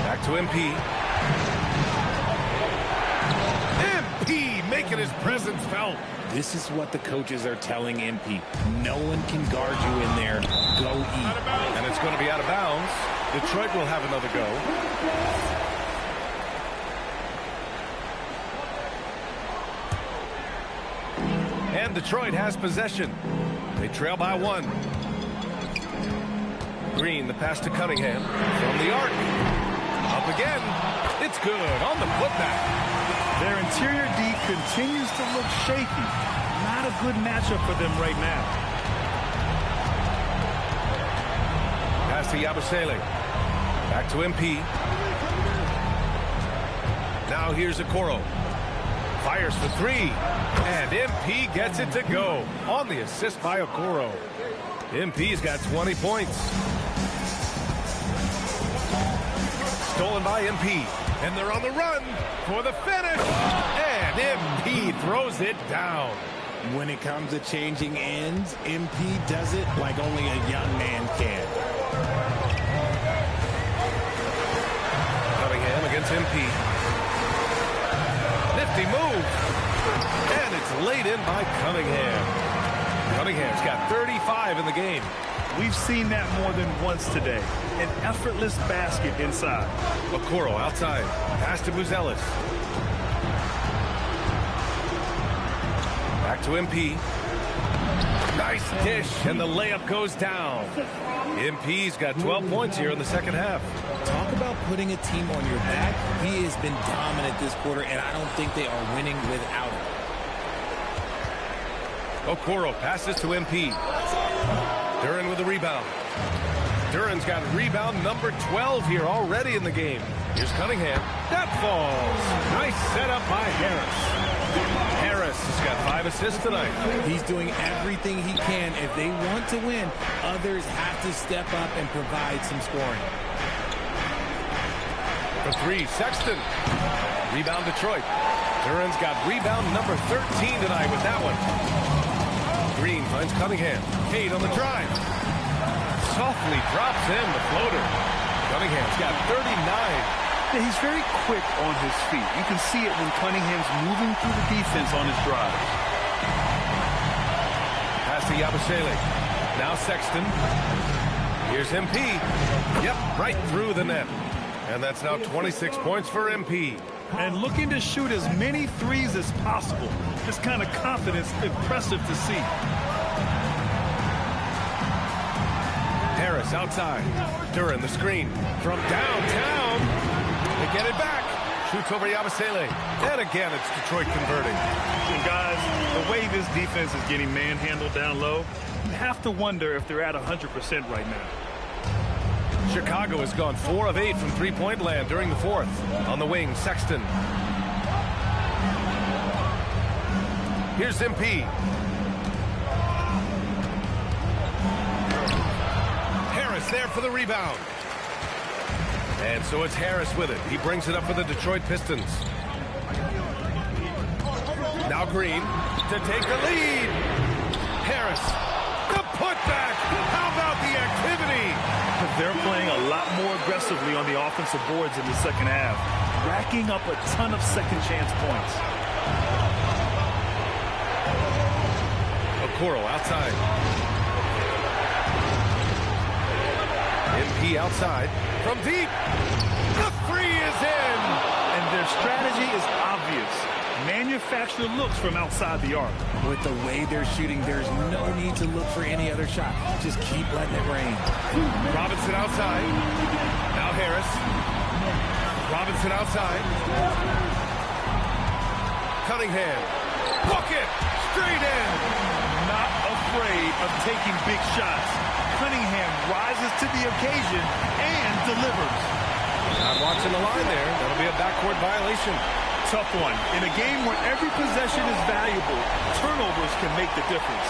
Back to MP. MP making his presence felt. This is what the coaches are telling MP. No one can guard you in there. Go eat. And it's going to be out of bounds. Detroit will have another go. And Detroit has possession. They trail by 1. Green, the pass to Cunningham. From the arc. Up again. It's good on the putback. Their interior D continues to look shaky. Not a good matchup for them right now. Pass to Yabusele. Back to MP. Now here's Okoro. Fires for 3. And MP gets it to go. On the assist by Okoro. MP's got 20 points. Stolen by MP. And they're on the run for the finish. And MP throws it down. When it comes to changing ends, MP does it like only a young man can. Cunningham against MP. Nifty move. And it's laid in by Cunningham. Cunningham's got 35 in the game. We've seen that more than once today. An effortless basket inside. Okoro outside. Pass to Buzelis. Back to MP. Nice dish, and the layup goes down. MP's got 12 points here in the second half. Talk about putting a team on your back. He has been dominant this quarter, and I don't think they are winning without him. Okoro passes to MP. Duren with the rebound. Duren's got rebound number 12 here already in the game. Here's Cunningham. That falls. Nice setup by Harris. Harris has got 5 assists tonight. He's doing everything he can. If they want to win, others have to step up and provide some scoring. For 3, Sexton. Rebound Detroit. Duren's got rebound number 13 tonight with that one. Green finds Cunningham. Cade on the drive. Softly drops in the floater. Cunningham's got 39. Yeah, he's very quick on his feet. You can see it when Cunningham's moving through the defense on his drive. Pass to Yabusele. Now Sexton. Here's MP. Yep, right through the net. And that's now 26 points for MP. And looking to shoot as many threes as possible. This kind of confidence, impressive to see. Harris outside. Duren the screen from downtown. They get it back. Shoots over Yabusele. And again, it's Detroit converting. And guys, the way this defense is getting manhandled down low, you have to wonder if they're at 100% right now. Chicago has gone 4 of 8 from three-point land during the 4th. On the wing, Sexton. Here's MP. Harris there for the rebound. And so it's Harris with it. He brings it up for the Detroit Pistons. Now Green to take the lead. Harris, the putback. How about the activity? They're playing a lot more aggressively on the offensive boards in the second half, racking up a ton of second chance points. Okoro outside. MP outside from deep. The 3 is in. And their strategy is obvious. Manufacture looks from outside the arc. With the way they're shooting, there's no need to look for any other shot. Just keep letting it rain. Robinson outside. Now Harris. Robinson outside. Cunningham. Bucket! Straight in! Not afraid of taking big shots. Cunningham rises to the occasion and delivers. Not watching the line there. That'll be a backcourt violation. Tough one. In a game where every possession is valuable, turnovers can make the difference.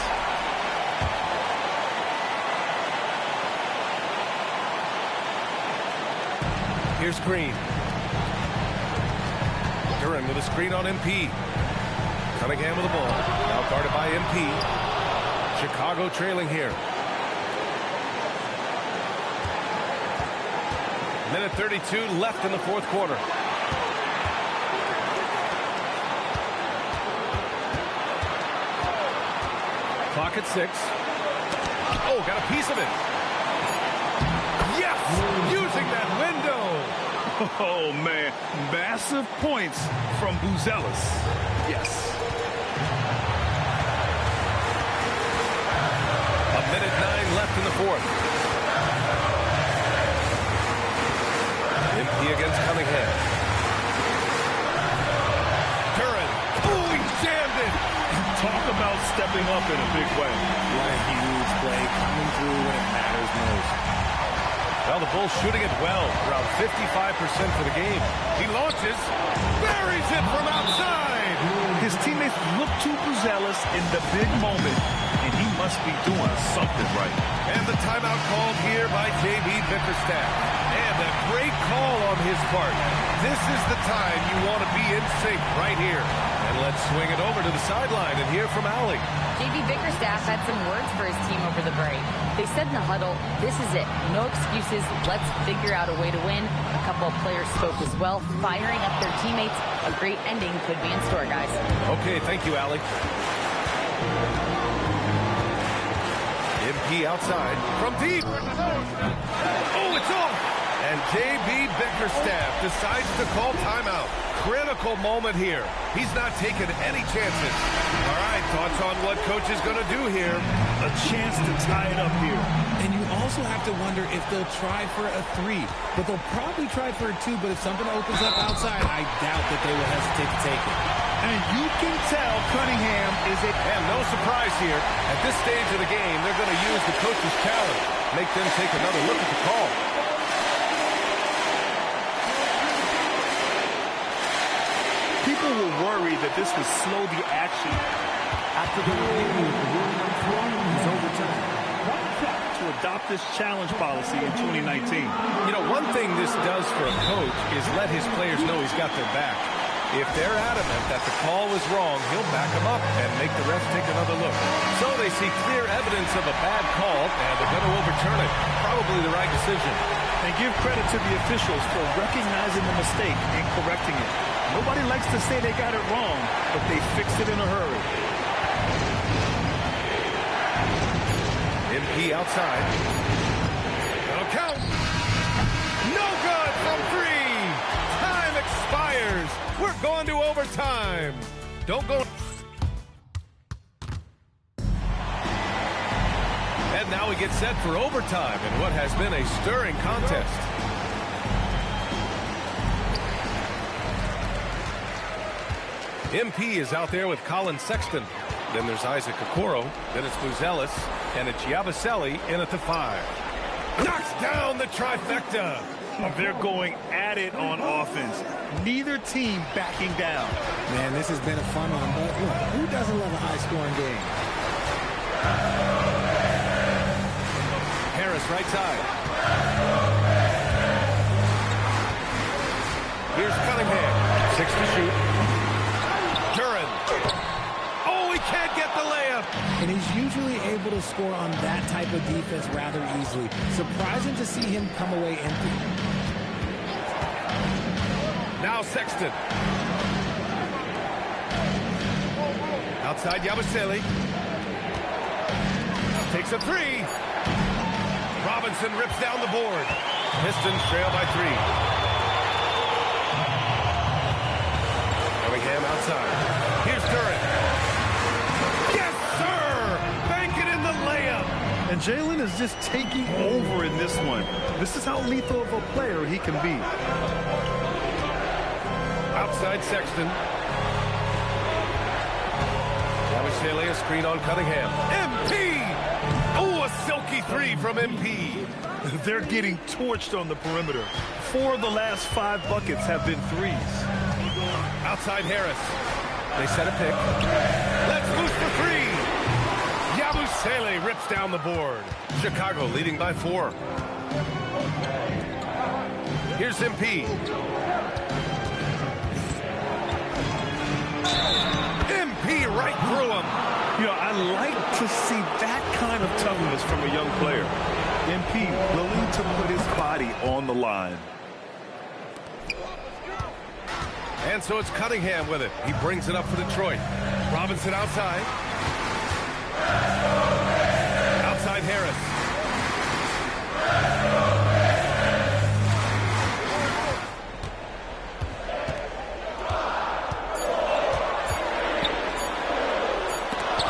Here's Green. Duran with a screen on MP. Cunningham with the ball. Now guarded by MP. Chicago trailing here. Minute 32 left in the fourth quarter. Clock at 6. Oh, got a piece of it. Yes! Using that window. Oh, man. Massive points from Buzelis. Yes. A minute 9 left in the fourth. MP against Cunningham. Duran. Oh, he jammed it. Talk about stepping up in a big way. What a huge play, coming through when it matters most. Well, the Bulls shooting it well, around 55% for the game. He launches, buries it from outside. His teammates look to Buzelis in the big moment, and he must be doing something right. And the timeout called here by J.B. Bickerstaff. And a great call on his part. This is the time you want to be in sync right here. And let's swing it over to the sideline and hear from Allie. J.B. Bickerstaff had some words for his team over the break. They said in the huddle, this is it. No excuses. Let's figure out a way to win. A couple of players spoke as well, firing up their teammates. A great ending could be in store, guys. Okay, thank you, Allie. MP outside from deep. Oh, it's off. And J.B. Bickerstaff decides to call timeout. Critical moment here. He's not taking any chances. All right, thoughts on what coach is going to do here? A chance to tie it up here. And you also have to wonder if they'll try for a 3. But they'll probably try for a 2. But if something opens up outside, I doubt that they will hesitate to take it. And you can tell Cunningham is a... And no surprise here. At this stage of the game, they're going to use the coach's challenge. Make them take another look at the call. People were worried that this would slow the action after the review is overtime. To adopt this challenge policy in 2019. You know, one thing this does for a coach is let his players know he's got their back. If they're adamant that the call was wrong, he'll back them up and make the refs take another look. So they see clear evidence of a bad call, and they're going to overturn it. Probably the right decision. And give credit to the officials for recognizing the mistake and correcting it. Nobody likes to say they got it wrong, but they fixed it in a hurry. MP outside. That'll count. No good from 3. Time expires. We're going to overtime. Don't go. And now we get set for overtime in what has been a stirring contest. MP is out there with Colin Sexton. Then there's Isaac Okoro. Then it's Buzelis. And it's Yabusele in at the 5. Knocks down the trifecta. They're going at it on offense. Neither team backing down. Man, this has been a fun one. But look, who doesn't love a high-scoring game? Harris right side. Here's Cunningham. 6 to shoot. Duran. Oh, he can't get the layup. And he's usually able to score on that type of defense rather easily. Surprising to see him come away empty. Now Sexton. Outside Yabusele. Takes a 3. Robinson rips down the board. Pistons trail by 3. Cunningham outside. Here's Duran. Yes, sir! Bank it in the layup. And Jalen is just taking over in this one. This is how lethal of a player he can be. Outside Sexton. Yabusele, a screen on Cunningham. MP! Oh, a silky three from MP. They're getting torched on the perimeter. 4 of the last 5 buckets have been threes. Outside Harris. They set a pick. Let's loose for 3. Yabusele rips down the board. Chicago leading by 4. Here's MP. MP right through him. You know, I like to see that kind of toughness from a young player. MP willing to put his body on the line. And so it's Cunningham with it. He brings it up for Detroit. Robinson outside. Outside Harris.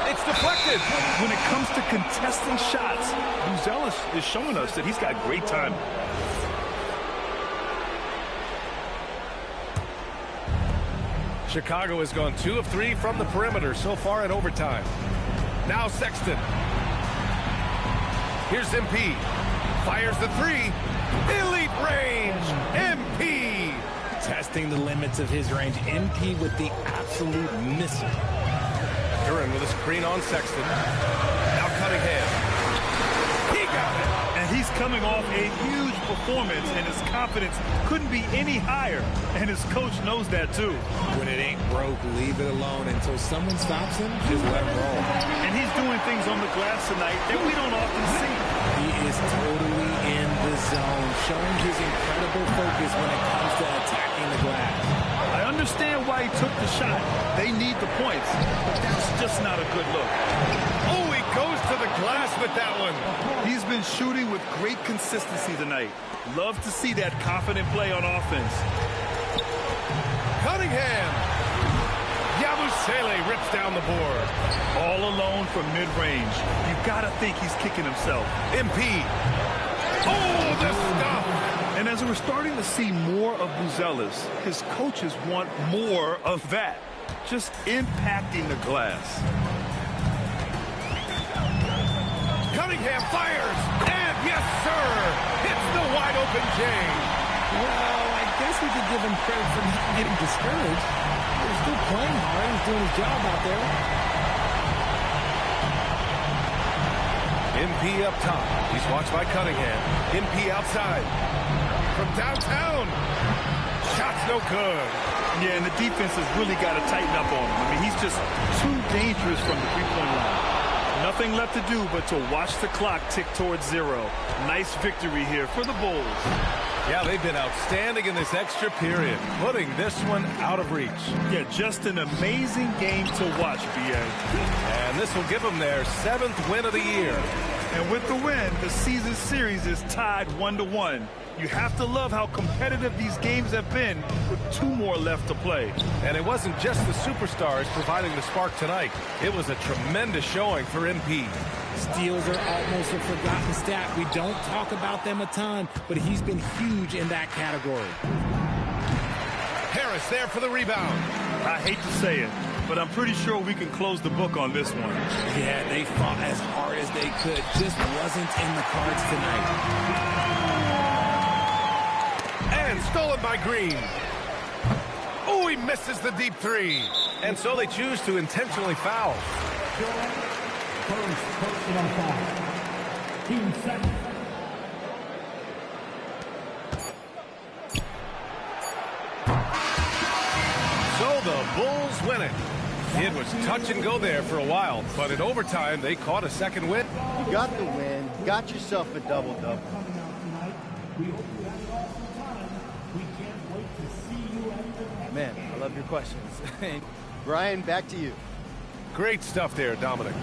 It's deflected. When it comes to contesting shots, Buzelis is showing us that he's got great timing. Chicago has gone 2 of 3 from the perimeter so far in overtime. Now Sexton. Here's MP. Fires the 3. Elite range. MP. Testing the limits of his range. MP with the absolute missile. Duran with a screen on Sexton. Now Cunningham. He got it. And he's coming off a huge performance, and his confidence couldn't be any higher. And his coach knows that, too. When it ain't broke, leave it alone. Until someone stops him, just let him roll. And he's doing things on the glass tonight that we don't often see. He is totally in the zone, showing his incredible focus when it comes to attacking the glass. I understand why he took the shot. They need the points, but that's just not a good look. Oh, he goes to the glass with that one. He's been shooting with great consistency tonight. Love to see that confident play on offense. Cunningham. Yabusele rips down the board. All alone from mid-range. You gotta think he's kicking himself. MP. Oh, the stuff. And as we're starting to see more of Buzelis, his coaches want more of that. Just impacting the glass. Cunningham fires. And yes, sir. Hits the wide open J. Well, I guess we could give him credit for not getting discouraged. He's still playing hard. He's doing his job out there. MP up top. He's watched by Cunningham. MP outside. From downtown. Shot's no good. Yeah, and the defense has really got to tighten up on him. I mean, he's just too dangerous from the three-point line. Nothing left to do but to watch the clock tick towards 0. Nice victory here for the Bulls. Yeah, they've been outstanding in this extra period, putting this one out of reach. Yeah, just an amazing game to watch, B.A. And this will give them their 7th win of the year. And with the win, the season series is tied 1-1. You have to love how competitive these games have been with 2 more left to play. And it wasn't just the superstars providing the spark tonight. It was a tremendous showing for MP. Steals are almost a forgotten stat. We don't talk about them a ton, but he's been huge in that category. Harris there for the rebound. I hate to say it, but I'm pretty sure we can close the book on this one. Yeah, they fought as hard as they could. Just wasn't in the cards tonight. And stolen by Green. Oh, he misses the deep 3. And so they choose to intentionally foul. First personal foul. Team second. So the Bulls win it. It was touch and go there for a while, but in overtime, they caught a second win. You got the win, got yourself a double-double. Man, I love your questions. Brian, back to you. Great stuff there, Dominic.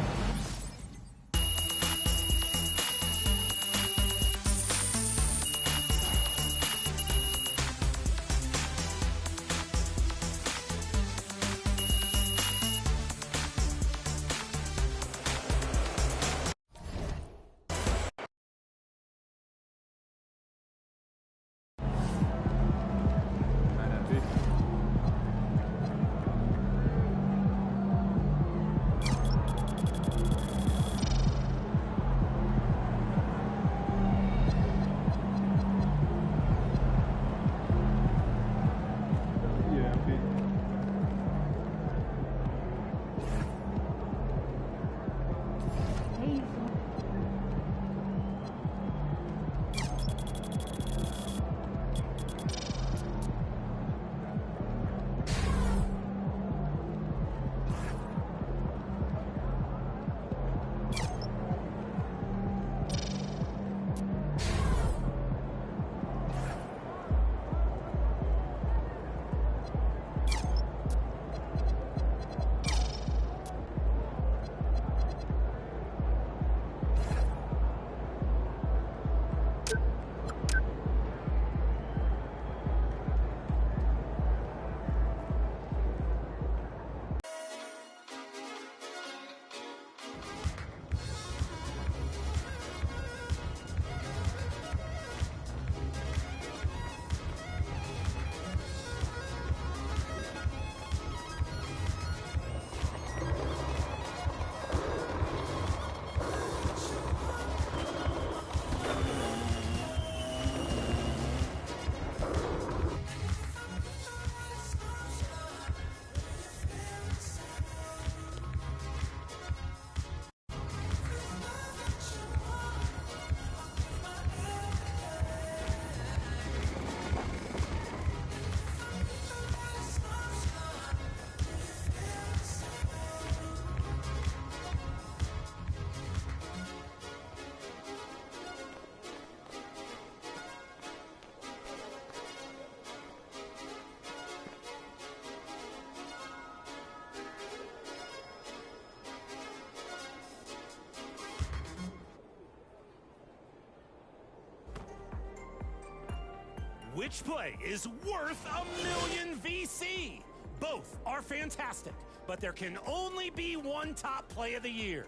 Which play is worth a million VC? Both are fantastic, but there can only be one top play of the year.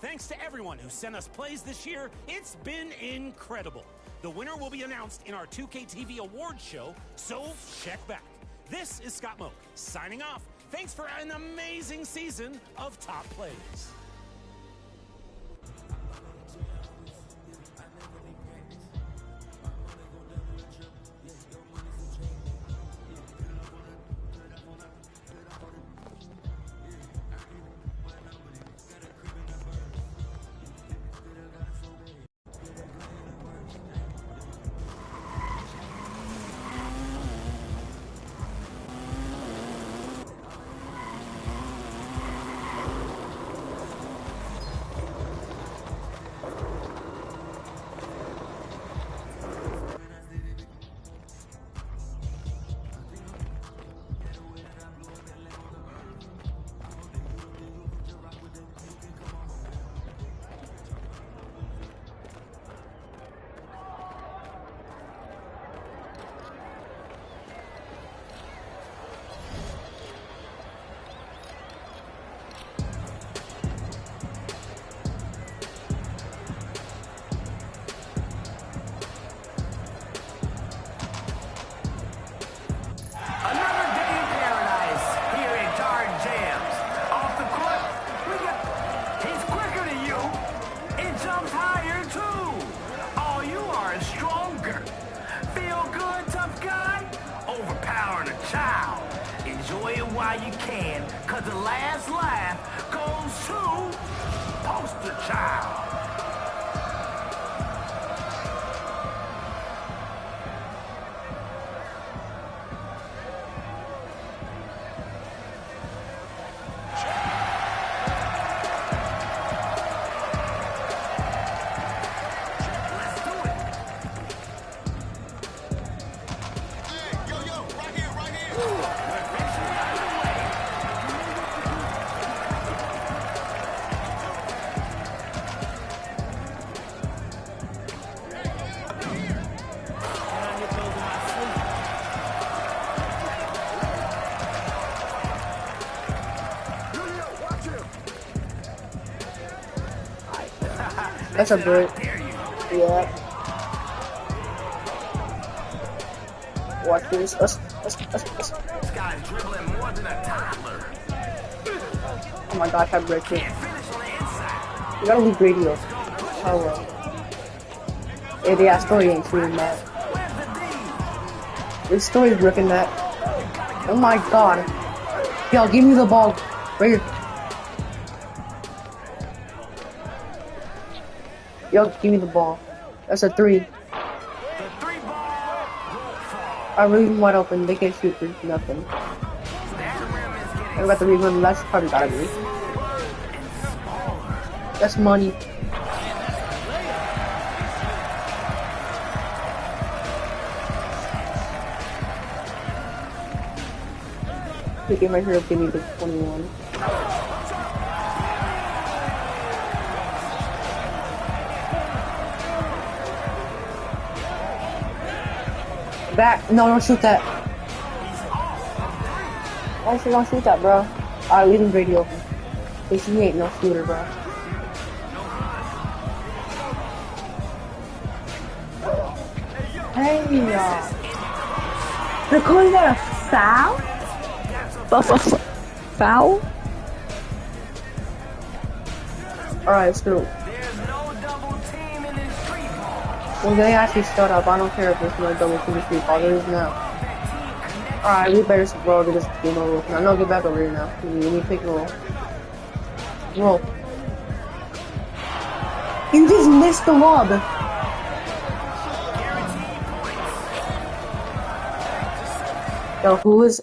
Thanks to everyone who sent us plays this year, it's been incredible. The winner will be announced in our 2K TV Awards show, so check back. This is Scott Moak, signing off. Thanks for an amazing season of top plays. While you can, cause the last laugh goes to Poster Child. That's a bird. Yeah. Watch this. Us. This guy's dribbling more than a toddler. Oh my gosh, I break it. You gotta leave radio. Oh well. Hey, yeah, story ain't shooting that. This story's ripping that. Oh my god. Yo, give me the ball. Right here. Yo, give me the ball. That's a 3. I'm really wide open. They can't shoot for nothing. I got the rebound. That's probably gotta be. That's money. Pick it right here. Give me the 21. Back. No, don't shoot that. Why should don't shoot that, bro? Alright, leave him radio open. Cause he ain't no shooter, bro. Hey, y'all. They're calling that a foul? Foul? Alright, screw it. Well, they actually start up. I don't care if there's no double team street ball. There is now. Alright, we better roll to this game over. Now, no, get back over here now. We need to pick a roll. Roll. You just missed the lob. Yo, who is...